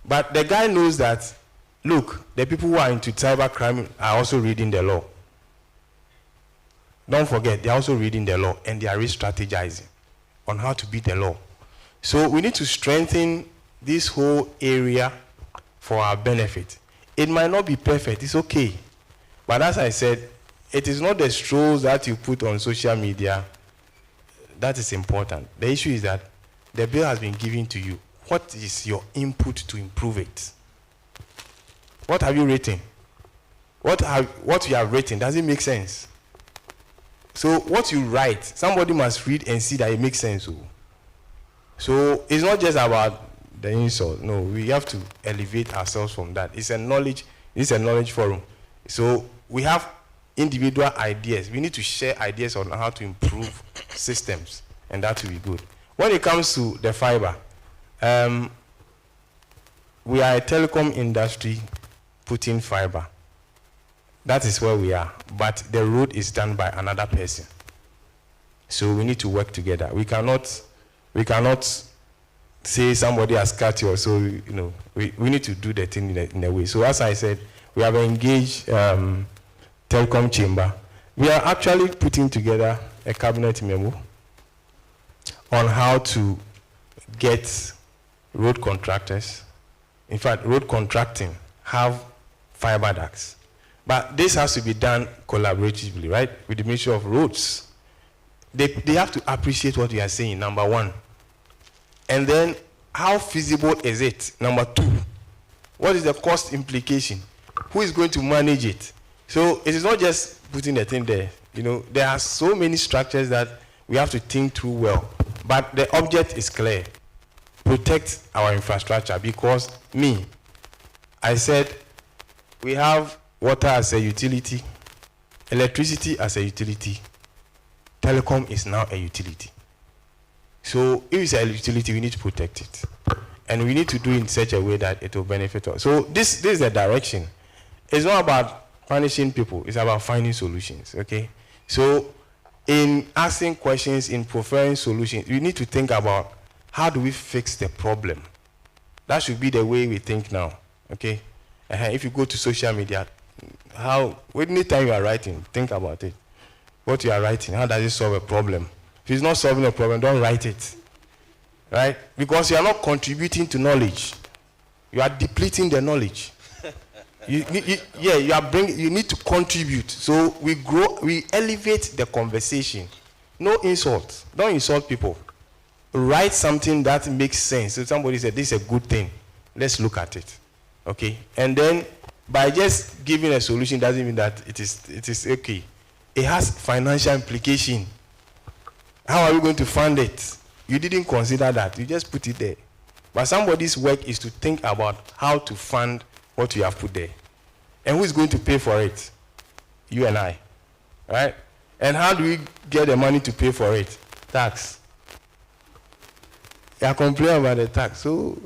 But the guy knows that, look, the people who are into cyber crime are also reading the law. Don't forget, they are also reading the law and they are re-strategizing on how to beat the law. So we need to strengthen this whole area for our benefit. It might not be perfect, it's okay. But as I said, it is not the strolls that you put on social media that is important. The issue is that the bill has been given to you. What is your input to improve it? What have you written? What you have written, does it make sense? So what you write, somebody must read and see that it makes sense. So it's not just about the insult. No, we have to elevate ourselves from that. It's a knowledge forum. So we have individual ideas. We need to share ideas on how to improve systems, and that will be good. When it comes to the fiber, we are a telecom industry putting fiber. That is where we are. But the road is done by another person. So we need to work together. We cannot say somebody has cut you, so we need to do the thing in a way. So as I said, we have engaged Telecom Chamber. We are actually putting together a cabinet memo on how to get road contractors, in fact, road contracting, have fiber ducts. But this has to be done collaboratively, right, with the Ministry of Roads. They have to appreciate what you are saying, number one. And then, how feasible is it? Number two, what is the cost implication? Who is going to manage it? So it is not just putting the thing there. There are so many structures that we have to think through well. But the object is clear. Protect our infrastructure, because I said we have water as a utility, electricity as a utility. Telecom is now a utility. So if it's a utility, we need to protect it. And we need to do it in such a way that it will benefit us. So this is the direction. It's not about punishing people, it's about finding solutions, okay? So in asking questions, in preferring solutions, we need to think about how do we fix the problem. That should be the way we think now, okay? If you go to social media, anytime you are writing, think about it. What you are writing, how does it solve a problem? If it's not solving a problem, don't write it, right? Because you are not contributing to knowledge. You are depleting the knowledge. You need to contribute. So we elevate the conversation. No insult. Don't insult people. Write something that makes sense. So somebody said, this is a good thing. Let's look at it. Okay? And then by just giving a solution doesn't mean that it is okay. It has financial implication. How are we going to fund it? You didn't consider that. You just put it there. But somebody's work is to think about how to fund what you have put there. And who is going to pay for it? You and I. Right? And how do we get the money to pay for it? Tax. You are complaining about the tax. So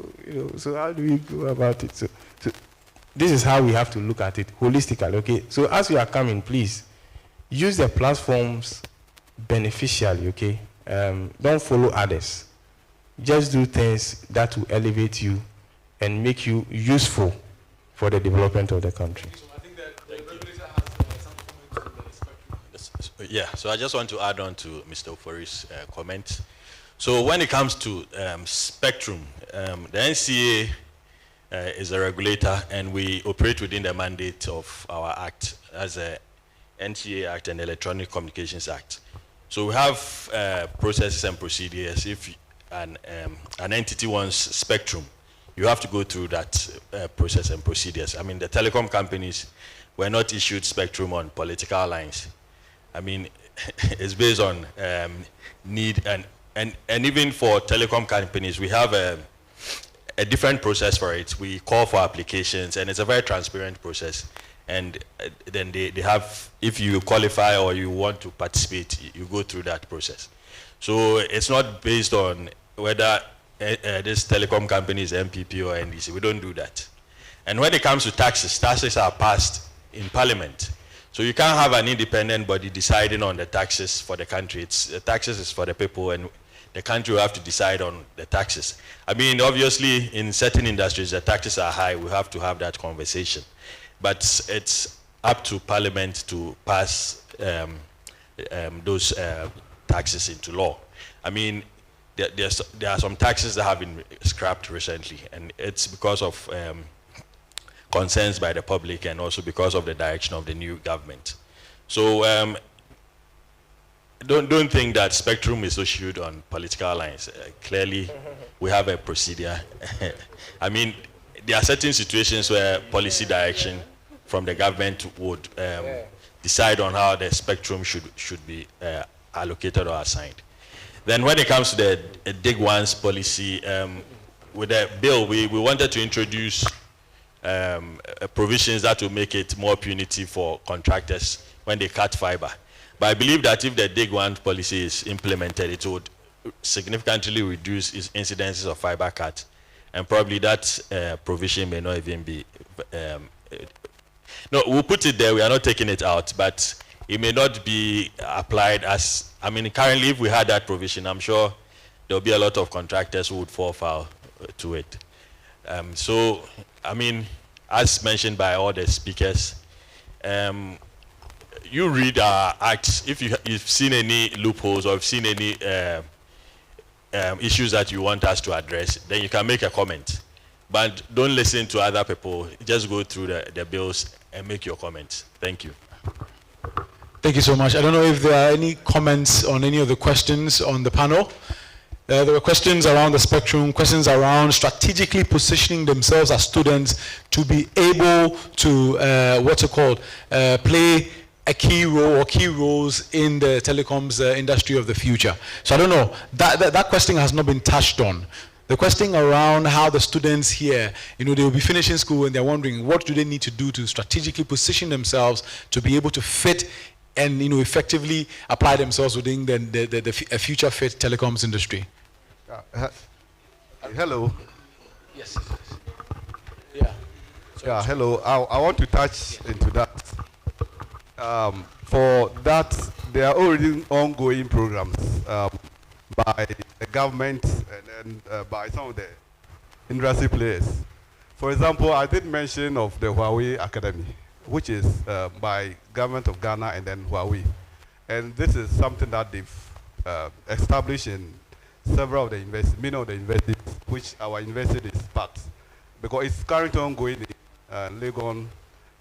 how do we go about it? So this is how we have to look at it holistically. Okay? So as you are coming, please, use the platforms beneficially, okay? Don't follow others. Just do things that will elevate you and make you useful for the development of the country. Yeah, so I just want to add on to Mr. Ofori's comment. So when it comes to spectrum, the NCA is a regulator, and we operate within the mandate of our act as a NCA Act and Electronic Communications Act. So we have processes and procedures. If an entity wants spectrum, you have to go through that process and procedures. I mean, the telecom companies were not issued spectrum on political lines. I mean, it's based on need, and even for telecom companies, we have a different process for it. We call for applications, and it's a very transparent process. And then they have, if you qualify or you want to participate, you go through that process. So it's not based on whether this telecom company is MPP or NDC. We don't do that. And when it comes to taxes, taxes are passed in Parliament. So you can't have an independent body deciding on the taxes for the country. The taxes is for the people, and the country will have to decide on the taxes. I mean, obviously, in certain industries, the taxes are high. We have to have that conversation. But it's up to Parliament to pass those taxes into law. I mean, there are some taxes that have been scrapped recently, and it's because of concerns by the public and also because of the direction of the new government. So don't think that spectrum is issued on political lines. Clearly, we have a procedure. I mean, there are certain situations where policy direction from the government would decide on how the spectrum should be allocated or assigned. Then when it comes to the Dig Once policy, with the bill, we wanted to introduce provisions that will make it more punitive for contractors when they cut fiber. But I believe that if the Dig Once policy is implemented, it would significantly reduce incidences of fiber cut. And probably that provision may not even be, no, we'll put it there, we are not taking it out, but it may not be applied as, I mean, currently if we had that provision, I'm sure there'll be a lot of contractors who would fall foul to it. So, I mean, as mentioned by all the speakers, you read our acts. If you've seen any loopholes or if seen any issues that you want us to address, then you can make a comment. But don't listen to other people. Just go through the bills and make your comments. Thank you. Thank you so much. I don't know if there are any comments on any of the questions on the panel. There were questions around the spectrum, questions around strategically positioning themselves as students to be able to, play a key role or key roles in the telecoms industry of the future. So I don't know, that question has not been touched on. The question around how the students here, they will be finishing school and they're wondering what do they need to do to strategically position themselves to be able to fit and effectively apply themselves within the future fit telecoms industry. Hello. Yes. Yeah. Yeah. Hello. I want to touch into that. For that, there are already ongoing programs by the government and then by some of the industry players. For example, I did mention of the Huawei Academy, which is by government of Ghana and then Huawei. And this is something that they've established in several of the many of the universities, which our university is part. Because it's currently ongoing in Legon,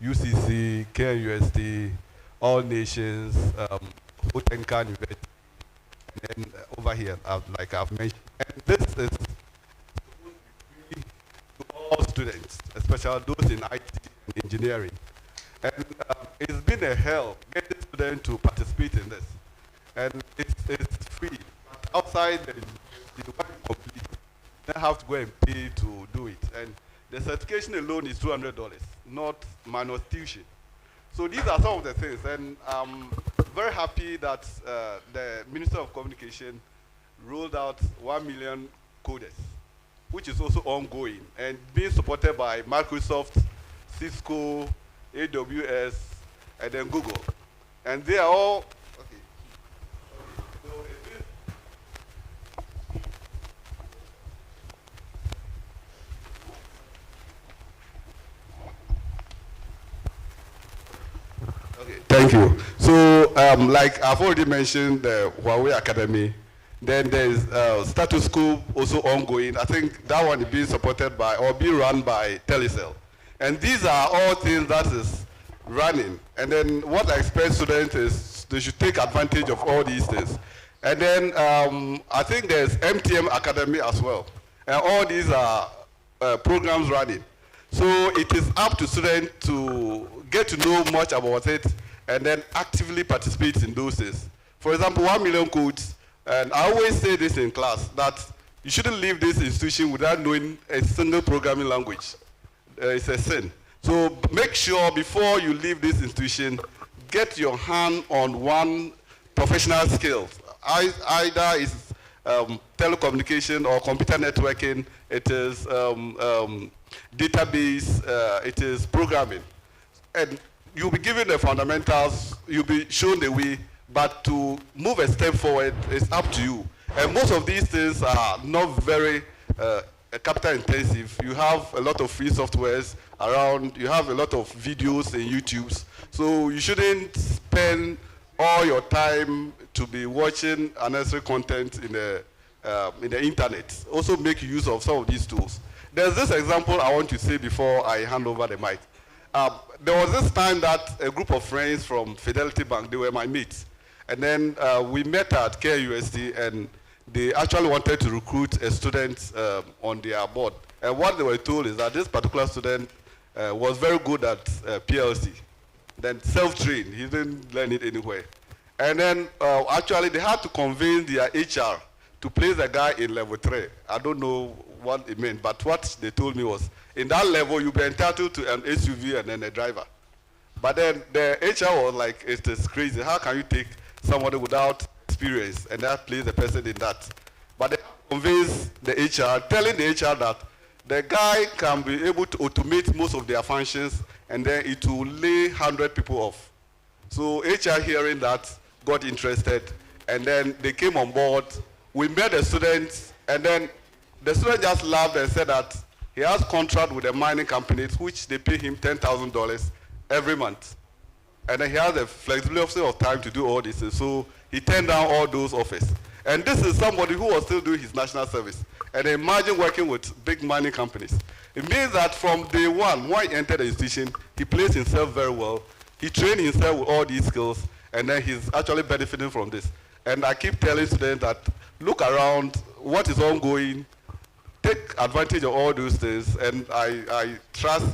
UCC, KNUST, All Nations, Hotenkan University, and over here, like I've mentioned. And this is to all students, especially those in IT and engineering. And it's been a hell getting students to participate in this. And it's free. Outside the work complete, they have to go and pay to do it. And the certification alone is $200, not minus tuition. So these are some of the things. And I'm very happy that the Minister of Communication rolled out 1 million coders, which is also ongoing and being supported by Microsoft, Cisco, AWS, and then Google. And they are all, okay, thank you. So, like I've already mentioned the Huawei Academy, then there's Status Quo also ongoing. I think that one is being supported by or being run by Telecel. And these are all things that is running. And then what I expect students is they should take advantage of all these things. And then I think there's MTM Academy as well. And all these are programs running. So it is up to students to get to know much about it and then actively participate in those things. For example, 1 million codes, and I always say this in class, that you shouldn't leave this institution without knowing a single programming language. It's a sin. So make sure before you leave this institution, get your hand on one professional skill. Either it's telecommunication or computer networking, it is database, it is programming. And you'll be given the fundamentals, you'll be shown the way, but to move a step forward, it's up to you. And most of these things are not very capital intensive. You have a lot of free softwares around, you have a lot of videos and YouTubes. So you shouldn't spend all your time to be watching unnecessary content in the internet. Also make use of some of these tools. There's this example I want to say before I hand over the mic. There was this time that a group of friends from Fidelity Bank, they were my mates. And then we met at KUST and they actually wanted to recruit a student on their board. And what they were told is that this particular student was very good at PLC. Then self-trained, he didn't learn it anywhere. And then actually they had to convince their HR to place the guy in level 3. I don't know what it meant, but what they told me was, in that level, you'll be entitled to an SUV and then a driver. But then the HR was like, it is crazy. How can you take somebody without experience and that place the person in that? But they convinced the HR, telling the HR that the guy can be able to automate most of their functions and then it will lay 100 people off. So HR hearing that got interested and then they came on board. We met the students and then the student just laughed and said that he has contract with the mining companies which they pay him $10,000 every month. And then he has the flexibility of time to do all this. So he turned down all those offers. And this is somebody who was still doing his national service. And imagine working with big mining companies. It means that from day one, when he entered the institution, he placed himself very well. He trained himself with all these skills, and then he's actually benefiting from this. And I keep telling students that look around, what is ongoing, take advantage of all those things, and I trust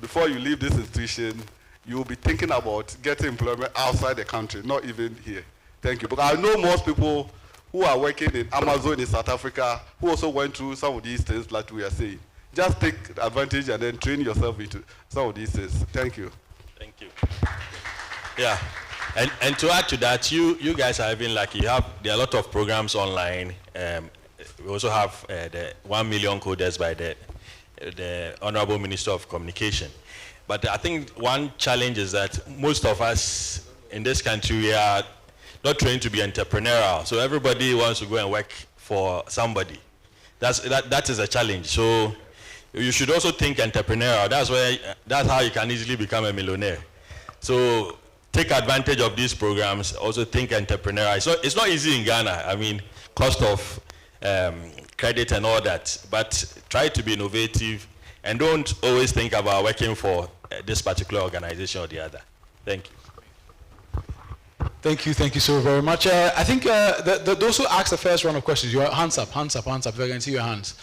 before you leave this institution, you'll be thinking about getting employment outside the country, not even here. Thank you. Because I know most people who are working in Amazon in South Africa who also went through some of these things like we are saying. Just take advantage and then train yourself into some of these things. Thank you. Thank you. Yeah. And to add to that, you guys are even lucky. There are a lot of programs online. We also have the 1 million coders by the Honorable Minister of Communication. But I think one challenge is that most of us in this country, we are not trained to be entrepreneurial. So everybody wants to go and work for somebody. That is a challenge. So you should also think entrepreneurial. That's how you can easily become a millionaire. So take advantage of these programs. Also think entrepreneurial. So it's not easy in Ghana. I mean, cost of credit and all that. But try to be innovative and don't always think about working for this particular organization or the other. Thank you. Thank you so very much. I think those who asked the first round of questions, your hands up. If I can see your hands.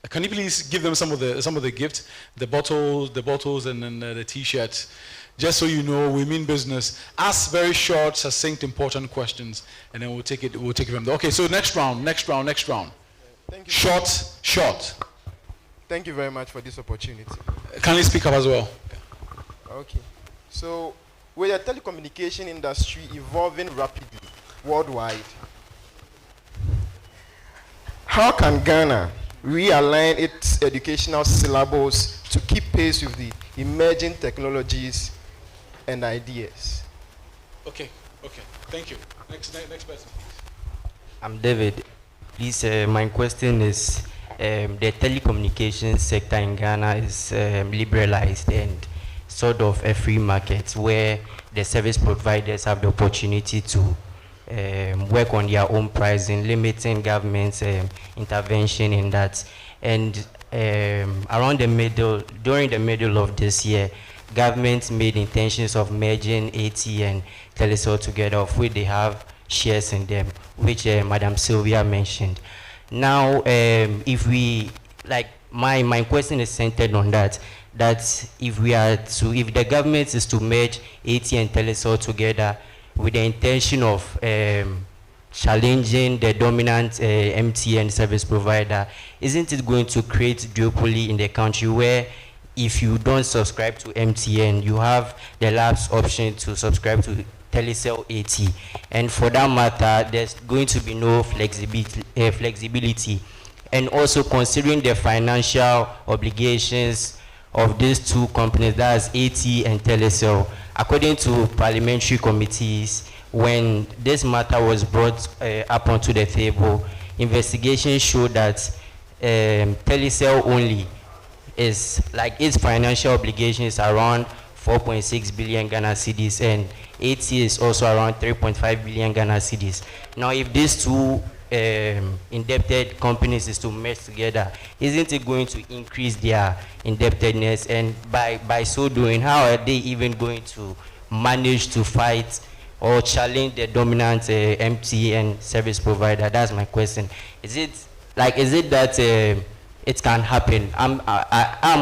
Can you please give them some of the gifts, the bottles, and then the T-shirts, just so you know we mean business. Ask very short, succinct, important questions, and then we'll take it from there. Okay, so next round. Thank you. Short. Thank you very much for this opportunity. Can you speak up as well? Okay. So, with the telecommunication industry evolving rapidly worldwide, how can Ghana realign its educational syllabus to keep pace with the emerging technologies and ideas? Okay. Okay, thank you. Next person. I'm David. Please, my question is, the telecommunications sector in Ghana is liberalized and sort of a free market where the service providers have the opportunity to work on their own pricing, limiting government's intervention in that. And during the middle of this year, government made intentions of merging AT and Telecel together, of which they have shares in them, which Madam Sylvia mentioned. Now, if we, like, my question is centered on that if the government is to merge AT and Telecel together with the intention of challenging the dominant MTN service provider, isn't it going to create duopoly in the country where if you don't subscribe to MTN, you have the last option to subscribe to Telecel AT, and for that matter, there's going to be no flexibility. And also considering the financial obligations of these two companies, that's AT and Telecel, according to parliamentary committees, when this matter was brought up onto the table, investigations showed that Telecel only is, like, its financial obligations around 4.6 billion Ghana cedis, and AT is also around 3.5 billion Ghana cedis. Now, if these two indebted companies is to merge together, isn't it going to increase their indebtedness? And by so doing, how are they even going to manage to fight or challenge the dominant MTN service provider? That's my question. Is it that it can happen? I'm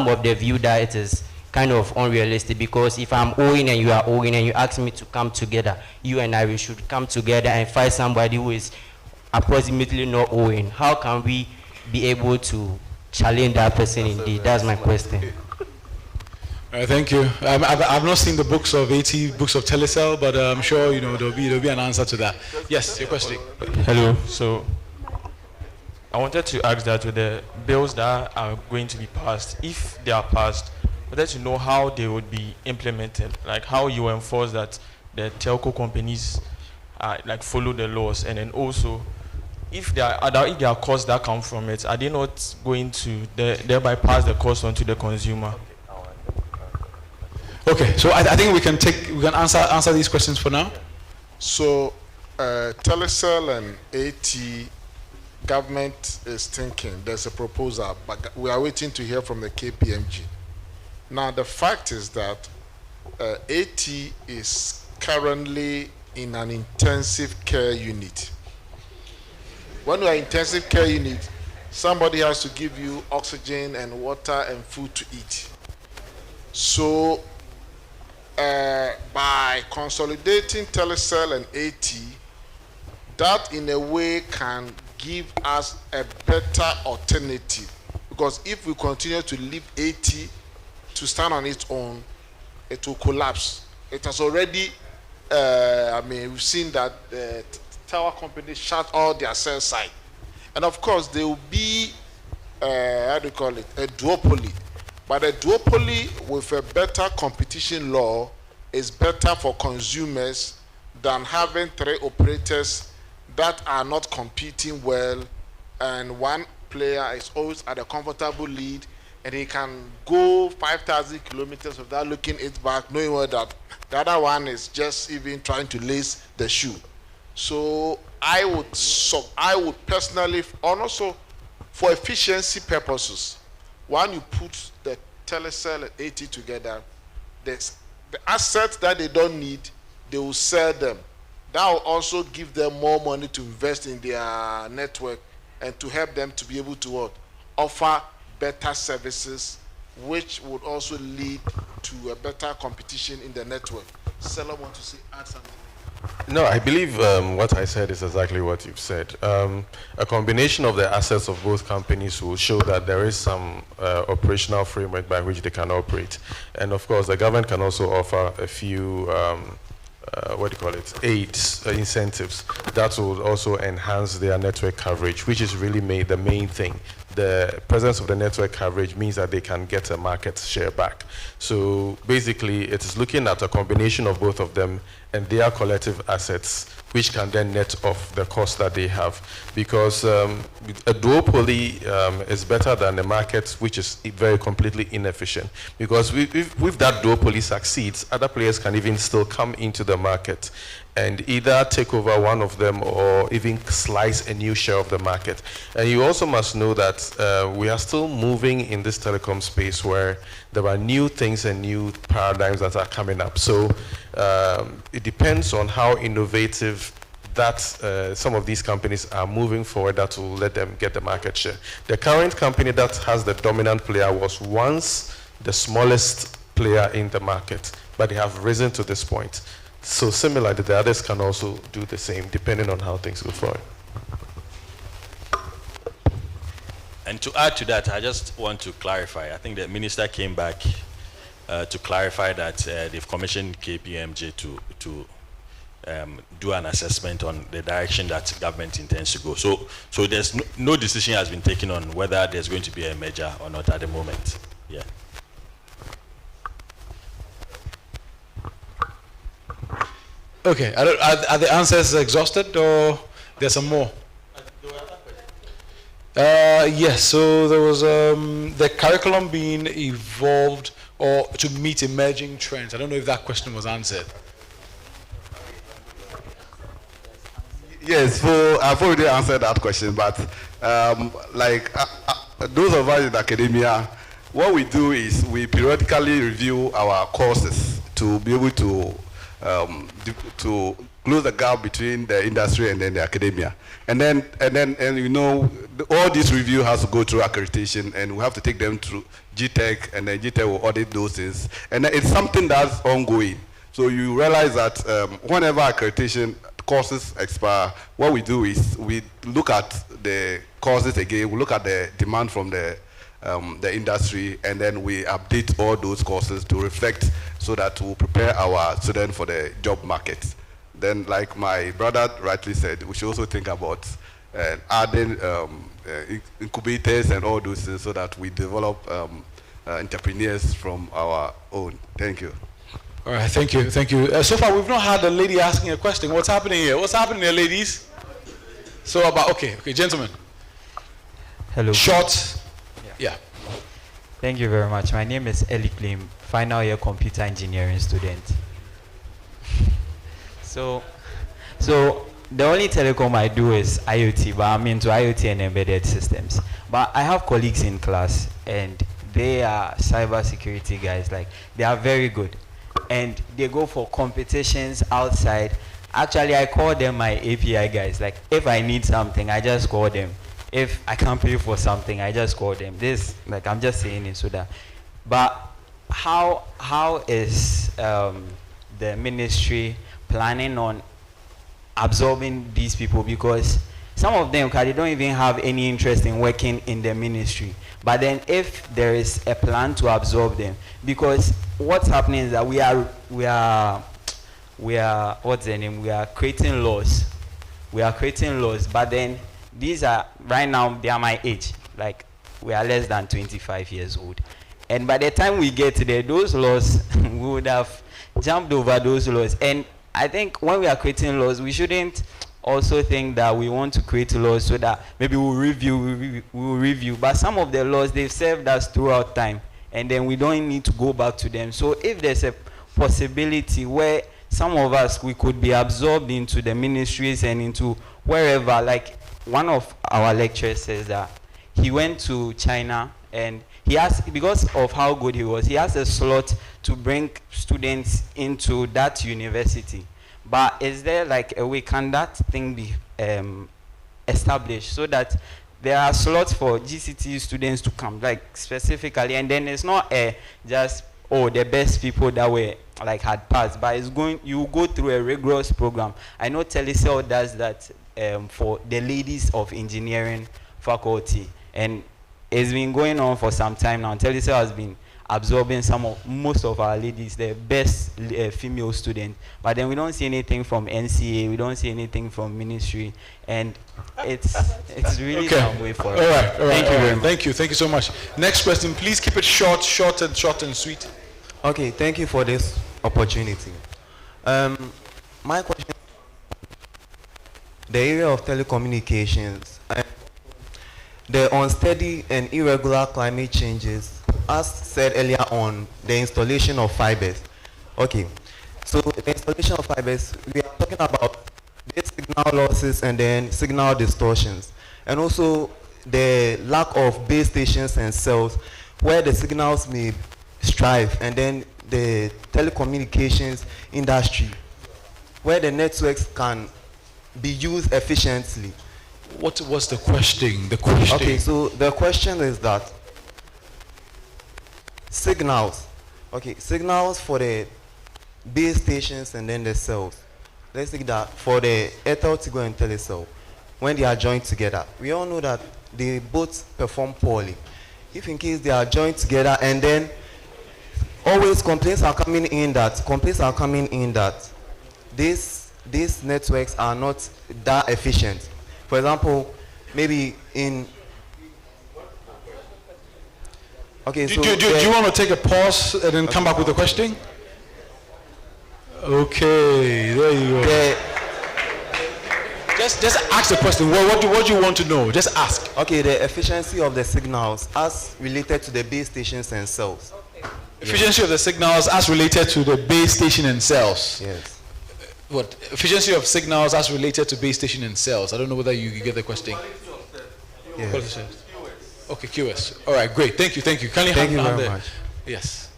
of the view that it is kind of unrealistic, because if I'm owing and you are owing and you ask me to come together, you and we should come together and fight somebody who is approximately not owing. How can we be able to challenge that person indeed? That's my question. Thank you. I've not seen the books of AT, books of Telecel, but I'm sure there'll be an answer to that. Yes, your question. Hello. So I wanted to ask that with the bills that are going to be passed, if they are passed, I wanted to know how they would be implemented, like how you enforce that the telco companies follow the laws, and then also if there are costs that come from it, are they not going to thereby pass the cost on to the consumer? Okay, so I think we can answer these questions for now. So Telecel and AT, government is thinking, there's a proposal, but we are waiting to hear from the KPMG. Now, the fact is that AT is currently in an intensive care unit. When you are in intensive care unit, somebody has to give you oxygen and water and food to eat. So by consolidating Telecel and AT, that in a way can give us a better alternative, because if we continue to leave AT to stand on its own, it will collapse. It has already, we've seen that the tower companies shut all their cell sites. And of course, there will be, a duopoly. But a duopoly with a better competition law is better for consumers than having three operators that are not competing well, and one player is always at a comfortable lead, and he can go 5,000 kilometers without looking it back, knowing that the other one is just even trying to lace the shoe. So I would personally, and also for efficiency purposes, when you put the Telecel and AT together, the assets that they don't need, they will sell them. That will also give them more money to invest in their network and to help them to be able to offer better services, which would also lead to a better competition in the network. Stella, want to add something? No, I believe what I said is exactly what you've said. A combination of the assets of both companies will show that there is some operational framework by which they can operate. And of course, the government can also offer a few aids, incentives that will also enhance their network coverage, which is really the main thing the presence of the network coverage means that they can get a market share back. So basically, it is looking at a combination of both of them and their collective assets, which can then net off the cost that they have. Because a duopoly is better than a market which is very completely inefficient. Because if that duopoly succeeds, other players can even still come into the market and either take over one of them or even slice a new share of the market. And you also must know that we are still moving in this telecom space where there are new things and new paradigms that are coming up. So it depends on how innovative that some of these companies are moving forward that will let them get the market share. The current company that has the dominant player was once the smallest player in the market, but they have risen to this point. So similarly, the others can also do the same, depending on how things go forward. And to add to that, I just want to clarify. I think the minister came back to clarify that they've commissioned KPMG to do an assessment on the direction that government intends to go. So there's no decision has been taken on whether there's going to be a merger or not at the moment. Yeah. Okay, are the answers exhausted or there's some more? Yes, so there was the curriculum being evolved or to meet emerging trends. I don't know if that question was answered. Yes, so I've already answered that question, but those of us in academia, what we do is we periodically review our courses to be able to close the gap between the industry and then the academia. And you know, all this review has to go through accreditation, and we have to take them through GTEC, and then GTEC will audit those things. And it's something that's ongoing. So you realize that whenever accreditation courses expire, what we do is we look at the courses again, we look at the demand from the industry, and then we update all those courses to reflect so that we'll prepare our students for the job market. Then, like my brother rightly said, we should also think about adding incubators and all those things so that we develop entrepreneurs from our own. Thank you. All right, thank you, thank you. So far, we've not had a lady asking a question. What's happening here? What's happening here, ladies? So okay, gentlemen. Hello. Short. Yeah. Thank you very much. My name is Eli Klim, final year computer engineering student. So the only telecom I do is IoT, but I'm into IoT and embedded systems. But I have colleagues in class, and they are cybersecurity guys. Like, they are very good, and they go for competitions outside. Actually, I call them my API guys. Like, if I need something, I just call them. If I can't pay for something, I just call them. I'm just saying it so that. But how is the ministry planning on absorbing these people? Because some of them, they don't even have any interest in working in the ministry. But then if there is a plan to absorb them, because what's happening is that we are what's the name? We are creating laws. But then these are, right now, they are my age. Like, we are less than 25 years old. And by the time we get there, those laws, we would have jumped over those laws. And I think when we are creating laws, we shouldn't also think that we want to create laws so that maybe we'll review. But some of the laws, they've served us throughout time. And then we don't need to go back to them. So if there's a possibility where some of us, we could be absorbed into the ministries and into wherever, like, one of our lecturers says that he went to China, and he asked, because of how good he was, he has a slot to bring students into that university. But is there like a way, can that thing be established so that there are slots for GCT students to come, like, specifically, and then it's not just, the best people that were like had passed, but it's you go through a rigorous program. I know Telecel does that for the ladies of engineering faculty, and it's been going on for some time now. Telecel has been absorbing most of our ladies, the best female students. But then we don't see anything from NCA, we don't see anything from ministry, and it's really some way for us. All right. Thank you very much. Thank you so much. Next question, please keep it short and sweet. Okay, thank you for this opportunity. My question, the area of telecommunications, the unsteady and irregular climate changes, as said earlier on, the installation of fibers. Okay, so the installation of fibers, we are talking about the signal losses and then signal distortions, and also the lack of base stations and cells where the signals may strive, and then the telecommunications industry where the networks can be used efficiently. What was the question? Okay, so the question is that signals for the base stations and then the cells. Let's say that for the Airtel, Tigo and Telecel, when they are joined together, we all know that they both perform poorly. If in case they are joined together, and then always complaints are coming in that these networks are not that efficient. For example, maybe in do you want to take a pause and then come back with the question? Okay, there you go. Just ask the question. What do you want to know? Just ask. Okay, the efficiency of the signals as related to the base stations and cells. Efficiency of the signals as related to the base station and cells. Yes. What? Efficiency of signals as related to base station and cells. I don't know whether you get the question. Yes. Okay, QS. All right, great. Thank you. Kindly Thank you hand very the- much. Yes.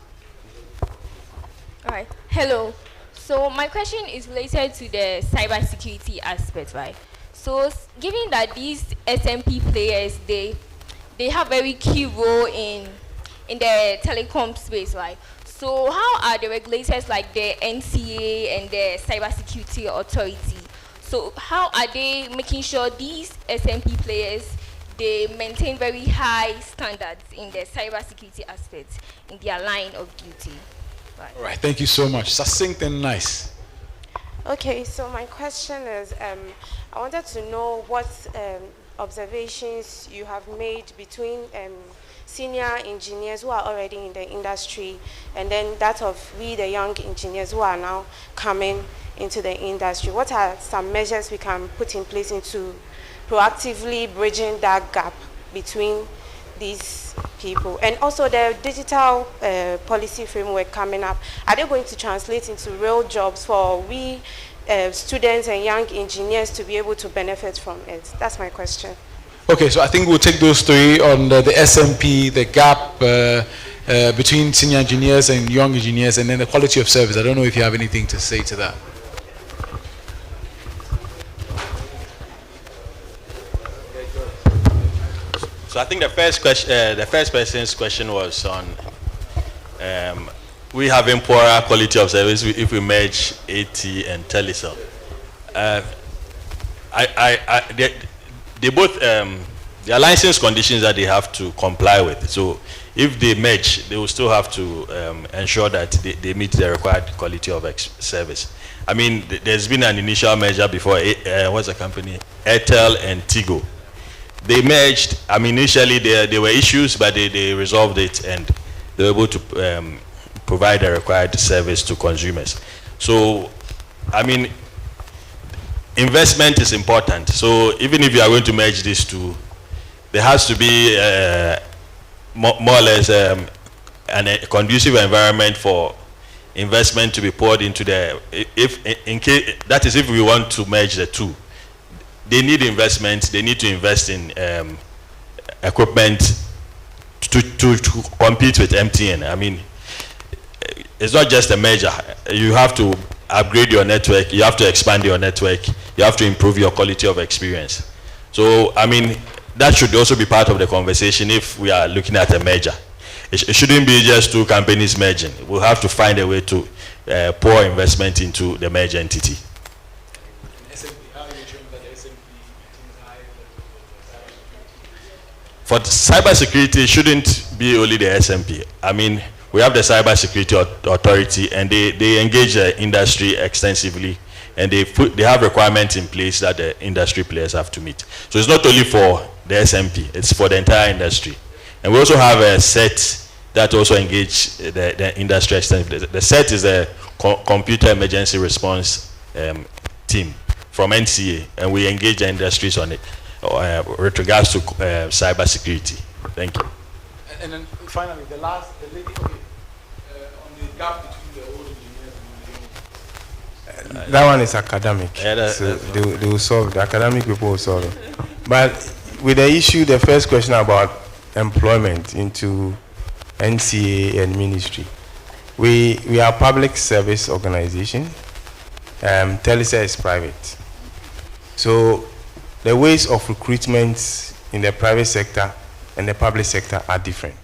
All right. Hello. So my question is related to the cybersecurity aspect, right? So given that these SMP players, they have very key role in the telecom space, right? So how are the regulators like the NCA and the Cybersecurity Authority? So how are they making sure these SMP players, they maintain very high standards in the cybersecurity aspect in their line of duty? Right. All right. Thank you so much. Succinct and nice. Okay, so my question is, I wanted to know what observations you have made between senior engineers who are already in the industry and then that of we, the young engineers who are now coming into the industry. What are some measures we can put in place into proactively bridging that gap between these people? And also the digital policy framework coming up, are they going to translate into real jobs for we students and young engineers to be able to benefit from it? That's my question. Okay, so I think we'll take those three on the SMP, the gap between senior engineers and young engineers, and then the quality of service. I don't know if you have anything to say to that. So I think the first person's question was on we having poorer quality of service if we merge AT and Telecom. They both there are license conditions that they have to comply with. So if they merge, they will still have to ensure that they meet the required quality of service. I mean, there's been an initial measure before. What's the company? Airtel and Tigo. They merged. I mean, initially there were issues, but they resolved it and they were able to provide the required service to consumers. So, I mean, investment is important. So even if you are going to merge these two, there has to be more or less a conducive environment for investment to be poured into the. If we want to merge the two, they need investment. They need to invest in equipment to compete with MTN. I mean, it's not just a merger. You have to upgrade your network, you have to expand your network, you have to improve your quality of experience. So, I mean, that should also be part of the conversation if we are looking at a merger. It shouldn't be just two companies merging. We'll have to find a way to pour investment into the merged entity. For cybersecurity, it shouldn't be only the SMP. I mean, we have the Cyber Security Authority, and they engage the industry extensively, and they have requirements in place that the industry players have to meet. So it's not only for the SMP, it's for the entire industry. And we also have a set that also engage the industry extensively. The set is a computer emergency response team from NCA, and we engage the industries on it with regards to cyber security. Thank you. And then finally, the lady, okay, on the gap between the old engineers and the new. That one is academic. So they will solve, the academic people will solve it. But with the issue, the first question about employment into NCA and ministry, we are a public service organization. TELECOM is private. So the ways of recruitment in the private sector and the public sector are different.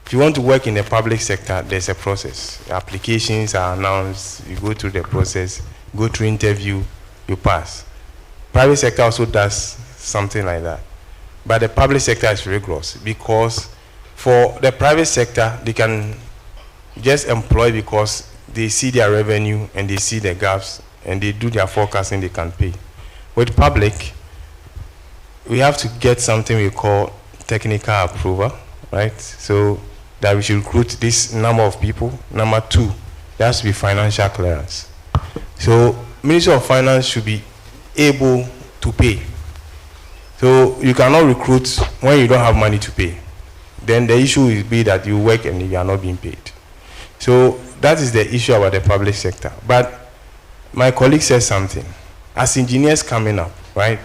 If you want to work in the public sector, there's a process. Applications are announced, you go through the process, go through interview, you pass. Private sector also does something like that. But the public sector is rigorous, because for the private sector, they can just employ because they see their revenue and they see the gaps and they do their forecasting, they can pay. With public, we have to get something we call technical approval, right? So that we should recruit this number of people. Number two, there has to be financial clearance. So Ministry of Finance should be able to pay. So you cannot recruit when you don't have money to pay. Then the issue will be that you work and you are not being paid. So that is the issue about the public sector. But my colleague said something. As engineers coming up, right,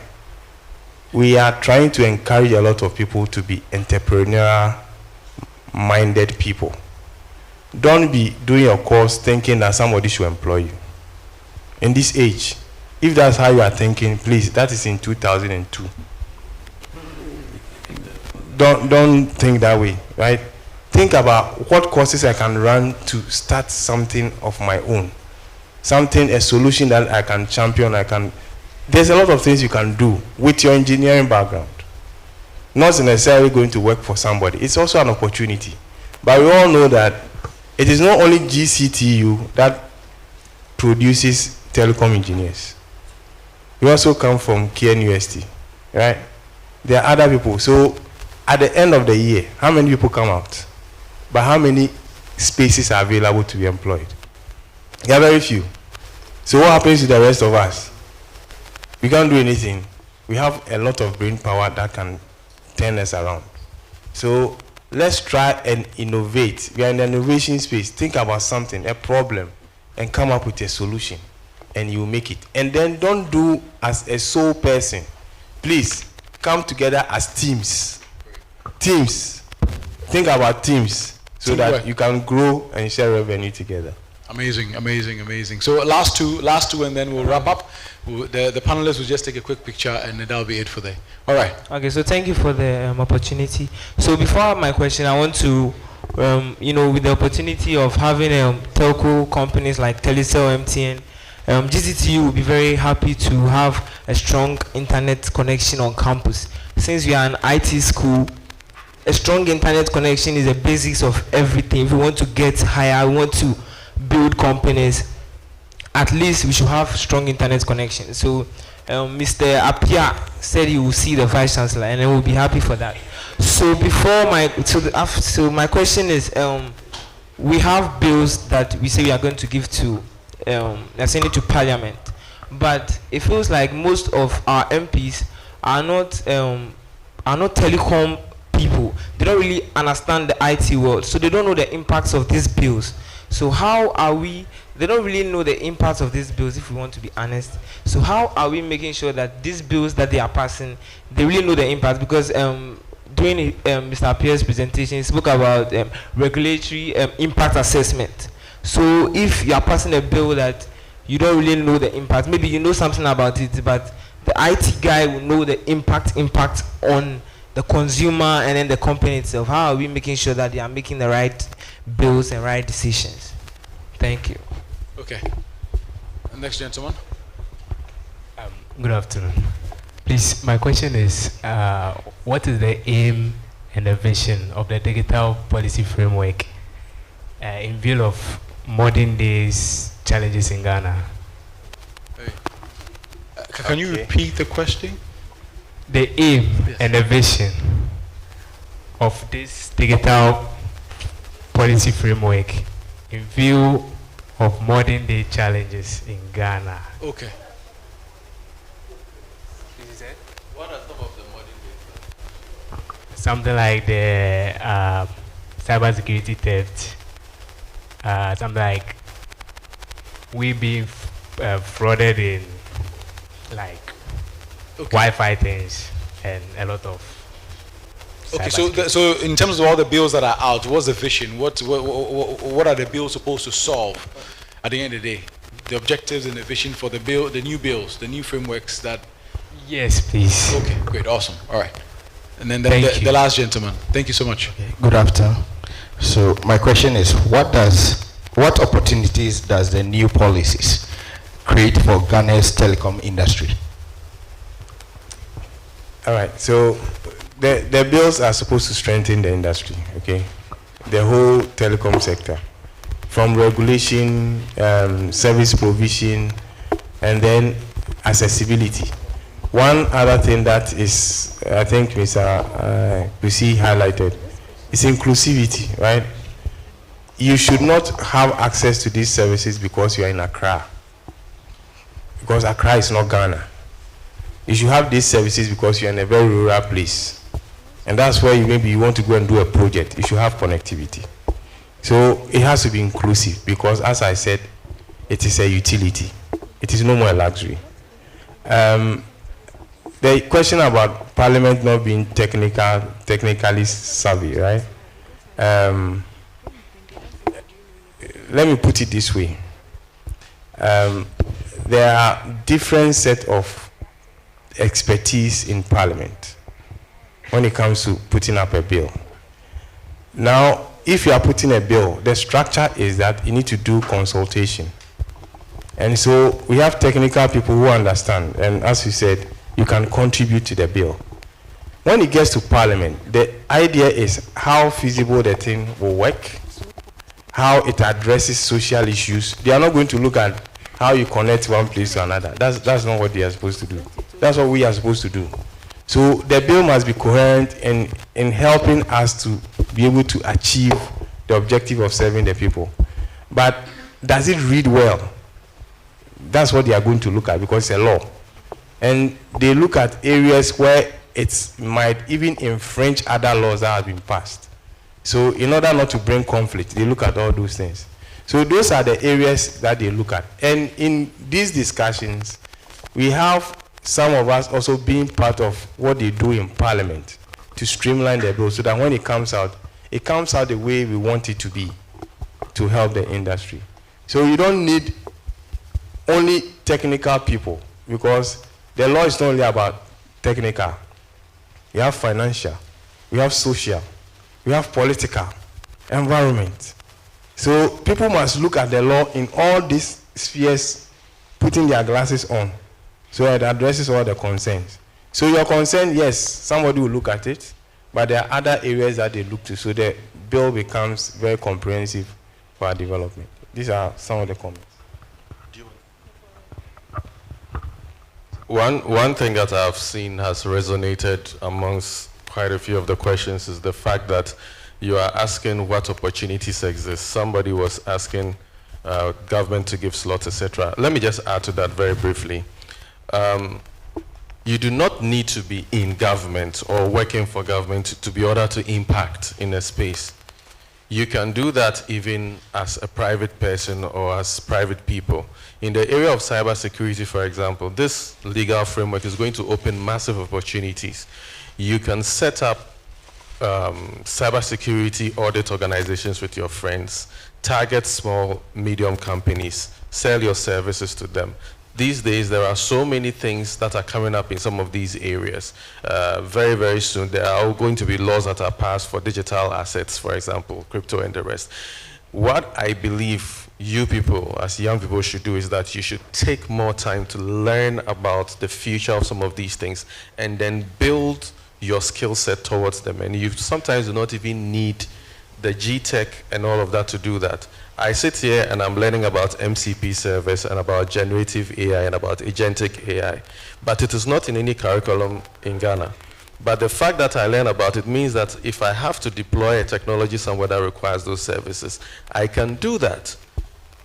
we are trying to encourage a lot of people to be entrepreneurial-minded people. Don't be doing your course thinking that somebody should employ you. In this age, if that's how you are thinking, please, that is in 2002. Don't think that way, right? Think about what courses I can run to start something of my own. Something, a solution that I can champion, there's a lot of things you can do with your engineering background. Not necessarily going to work for somebody. It's also an opportunity. But we all know that it is not only GCTU that produces telecom engineers. We also come from KNUST, right? There are other people. So at the end of the year, how many people come out? But how many spaces are available to be employed? There are very few. So what happens to the rest of us? We can't do anything. We have a lot of brain power that can turn us around. So let's try and innovate. We are in the innovation space. Think about something, a problem, and come up with a solution, and you make it. And then don't do as a sole person. Please come together as teams. Teams. Think about teams so that you can grow and share revenue together. Amazing, amazing, amazing. So last two, and then we'll wrap up. The panelists will just take a quick picture, and that'll be it for them. All right. Okay, so thank you for the opportunity. So before my question, I want to, with the opportunity of having telco companies like Telecom, MTN, GCTU will be very happy to have a strong internet connection on campus. Since we are an IT school, a strong internet connection is the basics of everything. If we want to get higher, we want to build companies, at least we should have strong internet connection. So Mr. Apia said he will see the Vice Chancellor, and I will be happy for that. So my question is, we have bills that we say we are going to give to, send it to Parliament, but it feels like most of our MPs are not telecom people. They don't really understand the IT world, so they don't know the impacts of these bills. So how are we, they don't really know the impacts of these bills, if we want to be honest. So how are we making sure that these bills that they are passing, they really know the impact? Because during Mr. Pierre's presentation, he spoke about regulatory impact assessment. So if you are passing a bill that you don't really know the impact, maybe you know something about it, but the IT guy will know the impact on the consumer and then the company itself. How are we making sure that they are making the right bills and right decisions? Thank you. Okay. Next gentleman. Good afternoon. Please, my question is, what is the aim and the vision of the digital policy framework in view of modern days challenges in Ghana. Can you repeat the question? The aim and the vision of this digital policy framework in view of modern day challenges in Ghana. Okay. What are some of the modern day? Something like the cybersecurity theft, something like we being frauded in like Wi-Fi things and a lot of. Okay, so in terms of all the bills that are out, what's the vision? What are the bills supposed to solve at the end of the day? The objectives and the vision for the bill, the new bills, the new frameworks that. Yes, please. Okay, great, awesome. All right, and then the last gentleman. Thank you so much. Good afternoon. So my question is, what opportunities does the new policies create for Ghana's telecom industry? All right, so the bills are supposed to strengthen the industry, okay? The whole telecom sector, from regulation, service provision, and then accessibility. One other thing that is, I think Mr. Lucy highlighted, is inclusivity, right? You should not have access to these services because you are in Accra, because Accra is not Ghana. You should have these services because you're in a very rural place. And that's where maybe you want to go and do a project. You should have connectivity. So it has to be inclusive because, as I said, it is a utility. It is no more a luxury. The question about Parliament not being technically savvy, right? Let me put it this way. There are different set of expertise in Parliament when it comes to putting up a bill. Now, if you are putting a bill, the structure is that you need to do consultation. And so we have technical people who understand, and as you said, you can contribute to the bill. When it gets to Parliament, the idea is how feasible the thing will work, how it addresses social issues. They are not going to look at how you connect one place to another. That's not what they are supposed to do. That's what we are supposed to do. So the bill must be coherent in helping us to be able to achieve the objective of serving the people. But does it read well? That's what they are going to look at because it's a law. And they look at areas where it might even infringe other laws that have been passed. So in order not to bring conflict, they look at all those things. So those are the areas that they look at. And in these discussions, we have some of us also being part of what they do in Parliament to streamline the bill so that when it comes out the way we want it to be to help the industry. So you don't need only technical people because the law is not only about technical. We have financial, we have social, we have political, environment. So people must look at the law in all these spheres, putting their glasses on, so it addresses all the concerns. So your concern, yes, somebody will look at it, but there are other areas that they look to, so the bill becomes very comprehensive for our development. These are some of the comments. One thing that I've seen has resonated amongst quite a few of the questions is the fact that you are asking what opportunities exist. Somebody was asking government to give slots, etc. Let me just add to that very briefly. You do not need to be in government or working for government to be ordered to impact in a space. You can do that even as a private person or as private people. In the area of cybersecurity, for example, this legal framework is going to open massive opportunities. You can set up cybersecurity audit organizations with your friends, target small, medium companies, sell your services to them. These days, there are so many things that are coming up in some of these areas. Very, very soon, there are going to be laws that are passed for digital assets, for example, crypto and the rest. What I believe you people, as young people, should do is that you should take more time to learn about the future of some of these things and then build your skill set towards them. And you sometimes do not even need the G-Tech and all of that to do that. I sit here and I'm learning about MCP service and about generative AI and about agentic AI, but it is not in any curriculum in Ghana. But the fact that I learn about it means that if I have to deploy a technology somewhere that requires those services, I can do that.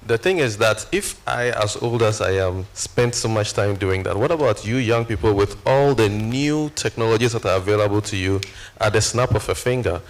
The thing is that if I, as old as I am, spend so much time doing that, what about you young people with all the new technologies that are available to you at the snap of a finger?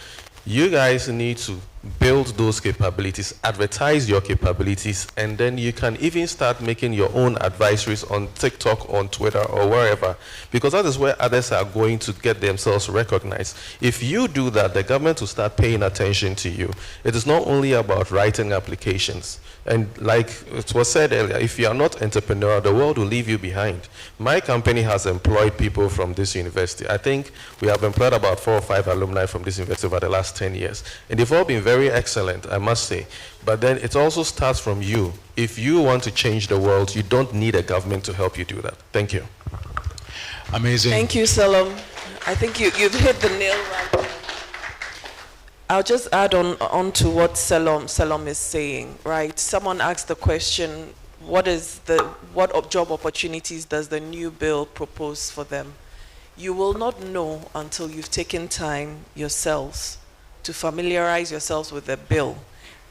You guys need to build those capabilities, advertise your capabilities, and then you can even start making your own advisories on TikTok, on Twitter, or wherever, because that is where others are going to get themselves recognized. If you do that, the government will start paying attention to you. It is not only about writing applications. And like it was said earlier, if you are not entrepreneurial, the world will leave you behind. My company has employed people from this university. I think we have employed about 4 or 5 alumni from this university over the last 10 years. And they've all been very excellent, I must say. But then it also starts from you. If you want to change the world, you don't need a government to help you do that. Thank you. Amazing. Thank you, Salom. I think you've hit the nail right there. I'll just add on to what Salom is saying, right? Someone asked the question, what job opportunities does the new bill propose for them? You will not know until you've taken time yourselves to familiarize yourselves with the bill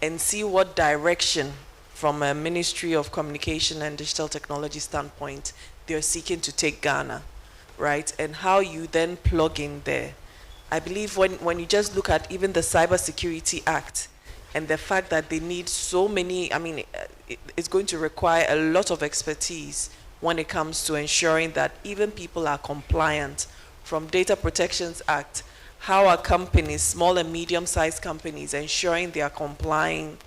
and see what direction from a Ministry of Communication and Digital Technology standpoint they're seeking to take Ghana, right? And how you then plug in there. I believe when you just look at even the Cybersecurity Act and the fact that they need so many, I mean, it's going to require a lot of expertise when it comes to ensuring that even people are compliant. From Data Protections Act, how are companies, small and medium-sized companies, ensuring they are complying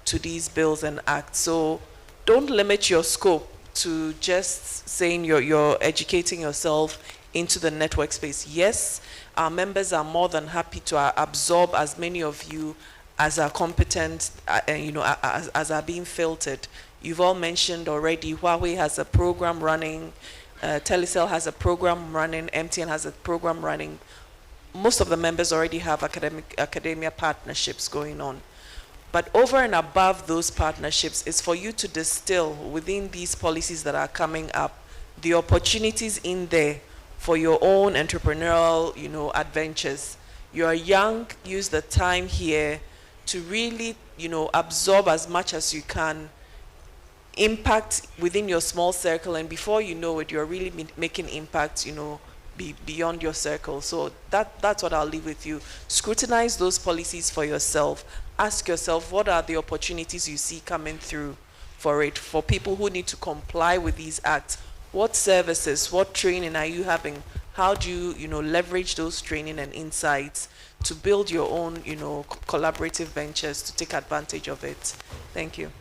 to these bills and acts? So don't limit your scope to just saying you're educating yourself into the network space. Yes, our members are more than happy to absorb as many of you as are competent, as are being filtered. You've all mentioned already, Huawei has a program running, Telecel has a program running, MTN has a program running. Most of the members already have academia partnerships going on. But over and above those partnerships is for you to distill within these policies that are coming up the opportunities in there for your own entrepreneurial, adventures. You are young, use the time here to really, absorb as much as you can, impact within your small circle, and before you know it, you're really making impact, beyond your circle. So that's what I'll leave with you. Scrutinize those policies for yourself. Ask yourself, what are the opportunities you see coming through for people who need to comply with these acts? What services, what training are you having? How do you, leverage those training and insights to build your own, collaborative ventures to take advantage of it? Thank you.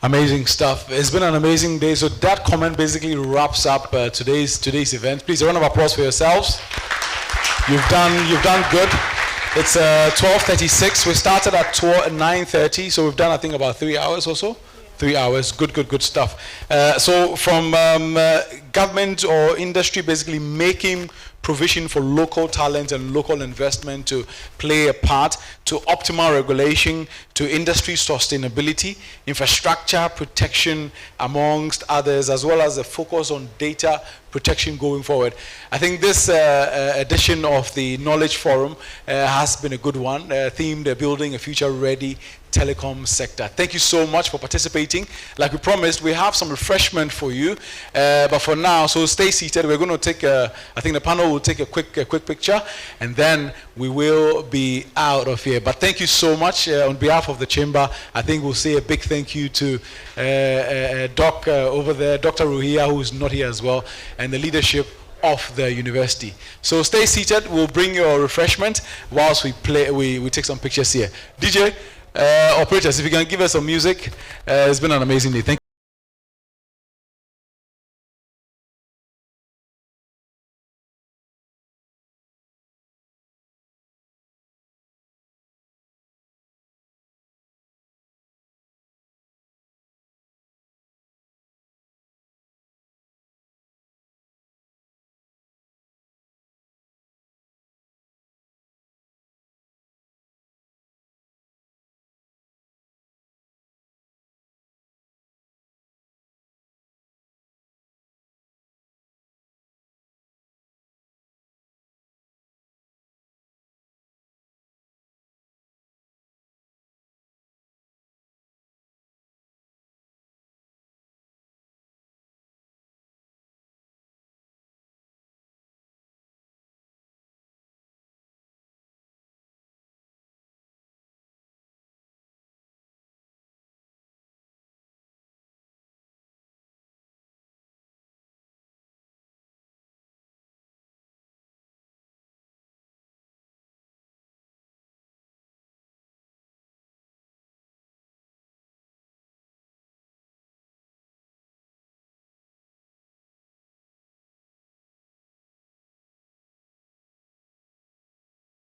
Amazing stuff. It's been an amazing day. So that comment basically wraps up today's event. Please, a round of applause for yourselves. You've done good. It's 12:36. We started at 9:30, so we've done, I think, about 3 hours or so. 3 hours. Good stuff. So from government or industry basically making provision for local talent and local investment to play a part, to optimal regulation, to industry sustainability, infrastructure protection, amongst others, as well as a focus on data protection going forward. I think this edition of the Knowledge Forum has been a good one, themed Building a Future-Ready Telecom Sector. Thank you so much for participating. Like we promised, we have some refreshment for you, but for now, so stay seated. We're going to take I think the panel will take a quick picture, and then we will be out of here. But thank you so much on behalf of the chamber. I think we'll say a big thank you to Doc over there, Dr. Ruhia, who's not here as well, and the leadership of the university. So stay seated. We'll bring your refreshment whilst we take some pictures here. DJ, operators, if you can give us some music. It's been an amazing day. Thank you.